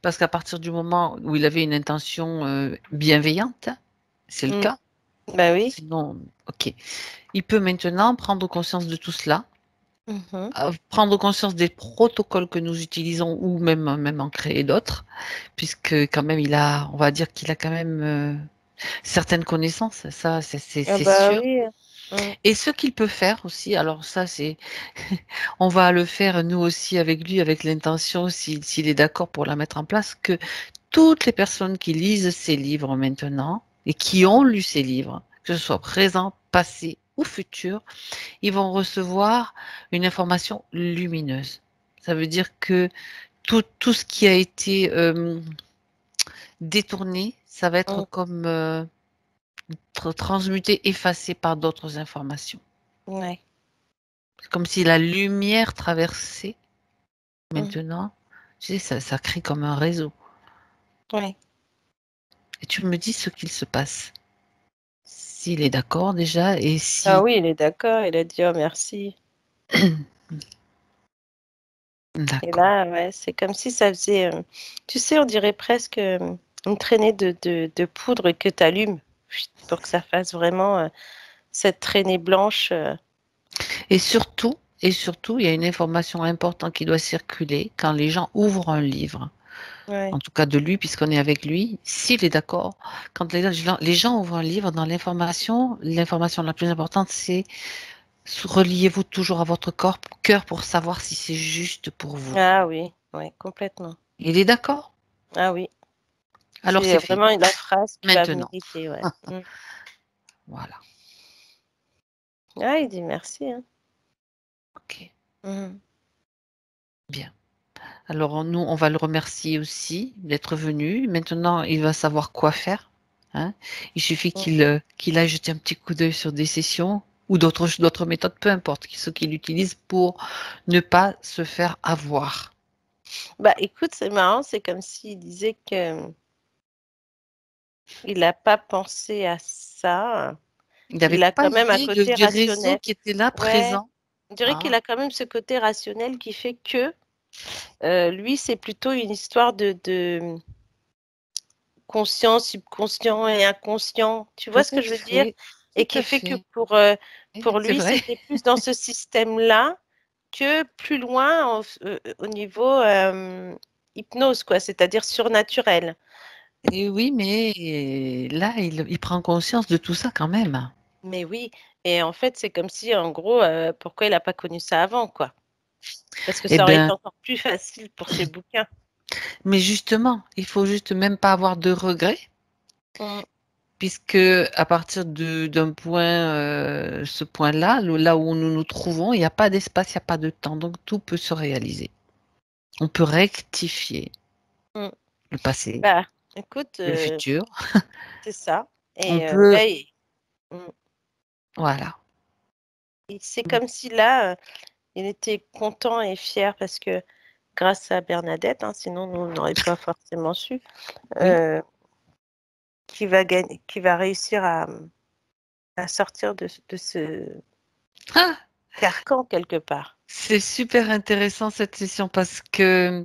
Speaker 2: parce qu'à partir du moment où il avait une intention bienveillante, c'est le
Speaker 1: Mm.
Speaker 2: cas.
Speaker 1: Bah oui.
Speaker 2: Sinon, ok. Il peut maintenant prendre conscience de tout cela,
Speaker 1: Mhm.
Speaker 2: prendre conscience des protocoles que nous utilisons ou même en créer d'autres, puisque quand même on va dire qu'il a quand même certaines connaissances, ça
Speaker 1: Ah
Speaker 2: c'est
Speaker 1: bah
Speaker 2: sûr.
Speaker 1: oui. Mm.
Speaker 2: Et ce qu'il peut faire aussi, alors ça c'est, on va le faire nous aussi avec lui, avec l'intention, s'il est d'accord pour la mettre en place, que toutes les personnes qui lisent ces livres maintenant et qui ont lu ces livres, que ce soit présent, passé ou futur, ils vont recevoir une information lumineuse. Ça veut dire que tout ce qui a été détourné, ça va être
Speaker 1: Mm.
Speaker 2: comme transmuté, effacé par d'autres informations.
Speaker 1: Ouais.
Speaker 2: C'est comme si la lumière traversait
Speaker 1: Mm.
Speaker 2: maintenant. Tu sais, ça crée comme un réseau.
Speaker 1: Ouais.
Speaker 2: Et tu me dis ce qu'il se passe. S'il est d'accord déjà et
Speaker 1: Ah
Speaker 2: si...
Speaker 1: oui, il est d'accord. Il a dit oh merci. Et
Speaker 2: D'accord.
Speaker 1: là, ouais, c'est comme si ça faisait, tu sais, on dirait presque une traînée de poudre que tu allumes pour que ça fasse vraiment cette traînée blanche.
Speaker 2: Et surtout, il y a une information importante qui doit circuler quand les gens ouvrent un livre.
Speaker 1: Ouais.
Speaker 2: En tout cas de lui, puisqu'on est avec lui, s'il est d'accord, quand les gens ouvrent un livre, dans l'information la plus importante, c'est reliez-vous toujours à votre cœur pour savoir si c'est juste pour vous.
Speaker 1: Ah oui, ouais, complètement.
Speaker 2: Il est d'accord?
Speaker 1: Ah oui,
Speaker 2: Alors
Speaker 1: c'est
Speaker 2: c'est fait.
Speaker 1: vraiment la phrase qui va
Speaker 2: Maintenant.
Speaker 1: m'irriter, ouais. Mm.
Speaker 2: Voilà.
Speaker 1: Ah, il dit merci, hein.
Speaker 2: Ok.
Speaker 1: Mhm.
Speaker 2: Bien. Alors nous, on va le remercier aussi d'être venu. Maintenant, il va savoir quoi faire. Hein. Il suffit
Speaker 1: Mm.
Speaker 2: qu'il aille jeter un petit coup d'œil sur des sessions ou d'autres méthodes, peu importe, ce qu'il utilise pour ne pas se faire avoir.
Speaker 1: Bah écoute, c'est marrant, c'est comme s'il disait que il n'a pas pensé à ça.
Speaker 2: Il n'avait
Speaker 1: Il a
Speaker 2: pas
Speaker 1: quand même un
Speaker 2: idée
Speaker 1: côté
Speaker 2: du réseau
Speaker 1: rationnel.
Speaker 2: qui était là,
Speaker 1: Ouais,
Speaker 2: présent.
Speaker 1: on dirait qu'il
Speaker 2: Hein.
Speaker 1: a quand même ce côté rationnel qui fait que lui, c'est plutôt une histoire de conscient, subconscient et inconscient. Tu vois
Speaker 2: Tout
Speaker 1: ce que
Speaker 2: à
Speaker 1: je veux dire?
Speaker 2: fait,
Speaker 1: Et
Speaker 2: tout
Speaker 1: qui
Speaker 2: à
Speaker 1: fait que
Speaker 2: fait.
Speaker 1: pour
Speaker 2: C'est
Speaker 1: lui,
Speaker 2: vrai.
Speaker 1: c'était plus dans ce système-là que plus loin au niveau hypnose, quoi, c'est-à-dire surnaturel.
Speaker 2: Et oui, mais là, il prend conscience de tout ça quand même.
Speaker 1: Mais oui, et en fait, c'est comme si, en gros, pourquoi il n'a pas connu ça avant, quoi? Parce que
Speaker 2: Eh
Speaker 1: ça aurait été
Speaker 2: bien,
Speaker 1: encore plus facile pour ses bouquins.
Speaker 2: mais justement, il faut juste même pas avoir de regrets,
Speaker 1: Mm.
Speaker 2: puisque à partir d'un point, ce point-là, là où nous nous trouvons, il n'y a pas d'espace, il n'y a pas de temps, donc tout peut se réaliser. On peut rectifier
Speaker 1: Mm.
Speaker 2: le passé,
Speaker 1: Bah, écoute,
Speaker 2: le futur.
Speaker 1: c'est ça.
Speaker 2: On
Speaker 1: Et
Speaker 2: peut,
Speaker 1: là, mm,
Speaker 2: voilà.
Speaker 1: c'est comme si là, il était content et fier parce que grâce à Bernadette, hein, sinon nous, on n'aurait pas forcément su,
Speaker 2: Oui.
Speaker 1: euh, qu'il va gagner, qu'il va réussir à sortir de ce
Speaker 2: Ah,
Speaker 1: carcan quelque part.
Speaker 2: c'est super intéressant cette session parce que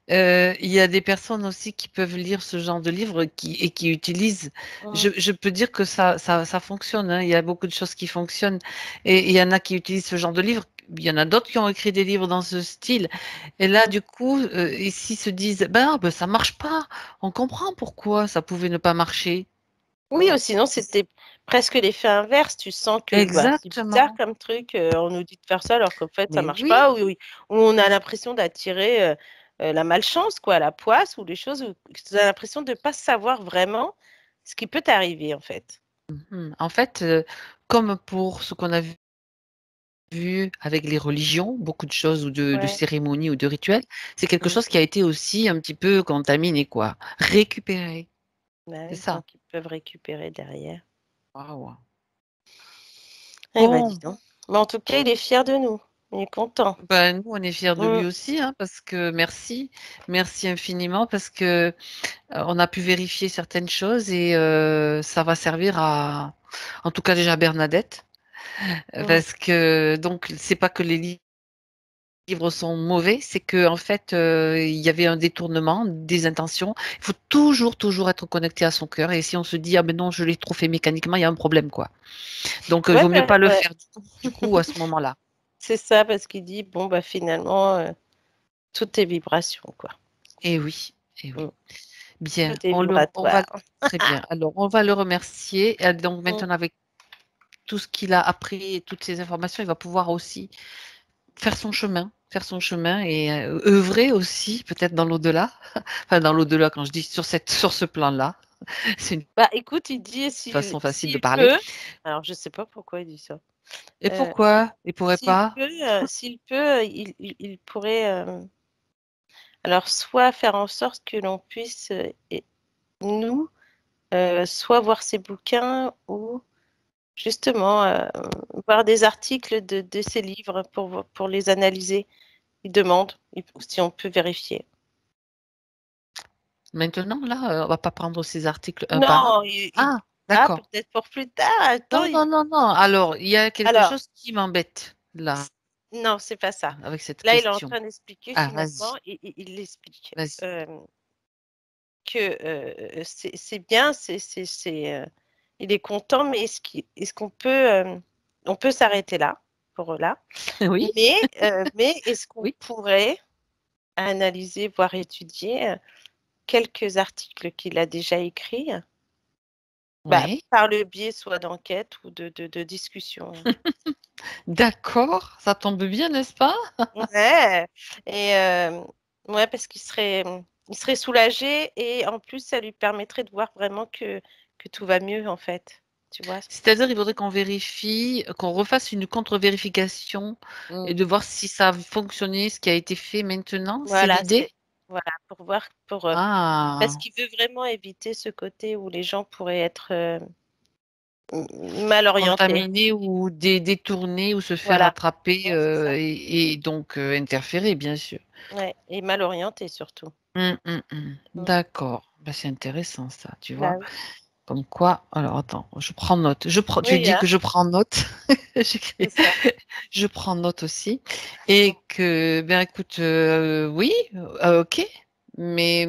Speaker 2: il y a des personnes aussi qui peuvent lire ce genre de livre et qui utilisent.
Speaker 1: Mm.
Speaker 2: Je peux dire que ça fonctionne. Hein. Il y a beaucoup de choses qui fonctionnent. Et il y en a qui utilisent ce genre de livre. Il y en a d'autres qui ont écrit des livres dans ce style. Et là,
Speaker 1: Mm.
Speaker 2: du coup, ici se disent, ben, ça marche pas. On comprend pourquoi ça pouvait ne pas marcher.
Speaker 1: Oui, ou sinon c'était presque l'effet inverse. Tu sens que bah, c'est bizarre
Speaker 2: Exactement.
Speaker 1: comme truc, on nous dit de faire ça alors qu'en fait ça
Speaker 2: Mais
Speaker 1: marche
Speaker 2: oui.
Speaker 1: pas, ou on a l'impression d'attirer la malchance, quoi, la poisse, ou les choses où tu as l'impression de ne pas savoir vraiment ce qui peut t'arriver en fait.
Speaker 2: En fait, comme pour ce qu'on a vu avec les religions, beaucoup de choses ou de
Speaker 1: Ouais,
Speaker 2: cérémonies ou de rituels, c'est quelque
Speaker 1: mm.
Speaker 2: chose qui a été aussi un petit peu contaminé, quoi. Récupéré,
Speaker 1: Bah
Speaker 2: c'est
Speaker 1: oui,
Speaker 2: ça.
Speaker 1: donc ils peuvent récupérer derrière.
Speaker 2: Waouh.
Speaker 1: Eh ben dis
Speaker 2: Bon,
Speaker 1: donc. Mais en tout cas, il est fier de nous. Il est content.
Speaker 2: ben, nous, on est fiers de
Speaker 1: Mm.
Speaker 2: lui aussi, hein, parce que merci infiniment, parce que On a pu vérifier certaines choses et ça va servir en tout cas déjà à Bernadette,
Speaker 1: Mm.
Speaker 2: parce que donc c'est pas que les livres sont mauvais, c'est que en fait il y avait un détournement des intentions. Il faut toujours être connecté à son cœur et si on se dit ah ben non je l'ai trop fait mécaniquement, il y a un problème quoi. Donc il
Speaker 1: Ouais,
Speaker 2: vaut mieux pas le
Speaker 1: ouais.
Speaker 2: faire du coup à ce moment-là.
Speaker 1: C'est ça, parce qu'il dit, bon, bah finalement, tout est vibration, quoi.
Speaker 2: Et oui, et oui.
Speaker 1: Mm.
Speaker 2: Bien,
Speaker 1: Tout est vibratoire.
Speaker 2: très bien. Alors on va le remercier. Et donc
Speaker 1: Mm.
Speaker 2: maintenant avec tout ce qu'il a appris et toutes ces informations, il va pouvoir aussi faire son chemin et œuvrer aussi peut-être dans l'au-delà. Enfin dans l'au-delà quand je dis sur ce plan-là. C'est une
Speaker 1: Bah, écoute, il dit
Speaker 2: façon facile de
Speaker 1: s'il
Speaker 2: parler.
Speaker 1: peut, alors je sais pas pourquoi il dit ça.
Speaker 2: Et
Speaker 1: Euh,
Speaker 2: pourquoi il pourrait pas?
Speaker 1: S'il peut, il pourrait, alors soit faire en sorte que l'on puisse, nous, soit voir ses bouquins ou justement voir des articles de ses livres pour les analyser. Il demande si on peut vérifier.
Speaker 2: Maintenant là, on va pas prendre ces articles un par un.
Speaker 1: Non,
Speaker 2: Ah,
Speaker 1: ah,
Speaker 2: d'accord.
Speaker 1: peut-être pour plus tard. Attends,
Speaker 2: Non, non, non, non. Alors, il y a quelque
Speaker 1: alors,
Speaker 2: chose qui m'embête là
Speaker 1: non, c'est pas ça.
Speaker 2: avec cette
Speaker 1: Là, il est en
Speaker 2: question.
Speaker 1: train d'expliquer
Speaker 2: Ah,
Speaker 1: finalement,
Speaker 2: vas-y,
Speaker 1: et il l'explique,
Speaker 2: vas-y.
Speaker 1: que c'est bien, il est content, mais est-ce qu'on peut, on peut s'arrêter là, pour là,
Speaker 2: Oui,
Speaker 1: mais est-ce qu'on
Speaker 2: oui,
Speaker 1: pourrait analyser, voire étudier quelques articles qu'il a déjà écrits, bah,
Speaker 2: oui.
Speaker 1: par le biais soit d'enquête ou de discussion.
Speaker 2: D'accord, ça tombe bien, n'est-ce pas?
Speaker 1: Ouais, et ouais, parce il serait soulagé et en plus, ça lui permettrait de voir vraiment que tout va mieux, en fait. Tu vois?
Speaker 2: C'est-à-dire, il faudrait qu'on vérifie, qu'on refasse une contre-vérification
Speaker 1: Mm.
Speaker 2: et de voir si ça a fonctionné, ce qui a été fait maintenant, c'est
Speaker 1: Voilà,
Speaker 2: l'idée?
Speaker 1: voilà, pour voir, parce
Speaker 2: Ah,
Speaker 1: qu'il veut vraiment éviter ce côté où les gens pourraient être mal orientés.
Speaker 2: contaminer ou détourner ou se faire
Speaker 1: Voilà,
Speaker 2: attraper
Speaker 1: ouais, c'est ça.
Speaker 2: et donc interférer, bien sûr.
Speaker 1: Ouais, et mal orientés surtout. Mm.
Speaker 2: D'accord. Bah, c'est intéressant ça, tu
Speaker 1: Bah
Speaker 2: vois.
Speaker 1: oui.
Speaker 2: Comme quoi, alors attends, je prends note. Tu
Speaker 1: Oui,
Speaker 2: dis
Speaker 1: hein,
Speaker 2: que je prends note. J'écris.
Speaker 1: c'est ça.
Speaker 2: Je prends note aussi.
Speaker 1: Mm.
Speaker 2: Et que, ben écoute, oui, ok. Mais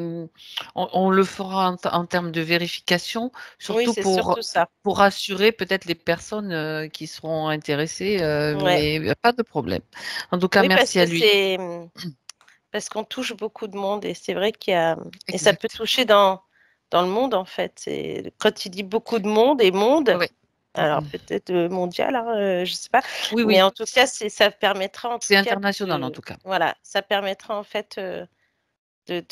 Speaker 2: on le fera en termes de vérification,
Speaker 1: Oui,
Speaker 2: surtout
Speaker 1: c'est surtout ça.
Speaker 2: pour rassurer peut-être les personnes qui seront intéressées,
Speaker 1: Ouais.
Speaker 2: mais pas de problème. En tout cas,
Speaker 1: Oui, parce
Speaker 2: merci
Speaker 1: que
Speaker 2: à lui.
Speaker 1: c'est parce qu'on touche beaucoup de monde et c'est vrai qu'il y a et ça peut
Speaker 2: Exact.
Speaker 1: toucher dans le monde en fait. C'est quand il dit beaucoup de monde et monde,
Speaker 2: Oui.
Speaker 1: alors peut-être mondial, hein, je sais pas,
Speaker 2: Oui,
Speaker 1: mais
Speaker 2: oui.
Speaker 1: en tout cas ça permettra en tout
Speaker 2: C'est
Speaker 1: cas
Speaker 2: international en tout cas.
Speaker 1: voilà, ça permettra en fait de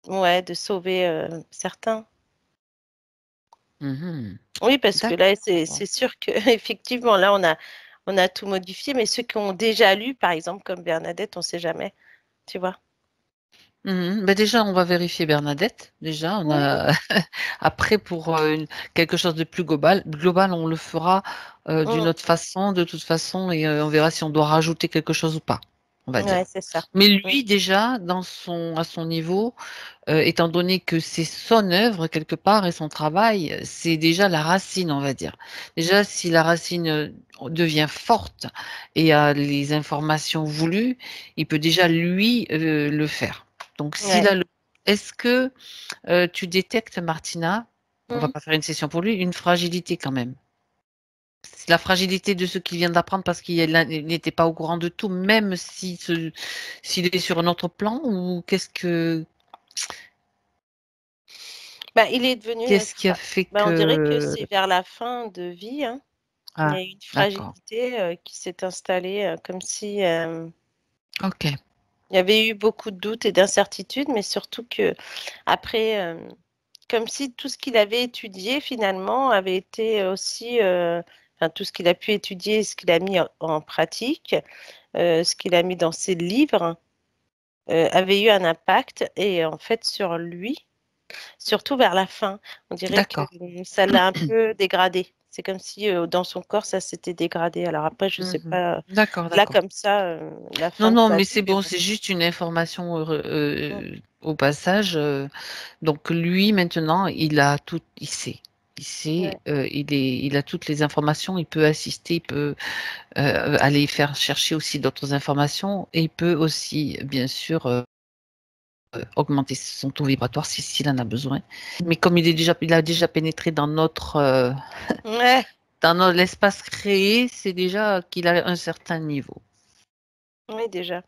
Speaker 1: ouais de sauver certains.
Speaker 2: Mhm.
Speaker 1: Oui, parce que là
Speaker 2: D'accord.
Speaker 1: c'est sûr que effectivement là on a tout modifié, mais ceux qui ont déjà lu, par exemple comme Bernadette, on sait jamais, tu vois.
Speaker 2: Mhm. Ben déjà, on va vérifier Bernadette. Déjà, on
Speaker 1: Oui.
Speaker 2: a après pour quelque chose de plus global, on le fera d'une
Speaker 1: Mm.
Speaker 2: autre façon, de toute façon, et on verra si on doit rajouter quelque chose ou pas, on va
Speaker 1: Ouais,
Speaker 2: dire.
Speaker 1: c'est ça.
Speaker 2: Mais
Speaker 1: Mm.
Speaker 2: lui, déjà, à son niveau, étant donné que c'est son œuvre quelque part et son travail, c'est déjà la racine, on va dire. Déjà, si la racine devient forte et a les informations voulues, il peut déjà lui le faire. Donc, s'il
Speaker 1: Ouais.
Speaker 2: a le... Est-ce que tu détectes, Martina, on va
Speaker 1: Mm.
Speaker 2: pas faire une session pour lui, une fragilité quand même? C'est la fragilité de ce qu'il vient d'apprendre parce qu'il n'était pas au courant de tout, même s'il est sur un autre plan, ou
Speaker 1: Bah, il est devenu
Speaker 2: qu'est-ce qui a fait
Speaker 1: bah, on dirait que
Speaker 2: que...
Speaker 1: c'est vers la fin de vie, hein. Il y
Speaker 2: Ah,
Speaker 1: a eu une
Speaker 2: d'accord.
Speaker 1: fragilité qui s'est installée comme si
Speaker 2: Ok.
Speaker 1: il y avait eu beaucoup de doutes et d'incertitudes, mais surtout que après, comme si tout ce qu'il avait étudié finalement avait été aussi, enfin tout ce qu'il a pu étudier, ce qu'il a mis en pratique, ce qu'il a mis dans ses livres, avait eu un impact et en fait sur lui. Surtout vers la fin, on dirait que
Speaker 2: D'accord.
Speaker 1: ça l'a un peu dégradé. C'est comme si dans son corps, ça s'était dégradé. Alors après, je sais
Speaker 2: Mhm.
Speaker 1: pas,
Speaker 2: D'accord,
Speaker 1: là
Speaker 2: d'accord.
Speaker 1: comme ça, la
Speaker 2: Non,
Speaker 1: fin de
Speaker 2: non,
Speaker 1: sa
Speaker 2: mais
Speaker 1: vie,
Speaker 2: c'est
Speaker 1: mais
Speaker 2: bon,
Speaker 1: bon.
Speaker 2: c'est juste une information
Speaker 1: Mm.
Speaker 2: au passage. Donc lui, maintenant, il a tout, il sait. Il sait,
Speaker 1: Ouais.
Speaker 2: il a toutes les informations, il peut assister, il peut aller faire chercher aussi d'autres informations et il peut aussi, bien sûr, augmenter son taux vibratoire s'il en a besoin. Mais comme il a déjà pénétré dans
Speaker 1: Ouais,
Speaker 2: l'espace créé, c'est déjà qu'il a un certain niveau.
Speaker 1: oui, déjà.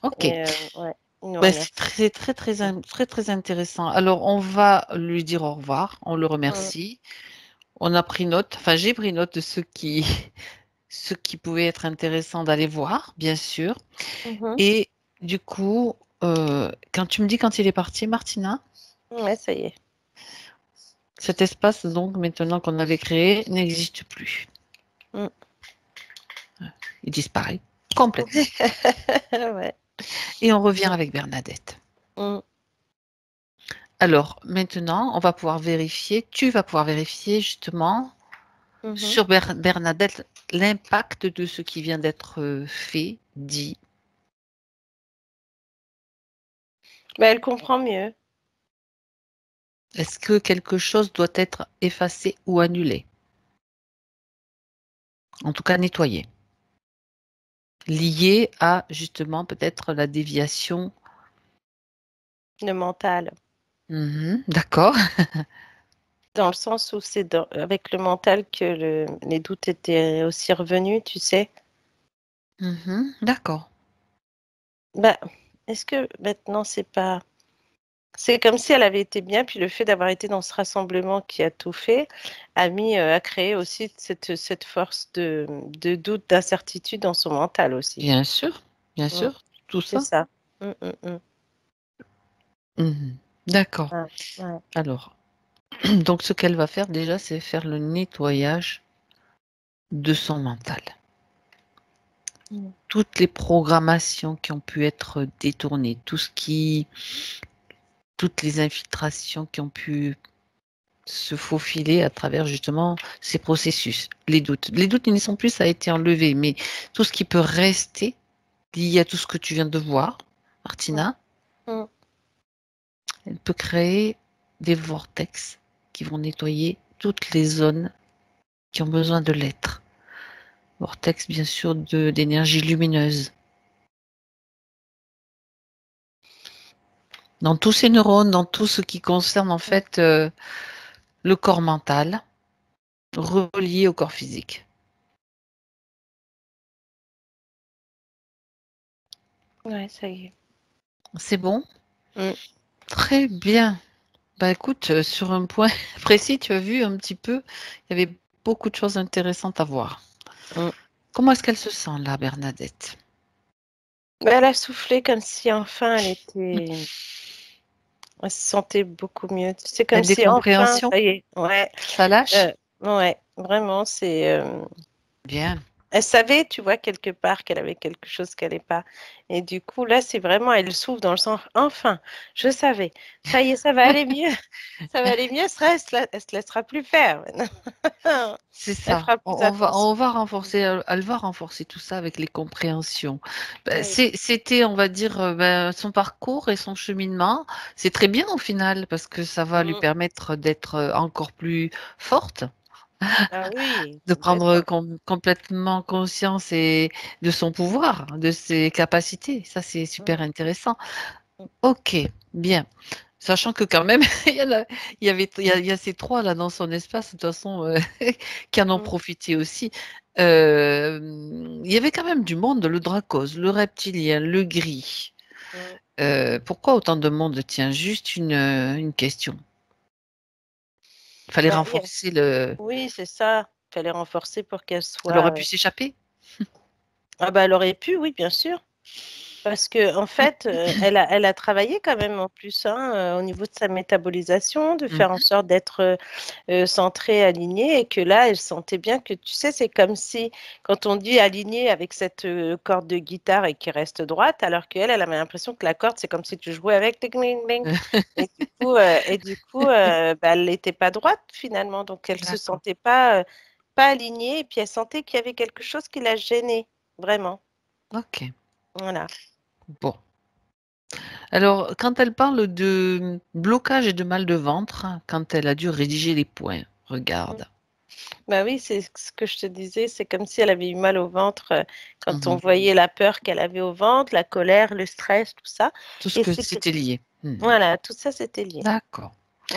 Speaker 2: Ok.
Speaker 1: Et, ouais. Non,
Speaker 2: Ben,
Speaker 1: merci.
Speaker 2: c'est très, très intéressant. Alors, on va lui dire au revoir. On le
Speaker 1: Mm.
Speaker 2: remercie. On a pris note, enfin, j'ai pris note de ce qui pouvait être intéressant d'aller voir, bien sûr.
Speaker 1: Mhm.
Speaker 2: Et du coup, quand tu me dis quand il est parti, Martina,
Speaker 1: Ouais, ça y est.
Speaker 2: cet espace, donc, maintenant qu'on avait créé, n'existe plus.
Speaker 1: Mm.
Speaker 2: Il disparaît complètement.
Speaker 1: Ouais.
Speaker 2: Et on revient avec Bernadette.
Speaker 1: Mm.
Speaker 2: Alors, maintenant, on va pouvoir vérifier, tu vas pouvoir vérifier justement
Speaker 1: Mhm.
Speaker 2: sur Bernadette l'impact de ce qui vient d'être fait, dit.
Speaker 1: Bah, elle comprend mieux.
Speaker 2: Est-ce que quelque chose doit être effacé ou annulé? En tout cas, nettoyé. Lié à justement peut-être la déviation.
Speaker 1: Le mental.
Speaker 2: Mhm, d'accord.
Speaker 1: Dans le sens où c'est avec le mental que les doutes étaient aussi revenus, tu sais.
Speaker 2: Mhm, d'accord.
Speaker 1: Bah, est-ce que maintenant c'est pas. C'est comme si elle avait été bien, puis le fait d'avoir été dans ce rassemblement qui a tout fait a créé aussi cette force de doute, d'incertitude dans son mental aussi.
Speaker 2: Bien
Speaker 1: Mm.
Speaker 2: sûr, tout
Speaker 1: C'est
Speaker 2: ça.
Speaker 1: ça. Mm, mm, mm.
Speaker 2: Mhm, d'accord.
Speaker 1: Ouais, ouais.
Speaker 2: Alors, donc ce qu'elle va faire déjà, c'est faire le nettoyage de son mental.
Speaker 1: Mm.
Speaker 2: Toutes les programmations qui ont pu être détournées, toutes les infiltrations qui ont pu se faufiler à travers justement ces processus, les doutes. Les doutes, ils ne sont plus, ça a été enlevé, mais tout ce qui peut rester lié à tout ce que tu viens de voir,
Speaker 1: Mm.
Speaker 2: Martina,
Speaker 1: Mm.
Speaker 2: elle peut créer des vortex qui vont nettoyer toutes les zones qui ont besoin de l'être. Vortex, bien sûr, d'énergie lumineuse. Dans tous ces neurones, dans tout ce qui concerne en
Speaker 1: Mm.
Speaker 2: fait le corps mental, relié au corps physique.
Speaker 1: Ouais, ça y est.
Speaker 2: C'est bon?
Speaker 1: Mm.
Speaker 2: Très bien. Bah écoute, sur un point précis, tu as vu un petit peu, il y avait beaucoup de choses intéressantes à voir.
Speaker 1: Mm.
Speaker 2: Comment est-ce qu'elle se sent là, Bernadette?
Speaker 1: Mais elle a soufflé comme si enfin elle se sentait beaucoup mieux. C'est
Speaker 2: Il y a
Speaker 1: comme
Speaker 2: des
Speaker 1: si enfin,
Speaker 2: compréhensions?
Speaker 1: ça y est. Ouais,
Speaker 2: Ça lâche?
Speaker 1: ouais, vraiment, c'est.
Speaker 2: Bien.
Speaker 1: Elle savait, tu vois, quelque part qu'elle avait quelque chose qu'elle n'allait pas. Et du coup, là, c'est vraiment, elle souffle dans le sens, enfin, je savais. Ça y est, ça va aller mieux. Ça va aller mieux. Elle se laissera plus faire maintenant.
Speaker 2: C'est
Speaker 1: Elle
Speaker 2: ça.
Speaker 1: fera plus attention.
Speaker 2: On va renforcer, elle va renforcer tout ça avec les compréhensions. Ben,
Speaker 1: Oui.
Speaker 2: c'était, on va dire, ben, son parcours et son cheminement. C'est très bien au final parce que ça va lui
Speaker 1: Mm.
Speaker 2: permettre d'être encore plus forte,
Speaker 1: Ah oui,
Speaker 2: de prendre
Speaker 1: complètement.
Speaker 2: complètement conscience et de son pouvoir, de ses capacités. Ça, c'est super
Speaker 1: Mm.
Speaker 2: intéressant.
Speaker 1: Mm.
Speaker 2: Ok, bien. Sachant que quand même, il y a ces trois là dans son espace, de toute façon, qui en ont
Speaker 1: Mm.
Speaker 2: profité aussi. Il y avait quand même du monde, le dracos, le reptilien, le gris.
Speaker 1: Mm.
Speaker 2: Pourquoi autant de monde? Tiens, juste une question. Il fallait
Speaker 1: Bah,
Speaker 2: renforcer le.
Speaker 1: oui, c'est ça. Fallait renforcer pour qu'elle
Speaker 2: Elle aurait
Speaker 1: soit.
Speaker 2: pu s'échapper?
Speaker 1: Ah bah, elle aurait pu, oui, bien sûr. Parce que en fait, elle a travaillé quand même en plus hein, au niveau de sa métabolisation, de
Speaker 2: Mhm.
Speaker 1: faire en sorte d'être centrée, alignée, et que là, elle sentait bien que, tu sais, c'est comme si, quand on dit alignée avec cette corde de guitare et qui reste droite, alors qu'elle, elle avait l'impression que la corde, c'est comme si tu jouais avec, tic, ling, ling. Et du coup, bah, elle n'était pas droite finalement, donc elle se
Speaker 2: D'accord.
Speaker 1: sentait pas alignée, et puis elle sentait qu'il y avait quelque chose qui la gênait, vraiment.
Speaker 2: Ok.
Speaker 1: Voilà.
Speaker 2: Bon. Alors, quand elle parle de blocage et de mal de ventre, quand elle a dû rédiger les points, regarde.
Speaker 1: Bah oui, c'est ce que je te disais, c'est comme si elle avait eu mal au ventre quand on
Speaker 2: Mhm.
Speaker 1: voyait la peur qu'elle avait au ventre, la colère, le stress, tout ça.
Speaker 2: Tout ce
Speaker 1: Et
Speaker 2: que
Speaker 1: c'était,
Speaker 2: c'était lié. Mhm.
Speaker 1: voilà, tout ça, c'était lié.
Speaker 2: D'accord.
Speaker 1: Mm.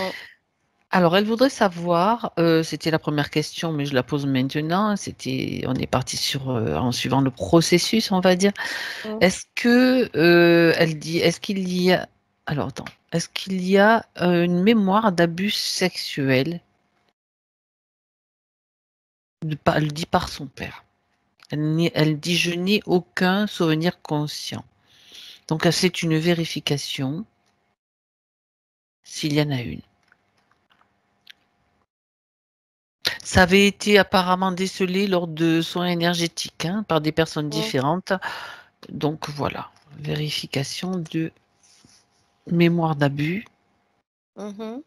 Speaker 2: Alors, elle voudrait savoir, c'était la première question, mais je la pose maintenant. On est parti en suivant le processus, on va dire.
Speaker 1: Mm.
Speaker 2: Elle dit, est-ce qu'il y a, alors attends, est-ce qu'il y a une mémoire d'abus sexuel elle dit par son père. Elle dit, je n'ai aucun souvenir conscient. Donc, c'est une vérification s'il y en a une. Ça avait été apparemment décelé lors de soins énergétiques par des personnes
Speaker 1: Mm.
Speaker 2: différentes. Donc, voilà, vérification de mémoire d'abus.
Speaker 1: Mhm.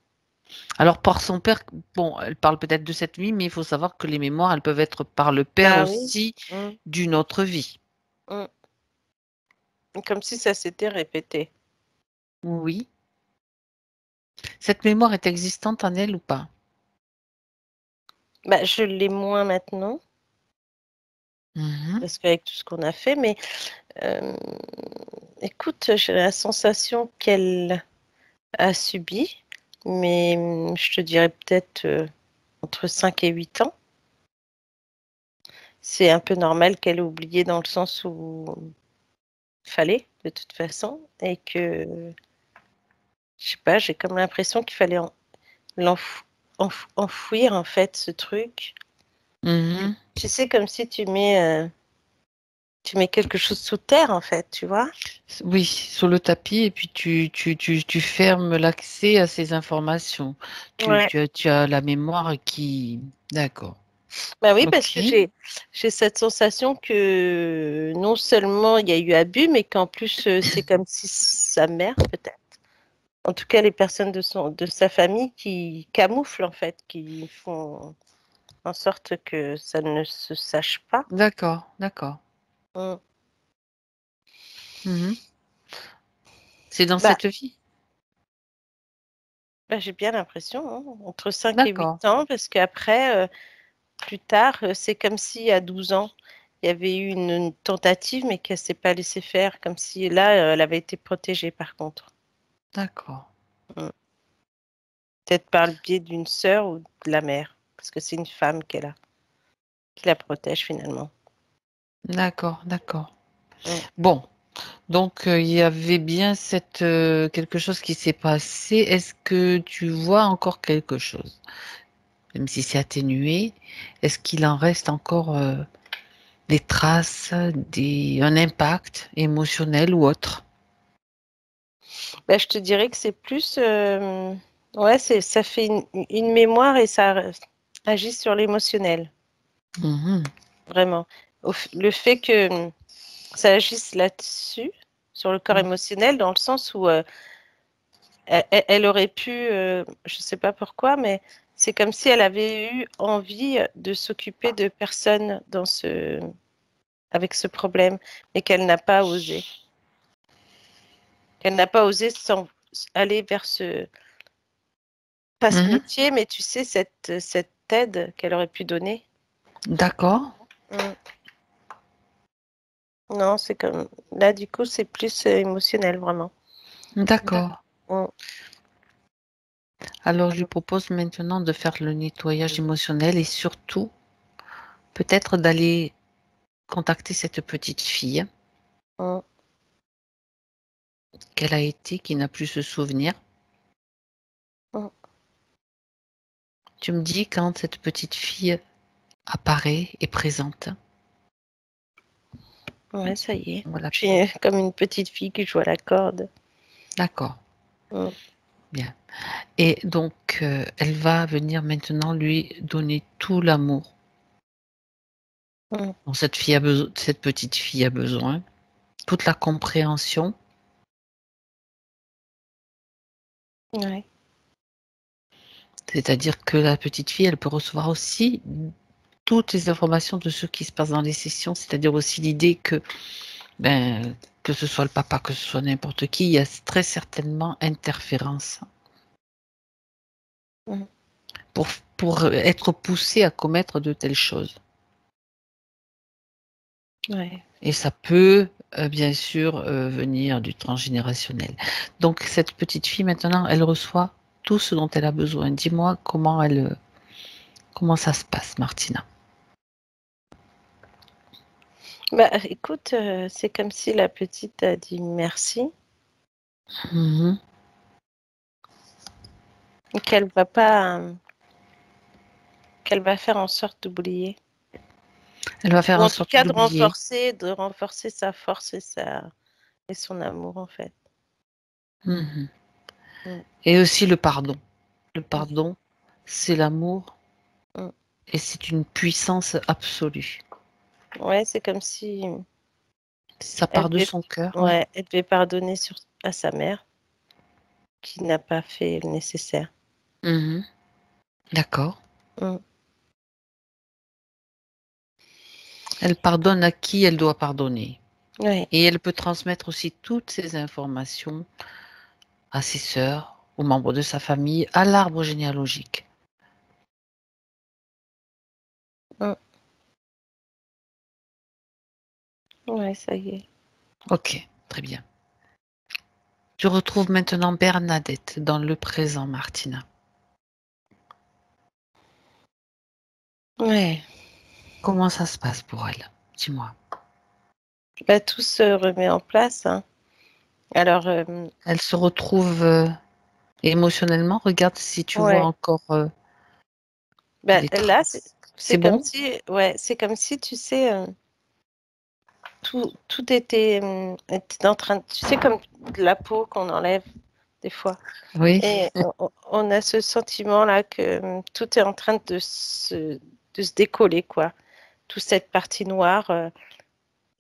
Speaker 2: Alors, par son père, bon, elle parle peut-être de cette vie, mais il faut savoir que les mémoires, elles peuvent être par le père
Speaker 1: Bah oui.
Speaker 2: aussi
Speaker 1: Mm.
Speaker 2: d'une autre vie.
Speaker 1: Mm. Comme si ça s'était répété.
Speaker 2: Oui. Cette mémoire est existante en elle ou pas?
Speaker 1: Bah, je l'ai moins maintenant,
Speaker 2: Mhm.
Speaker 1: parce qu'avec tout ce qu'on a fait, mais euh, écoute, j'ai la sensation qu'elle a subi, mais je te dirais peut-être entre 5 et 8 ans. C'est un peu normal qu'elle ait oublié dans le sens où il fallait, de toute façon, et que, je sais pas, j'ai comme l'impression qu'il fallait enfouir, en fait, ce truc.
Speaker 2: Mhm.
Speaker 1: Tu sais, comme si tu mets quelque chose sous terre, en fait, tu vois?
Speaker 2: Oui, sur le tapis, et puis tu fermes l'accès à ces informations.
Speaker 1: Ouais.
Speaker 2: Tu as la mémoire qui... D'accord.
Speaker 1: Bah oui, parce
Speaker 2: Ok.
Speaker 1: que j'ai cette sensation que non seulement il y a eu abus, mais qu'en plus c'est comme si sa mère, peut-être, en tout cas les personnes de sa famille qui camouflent en fait, qui font en sorte que ça ne se sache pas.
Speaker 2: D'accord, d'accord.
Speaker 1: Mm.
Speaker 2: Mhm. C'est dans
Speaker 1: Bah,
Speaker 2: cette vie?
Speaker 1: j'ai bien l'impression, hein, entre 5 et
Speaker 2: D'accord,
Speaker 1: 8 ans, parce qu'après, plus tard, c'est comme si à 12 ans, il y avait eu une tentative, mais qu'elle s'est pas laissée faire, comme si là, elle avait été protégée par contre.
Speaker 2: d'accord,
Speaker 1: Mm. Peut-être par le biais d'une sœur ou de la mère, parce que c'est une femme qu'elle a, qui la protège finalement.
Speaker 2: d'accord, d'accord.
Speaker 1: Mm.
Speaker 2: Bon, donc il y avait bien quelque chose qui s'est passé. Est-ce que tu vois encore quelque chose? Même si c'est atténué, est-ce qu'il en reste encore des traces, un impact émotionnel ou autre?
Speaker 1: Bah, je te dirais que c'est plus, ouais, ça fait une mémoire et ça agit sur l'émotionnel,
Speaker 2: Mhm,
Speaker 1: vraiment. Le fait que ça agisse là-dessus, sur le corps émotionnel, dans le sens où elle aurait pu, je ne sais pas pourquoi, mais c'est comme si elle avait eu envie de s'occuper de personnes avec ce problème, mais qu'elle n'a pas osé. Qu'elle n'a pas osé aller vers pas ce
Speaker 2: mhm.
Speaker 1: métier, mais tu sais, cette aide qu'elle aurait pu donner.
Speaker 2: D'accord,
Speaker 1: Mm. Non, c'est comme, là, du coup, c'est plus émotionnel, vraiment.
Speaker 2: d'accord.
Speaker 1: Mm.
Speaker 2: Alors, je lui propose maintenant de faire le nettoyage émotionnel et surtout, peut-être d'aller contacter cette petite fille
Speaker 1: Mm.
Speaker 2: qu'elle a été, qui n'a plus ce souvenir.
Speaker 1: Mm.
Speaker 2: Tu me dis quand cette petite fille apparaît et présente.
Speaker 1: Ouais, ça y est.
Speaker 2: Voilà,
Speaker 1: Je suis comme une petite fille qui joue à la corde.
Speaker 2: d'accord,
Speaker 1: Mm.
Speaker 2: bien. Et donc, elle va venir maintenant lui donner tout l'amour
Speaker 1: Mm.
Speaker 2: dont cette petite fille a besoin, toute la compréhension.
Speaker 1: Ouais.
Speaker 2: C'est-à-dire que la petite fille, elle peut recevoir aussi toutes les informations de ce qui se passe dans les sessions, c'est-à-dire aussi l'idée que Ben, que ce soit le papa, que ce soit n'importe qui, il y a très certainement interférence
Speaker 1: Mhm.
Speaker 2: pour, pour être poussé à commettre de telles choses.
Speaker 1: Ouais.
Speaker 2: Et ça peut, bien sûr, venir du transgénérationnel. Donc, cette petite fille, maintenant, elle reçoit tout ce dont elle a besoin. Dis-moi comment ça se passe, Martina.
Speaker 1: Bah, écoute, c'est comme si la petite a dit merci
Speaker 2: Mhm.
Speaker 1: et qu'elle va faire en sorte d'oublier.
Speaker 2: Elle va faire
Speaker 1: Ou
Speaker 2: en
Speaker 1: en tout
Speaker 2: sorte
Speaker 1: cas
Speaker 2: d'oublier.
Speaker 1: de renforcer sa force et son amour, en fait.
Speaker 2: Mhm.
Speaker 1: Mm,
Speaker 2: Et aussi le pardon. Le
Speaker 1: mm,
Speaker 2: pardon, c'est l'amour
Speaker 1: mm.
Speaker 2: et c'est une puissance absolue.
Speaker 1: Ouais, c'est comme si
Speaker 2: Ça
Speaker 1: elle
Speaker 2: part de
Speaker 1: devait,
Speaker 2: son cœur, oui.
Speaker 1: ouais, elle devait pardonner à sa mère qui n'a pas fait le nécessaire.
Speaker 2: Mhm. D'accord.
Speaker 1: Mm.
Speaker 2: Elle pardonne à qui elle doit pardonner.
Speaker 1: Ouais.
Speaker 2: Et elle peut transmettre aussi toutes ces informations à ses sœurs, aux membres de sa famille, à l'arbre généalogique.
Speaker 1: Mm. Ouais, ça y est.
Speaker 2: Ok, très bien. Je retrouve maintenant Bernadette dans le présent, Martina.
Speaker 1: Ouais.
Speaker 2: Comment ça se passe pour elle? Dis-moi.
Speaker 1: Bah, tout se remet en place, hein. Alors,
Speaker 2: Elle se retrouve émotionnellement? Regarde si tu vois
Speaker 1: ouais.
Speaker 2: encore
Speaker 1: Bah,
Speaker 2: des
Speaker 1: là,
Speaker 2: traces.
Speaker 1: c'est
Speaker 2: C'est
Speaker 1: comme
Speaker 2: bon?
Speaker 1: si, ouais, c'est comme si, tu sais, tout était en train, tu sais, comme de la peau qu'on enlève des fois.
Speaker 2: Oui.
Speaker 1: Et on a ce sentiment-là que tout est en train de se décoller, quoi. Toute cette partie noire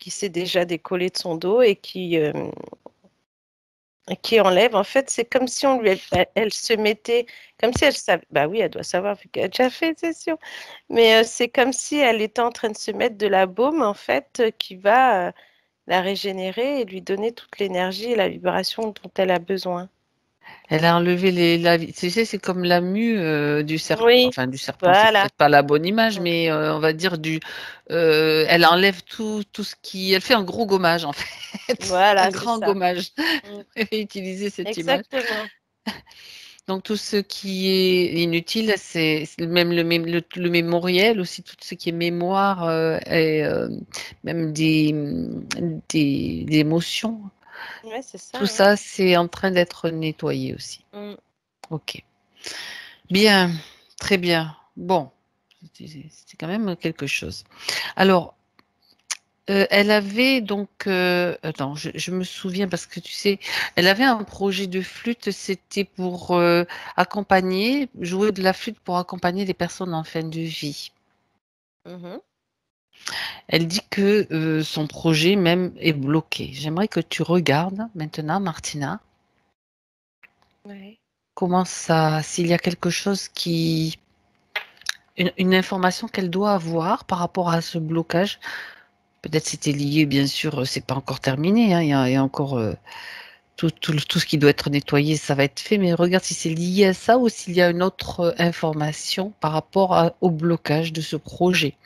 Speaker 1: qui s'est déjà décollée de son dos et qui enlève. En fait, c'est comme si elle se mettait, comme si elle savait, bah oui, elle doit savoir vu qu'elle a déjà fait, c'est sûr. Mais c'est comme si elle était en train de se mettre de la baume, en fait, qui va la régénérer et lui donner toute l'énergie et la vibration dont elle a besoin.
Speaker 2: Elle a enlevé tu sais, c'est comme la mue du serpent.
Speaker 1: Oui,
Speaker 2: Enfin, du serpent, c'est
Speaker 1: voilà.
Speaker 2: peut-être pas la bonne image,
Speaker 1: Mm.
Speaker 2: mais on va dire elle enlève tout ce qui. Elle fait un gros gommage, en fait. Un
Speaker 1: Voilà, c'est
Speaker 2: grand
Speaker 1: ça.
Speaker 2: gommage.
Speaker 1: Mm.
Speaker 2: Je vais utiliser cette image.
Speaker 1: Exactement.
Speaker 2: Donc, tout ce qui est inutile, c'est même le mémoriel, aussi tout ce qui est mémoire et même des émotions.
Speaker 1: Ouais, c'est ça,
Speaker 2: Tout
Speaker 1: hein.
Speaker 2: ça, c'est en train d'être nettoyé aussi.
Speaker 1: Mm.
Speaker 2: Ok. Bien, très bien. Bon, c'était quand même quelque chose. Alors, elle avait donc, attends, je me souviens parce que tu sais, elle avait un projet de flûte, c'était pour accompagner, jouer de la flûte pour accompagner les personnes en fin de vie.
Speaker 1: Mhm.
Speaker 2: Elle dit que son projet même est bloqué. J'aimerais que tu regardes maintenant, Martina,
Speaker 1: Ouais.
Speaker 2: comment ça, s'il y a quelque chose une information qu'elle doit avoir par rapport à ce blocage. Peut-être c'était lié, bien sûr, c'est pas encore terminé, hein, il y a encore tout ce qui doit être nettoyé, ça va être fait, mais regarde si c'est lié à ça ou s'il y a une autre information par rapport au blocage de ce projet.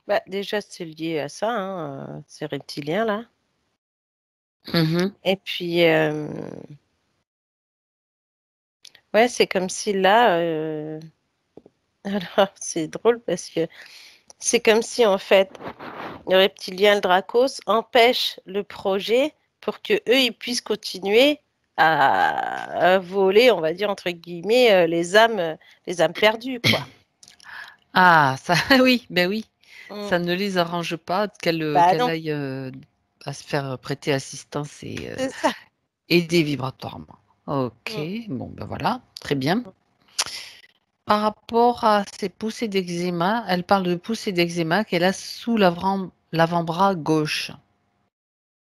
Speaker 1: Bah, déjà, c'est lié à ça, hein, ces reptiliens là.
Speaker 2: Mhm.
Speaker 1: Et puis, ouais, c'est comme si là, alors c'est drôle parce que c'est comme si en fait, le reptilien, le Dracos, empêche le projet pour que eux, ils puissent continuer à voler, on va dire entre guillemets, les âmes perdues, quoi.
Speaker 2: Ah, ça, oui, ben oui,
Speaker 1: Mm.
Speaker 2: ça ne les arrange pas
Speaker 1: Bah
Speaker 2: qu'elle
Speaker 1: non,
Speaker 2: aille à se faire prêter assistance et
Speaker 1: c'est ça.
Speaker 2: aider vibratoirement. Ok,
Speaker 1: Mm.
Speaker 2: bon, ben voilà, très bien. Par rapport à ses poussées d'eczéma, elle parle de poussées d'eczéma qu'elle a sous l'avant-bras gauche.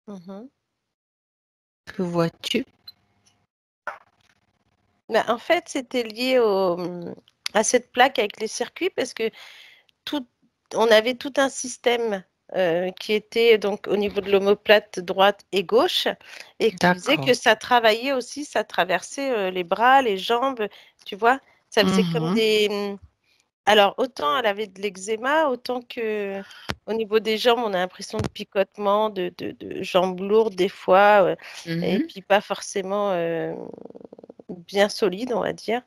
Speaker 1: Mhm.
Speaker 2: Que vois-tu?
Speaker 1: Bah, en fait, c'était lié à cette plaque avec les circuits parce que tout, on avait tout un système. qui était donc au niveau de l'omoplate droite et gauche, et qui faisait que
Speaker 2: D'accord.
Speaker 1: ça travaillait aussi, ça traversait les bras, les jambes, tu vois. Ça faisait comme
Speaker 2: Mhm.
Speaker 1: des... Alors, autant elle avait de l'eczéma, autant que au niveau des jambes, on a l'impression de picotement, de jambes lourdes des fois, et
Speaker 2: Mhm.
Speaker 1: puis pas forcément bien solide, on va dire.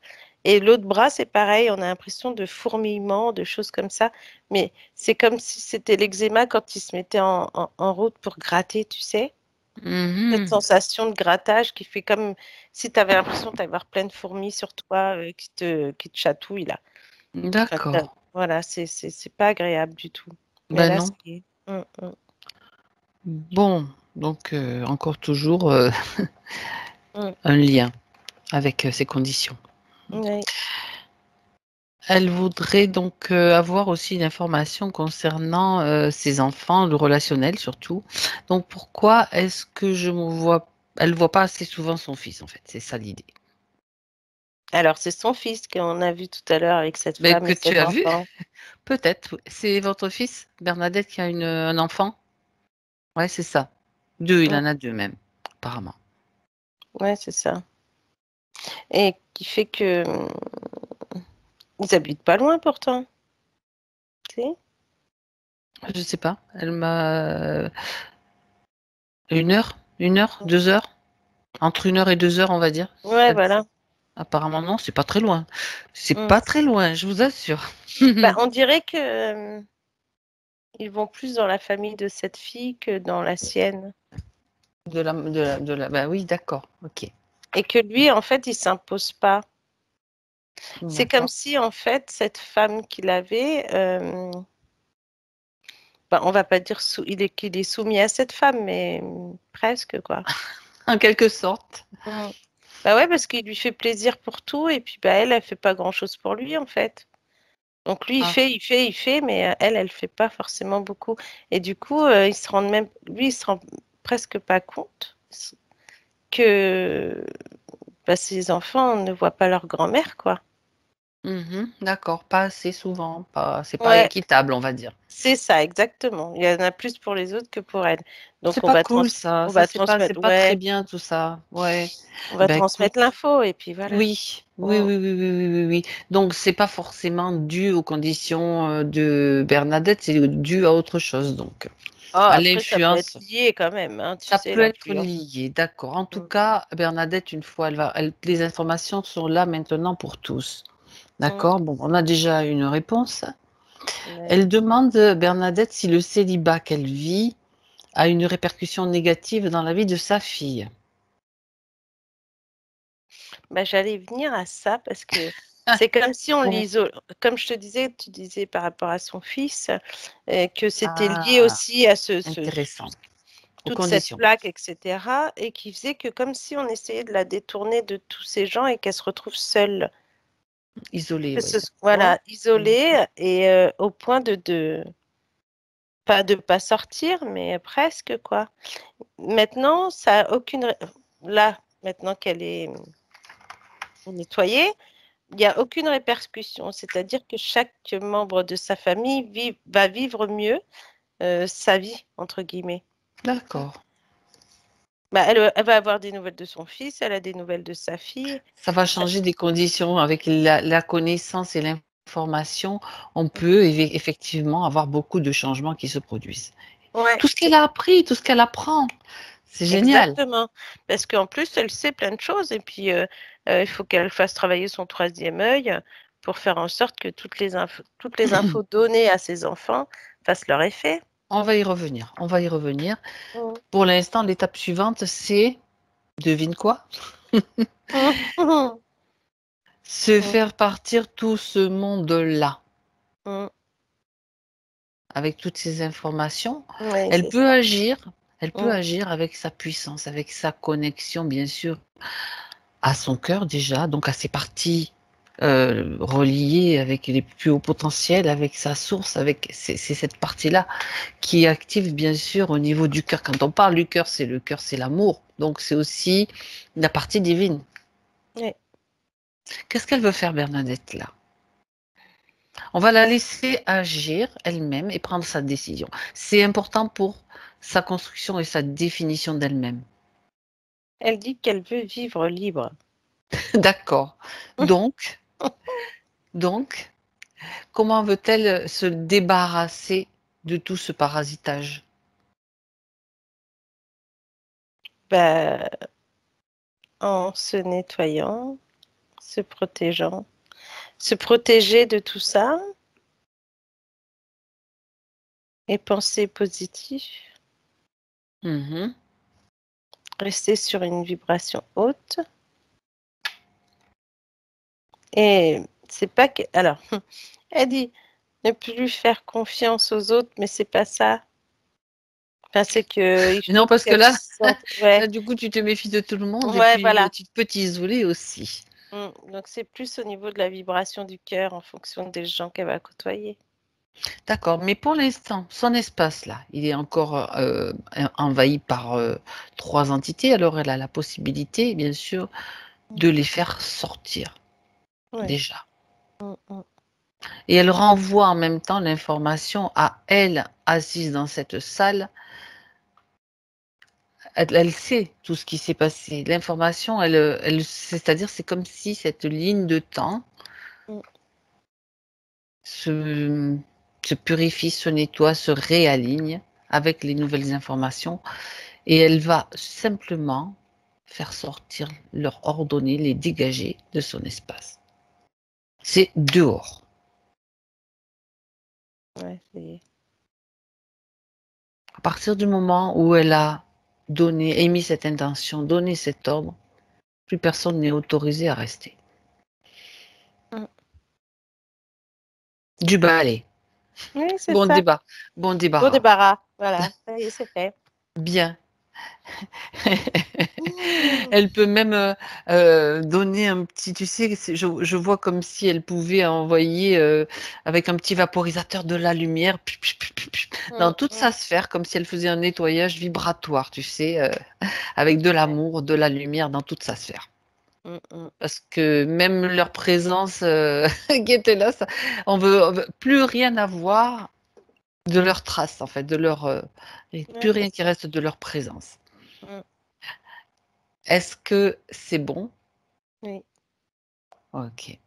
Speaker 1: Et l'autre bras, c'est pareil, on a l'impression de fourmillement, de choses comme ça. Mais c'est comme si c'était l'eczéma quand il se mettait en route pour gratter, tu sais. Cette
Speaker 2: Mhm.
Speaker 1: sensation de grattage qui fait comme si tu avais l'impression d'avoir plein de fourmis sur toi qui te chatouillent là. Enfin,
Speaker 2: D'accord.
Speaker 1: voilà, c'est pas agréable du tout. Mais
Speaker 2: Ben
Speaker 1: là,
Speaker 2: non.
Speaker 1: c'est...
Speaker 2: Bon, donc encore toujours
Speaker 1: mm,
Speaker 2: un lien avec ces conditions.
Speaker 1: ouais.
Speaker 2: Elle voudrait donc avoir aussi une information concernant ses enfants, le relationnel surtout. Donc pourquoi est-ce que je me vois, elle voit pas assez souvent son fils en fait, c'est ça l'idée.
Speaker 1: Alors, c'est son fils qu'on a vu tout à l'heure avec cette
Speaker 2: Mais
Speaker 1: femme
Speaker 2: que
Speaker 1: et
Speaker 2: tu
Speaker 1: ses
Speaker 2: as vu,
Speaker 1: enfants.
Speaker 2: peut-être. Oui. C'est votre fils, Bernadette, qui a un enfant? Ouais, c'est ça. Deux, il
Speaker 1: Mm,
Speaker 2: en a deux même, apparemment.
Speaker 1: ouais, c'est ça. Et qui fait que ils habitent pas loin pourtant. Tu sais.
Speaker 2: Je sais pas. Elle m'a 1 heure, 2 heures, entre 1 heure et 2 heures, on va dire.
Speaker 1: Ouais, voilà.
Speaker 2: Apparemment, non, c'est pas très loin. C'est
Speaker 1: Mm.
Speaker 2: pas très loin, je vous assure.
Speaker 1: Bah, on dirait que ils vont plus dans la famille de cette fille que dans la sienne.
Speaker 2: Bah oui, d'accord, ok.
Speaker 1: Et que lui, en fait, il s'impose pas. C'est comme
Speaker 2: D'accord.
Speaker 1: si, en fait, cette femme qu'il avait, bah, on va pas dire qu'il est soumis à cette femme, mais presque, quoi.
Speaker 2: En quelque sorte.
Speaker 1: Mm. Bah ouais, parce qu'il lui fait plaisir pour tout, et puis bah elle fait pas grand-chose pour lui, en fait. Donc lui,
Speaker 2: Ah,
Speaker 1: il fait, mais elle fait pas forcément beaucoup. Et du coup, il se rend presque pas compte que bah, ses enfants ne voient pas leur grand-mère, quoi.
Speaker 2: d'accord, pas assez souvent, pas, c'est pas
Speaker 1: Ouais,
Speaker 2: équitable, on va dire.
Speaker 1: c'est ça, exactement. Il y en a plus pour les autres que pour elle.
Speaker 2: C'est
Speaker 1: Donc
Speaker 2: pas cool ça,
Speaker 1: on
Speaker 2: ça
Speaker 1: va
Speaker 2: c'est
Speaker 1: transmettre,
Speaker 2: pas très
Speaker 1: ouais,
Speaker 2: bien tout ça. Ouais.
Speaker 1: on
Speaker 2: Eh
Speaker 1: va
Speaker 2: ben écoute,
Speaker 1: transmettre l'info, et puis voilà.
Speaker 2: oui, oui,
Speaker 1: Mm.
Speaker 2: oui, oui, oui, oui, oui, oui. Donc c'est pas forcément dû aux conditions de Bernadette, c'est dû à autre chose donc.
Speaker 1: Ah,
Speaker 2: À
Speaker 1: après, ça peut être
Speaker 2: l'influence.
Speaker 1: lié quand même, hein, tu
Speaker 2: Ça
Speaker 1: sais,
Speaker 2: peut être
Speaker 1: l'influence.
Speaker 2: lié, d'accord. En tout
Speaker 1: Mm.
Speaker 2: cas, Bernadette, une fois, les informations sont là maintenant pour tous.
Speaker 1: Mm.
Speaker 2: D'accord? Bon, on a déjà une réponse.
Speaker 1: Ouais.
Speaker 2: Elle demande, Bernadette, si le célibat qu'elle vit a une répercussion négative dans la vie de sa fille.
Speaker 1: Bah, j'allais venir à ça parce que c'est comme si on
Speaker 2: Bon.
Speaker 1: l'isole. Comme je te disais, tu disais par rapport à son fils, que c'était lié
Speaker 2: Ah,
Speaker 1: aussi à
Speaker 2: intéressant. Aux
Speaker 1: toute cette
Speaker 2: conditions.
Speaker 1: plaque, etc. Et qui faisait que comme si on essayait de la détourner de tous ces gens et qu'elle se retrouve seule.
Speaker 2: Isolée, oui, d'accord.
Speaker 1: Voilà,
Speaker 2: Mhm.
Speaker 1: isolée et au point pas de pas sortir, mais presque, quoi. Maintenant, ça a aucune... Là, maintenant qu'elle est nettoyée, il n'y a aucune répercussion, c'est-à-dire que chaque membre de sa famille va vivre mieux sa vie, entre guillemets.
Speaker 2: D'accord.
Speaker 1: Bah, elle va avoir des nouvelles de son fils, elle a des nouvelles de sa fille.
Speaker 2: Ça va
Speaker 1: Euh,
Speaker 2: changer des conditions avec la connaissance et l'information. On peut effectivement avoir beaucoup de changements qui se produisent.
Speaker 1: Ouais,
Speaker 2: Tout ce qu'elle a appris, tout ce qu'elle apprend, c'est génial.
Speaker 1: exactement. Parce qu'en plus, elle sait plein de choses et puis il faut qu'elle fasse travailler son troisième œil pour faire en sorte que toutes les infos données à ses enfants fassent leur effet.
Speaker 2: On va y revenir. On va y revenir.
Speaker 1: Mm.
Speaker 2: Pour l'instant, l'étape suivante, c'est, devine quoi? Se
Speaker 1: Mm.
Speaker 2: faire partir tout ce monde-là.
Speaker 1: Mm.
Speaker 2: Avec toutes ces informations,
Speaker 1: Oui,
Speaker 2: elle
Speaker 1: c'est
Speaker 2: peut
Speaker 1: ça.
Speaker 2: agir, elle peut
Speaker 1: Mm.
Speaker 2: agir avec sa puissance, avec sa connexion, bien sûr, à son cœur déjà, donc à ses parties reliées avec les plus hauts potentiels, avec sa source, c'est cette partie-là qui est active, bien sûr, au niveau du cœur. Quand on parle du cœur, c'est l'amour, donc c'est aussi la partie divine.
Speaker 1: Oui.
Speaker 2: Qu'est-ce qu'elle veut faire, Bernadette, là? On va la laisser agir elle-même et prendre sa décision. C'est important pour sa construction et sa définition d'elle-même.
Speaker 1: Elle dit qu'elle veut vivre libre.
Speaker 2: D'accord. Donc, donc, comment veut-elle se débarrasser de tout ce parasitage?
Speaker 1: Bah, en se nettoyant, se protégeant, se protéger de tout ça et penser positif,
Speaker 2: Mhm.
Speaker 1: rester sur une vibration haute. Et c'est pas que. Alors, elle dit ne plus faire confiance aux autres, mais c'est pas ça. Enfin, c'est que il
Speaker 2: Non,
Speaker 1: faut
Speaker 2: parce que
Speaker 1: qu'elle
Speaker 2: là,
Speaker 1: sorte. Ouais,
Speaker 2: là, du coup, tu te méfies de tout le monde et
Speaker 1: ouais,
Speaker 2: puis
Speaker 1: voilà.
Speaker 2: tu peux t'isoler aussi.
Speaker 1: Donc c'est plus au niveau de la vibration du cœur en fonction des gens qu'elle va côtoyer.
Speaker 2: D'accord, mais pour l'instant, son espace-là, il est encore envahi par 3 entités, alors elle a la possibilité, bien sûr,
Speaker 1: Mm.
Speaker 2: de les faire sortir,
Speaker 1: Ouais.
Speaker 2: déjà.
Speaker 1: Mm.
Speaker 2: Et elle renvoie en même temps l'information à elle, assise dans cette salle. Elle sait tout ce qui s'est passé. L'information, c'est-à-dire, c'est comme si cette ligne de temps
Speaker 1: Mm.
Speaker 2: se, se purifie, se nettoie, se réaligne avec les nouvelles informations. Et elle va simplement faire sortir, leur ordonner, les dégager de son espace. C'est dehors.
Speaker 1: Ouais, c'est-
Speaker 2: À partir du moment où elle a donné, émis cette intention, donné cet ordre, plus personne n'est autorisé à rester.
Speaker 1: Mm.
Speaker 2: Du balai.
Speaker 1: Oui, c'est
Speaker 2: Bon
Speaker 1: ça.
Speaker 2: débat. Bon
Speaker 1: Au
Speaker 2: débarras.
Speaker 1: débarras. Voilà, ça y est, c'est fait.
Speaker 2: Bien.
Speaker 1: Mm.
Speaker 2: Elle peut même donner un petit, tu sais, je vois comme si elle pouvait envoyer avec un petit vaporisateur de la lumière dans toute
Speaker 1: Mm.
Speaker 2: sa sphère, comme si elle faisait un nettoyage vibratoire, tu sais, avec de
Speaker 1: Ouais.
Speaker 2: l'amour, de la lumière dans toute sa sphère.
Speaker 1: Mm.
Speaker 2: Parce que même leur présence qui était là, on veut plus rien avoir de leur trace, en fait, de leur, et plus
Speaker 1: Ouais, c'est
Speaker 2: rien qui
Speaker 1: ça.
Speaker 2: reste de leur présence.
Speaker 1: Mm.
Speaker 2: Est-ce que c'est bon?
Speaker 1: Oui.
Speaker 2: Ok.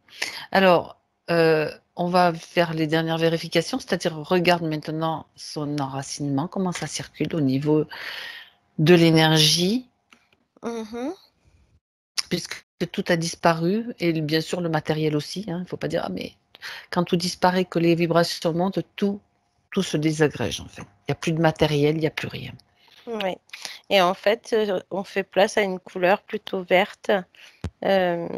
Speaker 2: Alors, on va faire les dernières vérifications, c'est-à-dire regarde maintenant son enracinement, comment ça circule au niveau de l'énergie,
Speaker 1: Mhm.
Speaker 2: puisque tout a disparu, et bien sûr le matériel aussi. Il ne faut pas dire, ah mais quand tout disparaît, que les vibrations montent, tout se désagrège en fait. Il n'y a plus de matériel, il n'y a plus rien.
Speaker 1: Oui. Et en fait, on fait place à une couleur plutôt verte euh,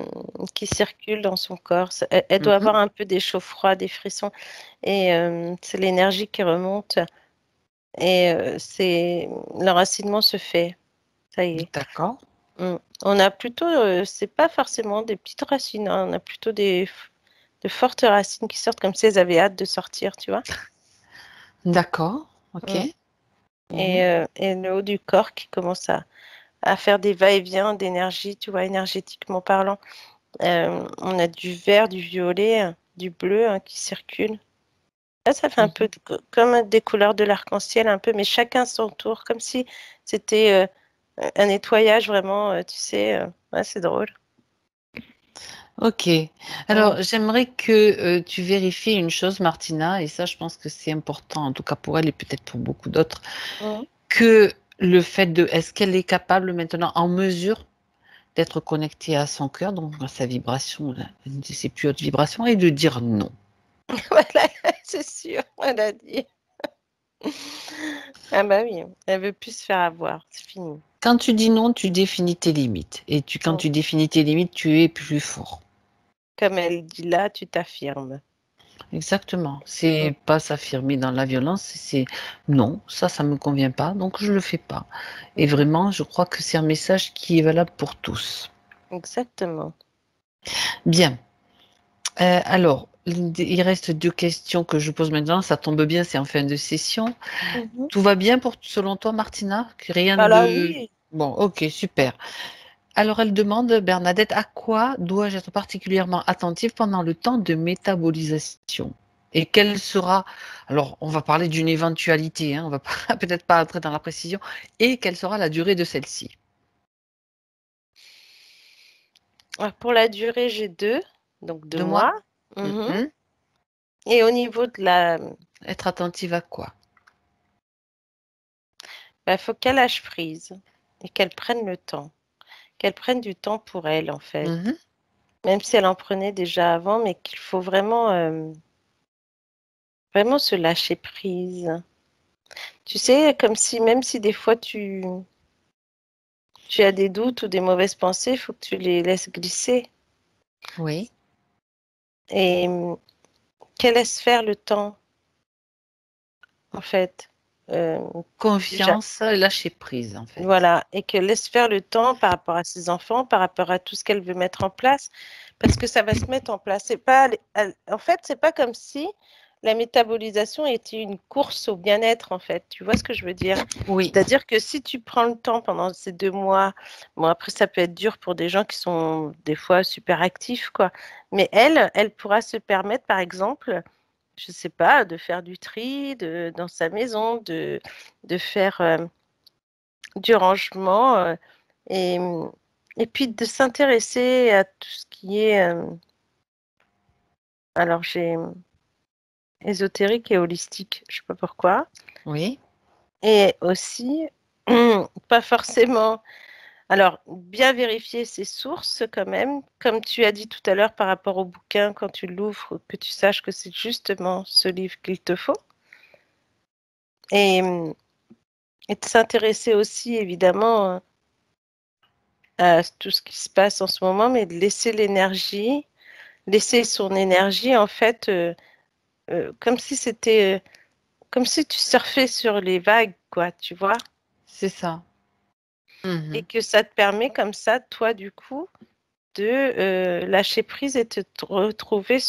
Speaker 1: qui circule dans son corps. Elle doit
Speaker 2: Mhm.
Speaker 1: avoir un peu des chauds-froids, des frissons. Et c'est l'énergie qui remonte. Et c'est l'enracinement se fait. Ça y est.
Speaker 2: D'accord.
Speaker 1: On a plutôt, c'est pas forcément des petites racines, hein, on a plutôt de fortes racines qui sortent comme si elles avaient hâte de sortir, tu vois.
Speaker 2: D'accord. Ok.
Speaker 1: Mm.
Speaker 2: Mhm.
Speaker 1: Et le haut du corps qui commence à faire des va-et-vient d'énergie, tu vois, énergétiquement parlant. On a du vert, du violet, du bleu hein, qui circulent. Là, ça fait un peu
Speaker 2: Mhm.
Speaker 1: comme des couleurs de l'arc-en-ciel, un peu, mais chacun son tour, comme si c'était un nettoyage vraiment, tu sais. Ouais, c'est drôle.
Speaker 2: Ok.
Speaker 1: Mm.
Speaker 2: Alors, j'aimerais que tu vérifies une chose, Martina, et ça, je pense que c'est important, en tout cas pour elle et peut-être pour beaucoup d'autres,
Speaker 1: Mm.
Speaker 2: que le fait de, est-ce qu'elle est capable maintenant, en mesure d'être connectée à son cœur, donc à sa vibration, là, une de ses plus hautes vibrations, et de dire non.
Speaker 1: Voilà, c'est sûr, elle a dit. Ah bah oui, elle veut plus se faire avoir, c'est fini.
Speaker 2: Quand tu dis non, tu définis tes limites. Et quand
Speaker 1: Mm.
Speaker 2: tu définis tes limites, tu es plus fort.
Speaker 1: Comme elle dit là, tu t'affirmes.
Speaker 2: Exactement.
Speaker 1: Mm.
Speaker 2: C'est pas s'affirmer dans la violence, c'est non, ça me convient pas, donc je le fais pas. Et
Speaker 1: Mm.
Speaker 2: vraiment, je crois que c'est un message qui est valable pour tous.
Speaker 1: Exactement.
Speaker 2: Bien. Alors, il reste 2 questions que je pose maintenant. Ça tombe bien, c'est en fin de session.
Speaker 1: Mhm.
Speaker 2: Tout va bien selon toi, Martina? Rien
Speaker 1: Ah là,
Speaker 2: de...
Speaker 1: oui.
Speaker 2: Bon, ok, super. Alors, elle demande, Bernadette, à quoi dois-je être particulièrement attentive pendant le temps de métabolisation? Et quelle sera, alors on va parler d'une éventualité, hein, on va peut-être pas entrer dans la précision, et quelle sera la durée de celle-ci?
Speaker 1: Alors, pour la durée, j'ai 2, donc 2
Speaker 2: 2 mois?
Speaker 1: mois. Mhm.
Speaker 2: Mhm.
Speaker 1: Et au niveau de la...
Speaker 2: Être attentive à quoi?
Speaker 1: Bah, faut qu'elle lâche prise et qu'elle prenne le temps. Qu'elle prenne du temps pour elle, en fait.
Speaker 2: Mhm.
Speaker 1: Même si elle en prenait déjà avant, mais qu'il faut vraiment, vraiment se lâcher prise. Tu sais, comme si, même si des fois tu as des doutes ou des mauvaises pensées, il faut que tu les laisses glisser.
Speaker 2: Oui.
Speaker 1: Et qu'elle laisse faire le temps, en fait. Euh, déjà,
Speaker 2: Confiance et lâcher prise, en fait.
Speaker 1: voilà. Et qu'elle laisse faire le temps par rapport à ses enfants, par rapport à tout ce qu'elle veut mettre en place. Parce que ça va se mettre en place. C'est pas, en fait, c'est pas comme si la métabolisation était une course au bien-être, en fait. Tu vois ce que je veux dire?
Speaker 2: Oui.
Speaker 1: C'est-à-dire que si tu prends le temps pendant ces 2 mois, bon, après, ça peut être dur pour des gens qui sont des fois super actifs, quoi. Mais elle pourra se permettre, par exemple, je sais pas, de faire du tri dans sa maison, de faire du rangement et, et puis de s'intéresser à tout ce qui est, alors j'ai ésotérique et holistique, je sais pas pourquoi,
Speaker 2: Oui.
Speaker 1: et aussi pas forcément. Alors, bien vérifier ses sources quand même, comme tu as dit tout à l'heure par rapport au bouquin, quand tu l'ouvres, que tu saches que c'est justement ce livre qu'il te faut. Et, et de s'intéresser aussi évidemment à tout ce qui se passe en ce moment, mais de laisser l'énergie, laisser son énergie en fait, comme si c'était, comme si tu surfais sur les vagues, quoi, tu vois,
Speaker 2: C'est ça.
Speaker 1: et
Speaker 2: Mhm.
Speaker 1: que ça te permet comme ça, toi, du coup, de lâcher prise et te retrouver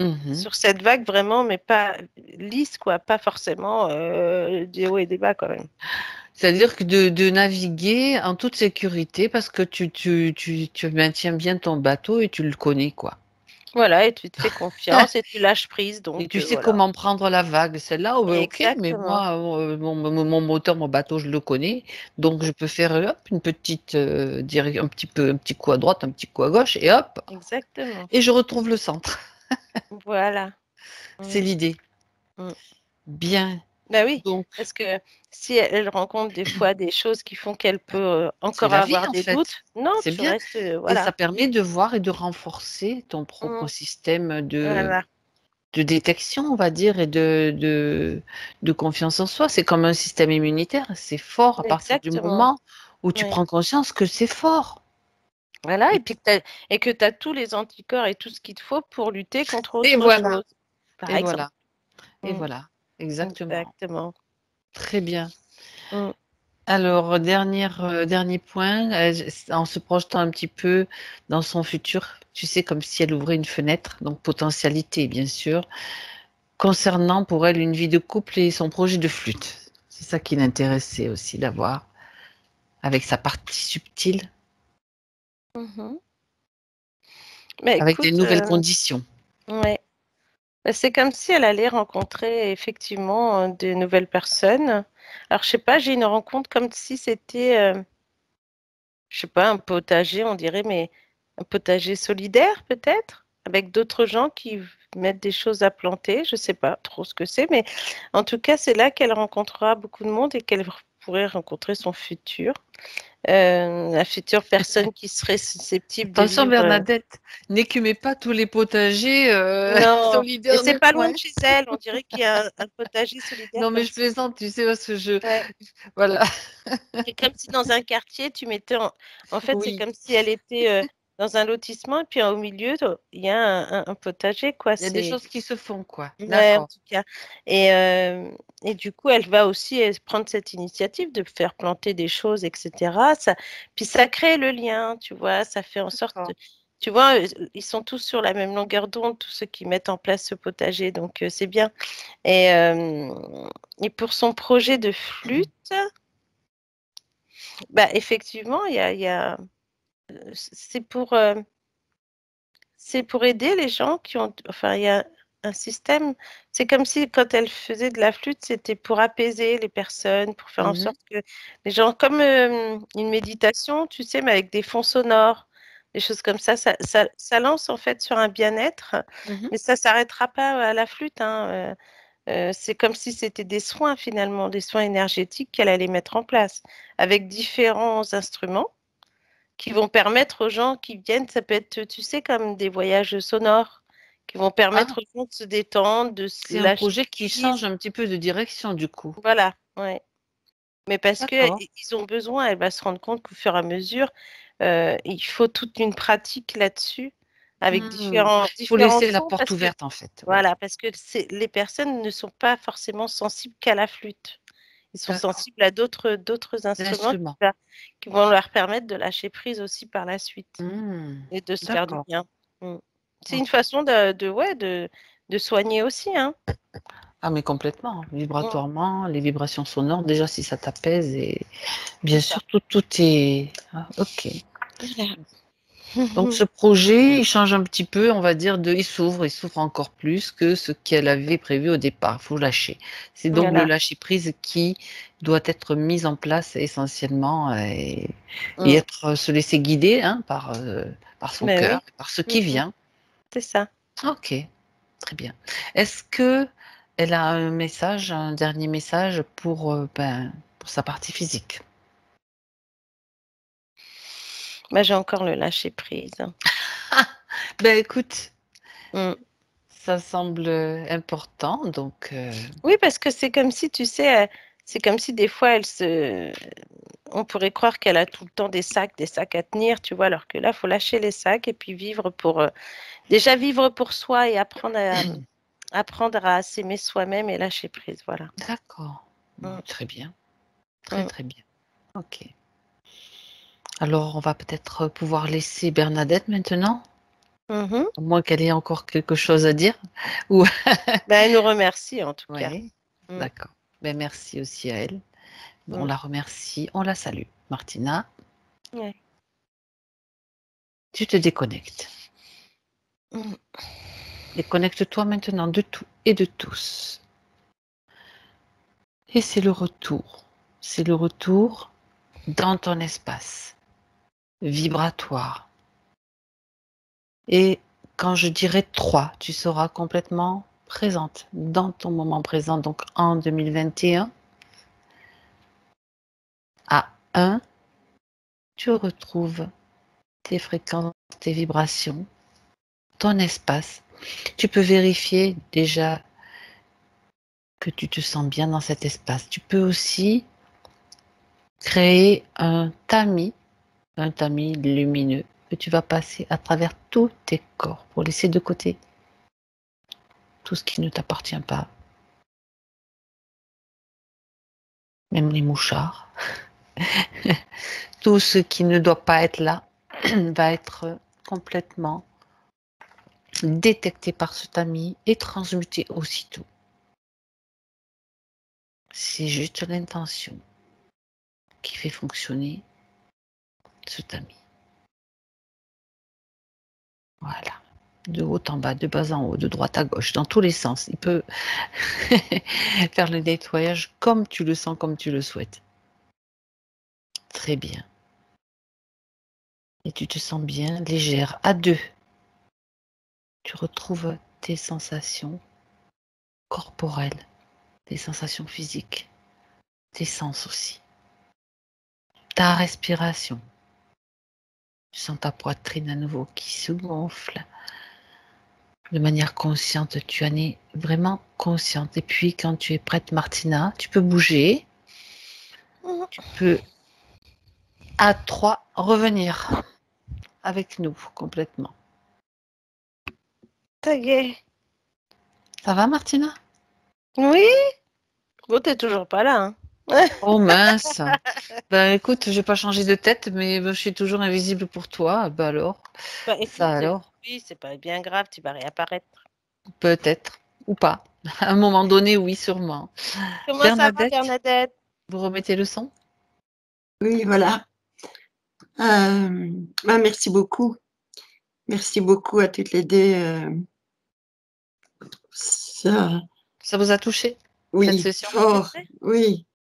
Speaker 2: Mhm.
Speaker 1: sur cette vague vraiment, mais pas lisse, quoi, pas forcément des hauts et des bas quand même.
Speaker 2: C'est-à-dire que de naviguer en toute sécurité parce que tu maintiens bien ton bateau et tu le connais, quoi.
Speaker 1: Voilà, et tu te fais confiance et tu lâches prise,
Speaker 2: Et
Speaker 1: donc
Speaker 2: tu sais
Speaker 1: voilà.
Speaker 2: comment prendre la vague. Celle-là, oh, ben, ok, mais
Speaker 1: Exactement.
Speaker 2: moi, mon moteur, mon bateau, je le connais. Donc, je peux faire hop, une petite un petit coup à droite, un petit coup à gauche, et hop,
Speaker 1: Exactement.
Speaker 2: et je retrouve le centre.
Speaker 1: Voilà.
Speaker 2: C'est
Speaker 1: Mm,
Speaker 2: l'idée.
Speaker 1: mm.
Speaker 2: Bien.
Speaker 1: Bah oui,
Speaker 2: Donc,
Speaker 1: parce que si elle rencontre des fois des choses qui font qu'elle peut
Speaker 2: c'est
Speaker 1: encore
Speaker 2: la vie,
Speaker 1: avoir
Speaker 2: en
Speaker 1: des
Speaker 2: fait.
Speaker 1: doutes, non,
Speaker 2: C'est
Speaker 1: tu
Speaker 2: bien.
Speaker 1: restes,
Speaker 2: Et ça
Speaker 1: voilà.
Speaker 2: permet de voir et de renforcer ton propre
Speaker 1: Mm,
Speaker 2: système
Speaker 1: voilà,
Speaker 2: de détection, on va dire, et de confiance en soi. C'est comme un système immunitaire. C'est fort à partir du
Speaker 1: exactement.
Speaker 2: moment où tu
Speaker 1: Oui.
Speaker 2: prends conscience que c'est fort.
Speaker 1: Voilà,
Speaker 2: Et,
Speaker 1: et que tu as tous les anticorps et tout ce qu'il te faut pour lutter contre
Speaker 2: et
Speaker 1: autre
Speaker 2: voilà.
Speaker 1: chose, par
Speaker 2: Et
Speaker 1: exemple.
Speaker 2: voilà. Et
Speaker 1: Mm,
Speaker 2: voilà. Exactement.
Speaker 1: exactement.
Speaker 2: Très bien.
Speaker 1: Mm,
Speaker 2: Alors, dernier point, en se projetant un petit peu dans son futur, tu sais, comme si elle ouvrait une fenêtre, donc potentialité, bien sûr, concernant pour elle une vie de couple et son projet de flûte. C'est ça qui l'intéressait aussi d'avoir, avec sa partie subtile,
Speaker 1: mhm. Bah
Speaker 2: avec des
Speaker 1: écoute,
Speaker 2: nouvelles conditions.
Speaker 1: ouais. Bah, c'est comme si elle allait rencontrer effectivement de nouvelles personnes. Alors, je sais pas, j'ai une rencontre comme si c'était je sais pas, un potager, on dirait, mais un potager solidaire peut-être, avec d'autres gens qui mettent des choses à planter. Je sais pas trop ce que c'est, mais en tout cas, c'est là qu'elle rencontrera beaucoup de monde et qu'elle pourrait rencontrer son futur, la future personne qui serait susceptible de
Speaker 2: Attention,
Speaker 1: vivre.
Speaker 2: Bernadette, n'écumez pas tous les potagers
Speaker 1: Non, et
Speaker 2: solidaires
Speaker 1: c'est
Speaker 2: du
Speaker 1: pas loin
Speaker 2: coin.
Speaker 1: de chez elle. On dirait qu'il y a un potager solidaire
Speaker 2: Non, mais
Speaker 1: comme
Speaker 2: je
Speaker 1: ça.
Speaker 2: plaisante, tu sais, parce que
Speaker 1: Ouais.
Speaker 2: voilà.
Speaker 1: C'est comme si dans un quartier, tu mettais en fait, c'est
Speaker 2: Oui,
Speaker 1: comme si elle était dans un lotissement et puis au milieu, il y a un potager, quoi.
Speaker 2: il y a des
Speaker 1: C'est
Speaker 2: choses qui se font, quoi.
Speaker 1: ouais, en
Speaker 2: D'accord.
Speaker 1: tout cas. Et, euh, et du coup, elle va aussi prendre cette initiative de faire planter des choses, etc. Puis ça crée le lien, tu vois. Ça fait en sorte,
Speaker 2: D'accord.
Speaker 1: tu vois, ils sont tous sur la même longueur d'onde, tous ceux qui mettent en place ce potager. Donc, c'est bien. Et, euh, et pour son projet de flûte, bah, effectivement, c'est pour aider les gens qui ont, enfin, un système. C'est comme si quand elle faisait de la flûte, c'était pour apaiser les personnes, pour faire en
Speaker 2: Mhm,
Speaker 1: sorte que les gens, comme une méditation, tu sais, mais avec des fonds sonores, des choses comme ça lance en fait sur un bien-être,
Speaker 2: mhm.
Speaker 1: mais ça s'arrêtera pas à la flûte, hein. C'est comme si c'était des soins finalement, des soins énergétiques qu'elle allait mettre en place avec différents instruments qui vont permettre aux gens qui viennent, ça peut être, tu sais, comme des voyages sonores, qui vont
Speaker 2: Ah,
Speaker 1: permettre aux gens de se détendre, de se
Speaker 2: c'est un
Speaker 1: lâcher
Speaker 2: projet qui change
Speaker 1: prise.
Speaker 2: un petit peu de direction du coup.
Speaker 1: Voilà, ouais. Mais parce que
Speaker 2: D'accord.
Speaker 1: ils ont besoin, elle va se rendre compte qu'au fur et à mesure, il faut toute une pratique là-dessus, avec
Speaker 2: Hmm. Il faut
Speaker 1: différents
Speaker 2: laisser la
Speaker 1: sons,
Speaker 2: porte
Speaker 1: parce que
Speaker 2: ouverte en fait. Oui.
Speaker 1: voilà, parce que les personnes ne sont pas forcément sensibles qu'à la flûte. Ils sont
Speaker 2: D'accord.
Speaker 1: sensibles à d'autres instruments
Speaker 2: L'instrument.
Speaker 1: qui vont leur permettre de lâcher prise aussi par la suite
Speaker 2: Hmm.
Speaker 1: et de se faire du
Speaker 2: D'accord.
Speaker 1: bien. Mm. C'est une
Speaker 2: Ok.
Speaker 1: façon ouais, de soigner aussi, hein.
Speaker 2: Ah, mais complètement.
Speaker 1: Mm.
Speaker 2: Vibratoirement, les vibrations sonores, déjà si ça t'apaise et
Speaker 1: C'est
Speaker 2: bien
Speaker 1: ça.
Speaker 2: sûr tout est. Ah, ok.
Speaker 1: Voilà.
Speaker 2: Donc ce projet, il change un petit peu, on va dire, il s'ouvre encore plus que ce qu'elle avait prévu au départ. Il faut lâcher. C'est donc le
Speaker 1: Voilà.
Speaker 2: lâcher prise qui doit être mis en place essentiellement et
Speaker 1: Mm.
Speaker 2: être se laisser guider hein, par son
Speaker 1: Ben
Speaker 2: cœur,
Speaker 1: oui.
Speaker 2: par ce
Speaker 1: Mm,
Speaker 2: qui
Speaker 1: mm.
Speaker 2: vient.
Speaker 1: C'est ça.
Speaker 2: Ok, très bien. Est-ce que elle a un message, un dernier message pour sa partie physique?
Speaker 1: Moi, j'ai encore le lâcher prise.
Speaker 2: Ben écoute,
Speaker 1: Mm.
Speaker 2: ça semble important, donc
Speaker 1: Oui, parce que c'est comme si, tu sais, c'est comme si des fois, on pourrait croire qu'elle a tout le temps des sacs à tenir, tu vois, alors que là, il faut lâcher les sacs et puis vivre déjà vivre pour soi et apprendre à s'aimer soi-même et lâcher prise, voilà.
Speaker 2: d'accord.
Speaker 1: Mm,
Speaker 2: Très bien, très
Speaker 1: mm,
Speaker 2: très bien. Ok. Alors, on va peut-être pouvoir laisser Bernadette maintenant,
Speaker 1: mhm.
Speaker 2: au moins qu'elle ait encore quelque chose à dire. Ou
Speaker 1: Ben, elle nous remercie en tout cas.
Speaker 2: oui,
Speaker 1: Mm,
Speaker 2: d'accord. Ben merci aussi à elle. On
Speaker 1: mm,
Speaker 2: la remercie, on la salue. Martina,
Speaker 1: ouais,
Speaker 2: tu te déconnectes.
Speaker 1: mm.
Speaker 2: Déconnecte-toi maintenant de tout et de tous. Et c'est le retour. C'est le retour dans ton espace vibratoire. Et quand je dirai 3, tu seras complètement présente dans ton moment présent, donc en 2021. À 1, tu retrouves tes fréquences, tes vibrations, ton espace. Tu peux vérifier déjà que tu te sens bien dans cet espace. Tu peux aussi créer un tamis lumineux que tu vas passer à travers tous tes corps pour laisser de côté tout ce qui ne t'appartient pas, même les mouchards. Tout ce qui ne doit pas être là va être complètement détecté par ce tamis et transmuté aussitôt. C'est juste l'intention qui fait fonctionner ce tamis. Voilà. De haut en bas, de bas en haut, de droite à gauche, dans tous les sens. Il peut faire le nettoyage comme tu le sens, comme tu le souhaites. Très bien. Et tu te sens bien légère. À 2, tu retrouves tes sensations corporelles, tes sensations physiques, tes sens aussi. Ta respiration. Tu sens ta poitrine à nouveau qui se gonfle. De manière consciente, tu en es vraiment consciente. Et puis, quand tu es prête, Martina, tu peux bouger. Tu peux, à 3, revenir avec nous complètement.
Speaker 1: Ça y est.
Speaker 2: Ça va, Martina?
Speaker 1: Oui, bon, t'es toujours pas là, hein.
Speaker 2: Oh mince. Ben écoute, je n'ai pas changé de tête, mais ben, je suis toujours invisible pour toi. Ben alors,
Speaker 1: Bah, écoute,
Speaker 2: ça alors,
Speaker 1: oui, c'est pas bien grave, tu vas réapparaître.
Speaker 2: peut-être, ou pas. À un moment donné, oui, sûrement.
Speaker 1: Comment ça va,
Speaker 2: Bernadette,
Speaker 1: Bernadette?
Speaker 2: vous remettez le son?
Speaker 3: Oui, voilà. Bah, merci beaucoup. Merci beaucoup à toutes les deux. Ça,
Speaker 2: Ça vous a touché, cette
Speaker 3: oui,
Speaker 2: session?
Speaker 3: fort, oui.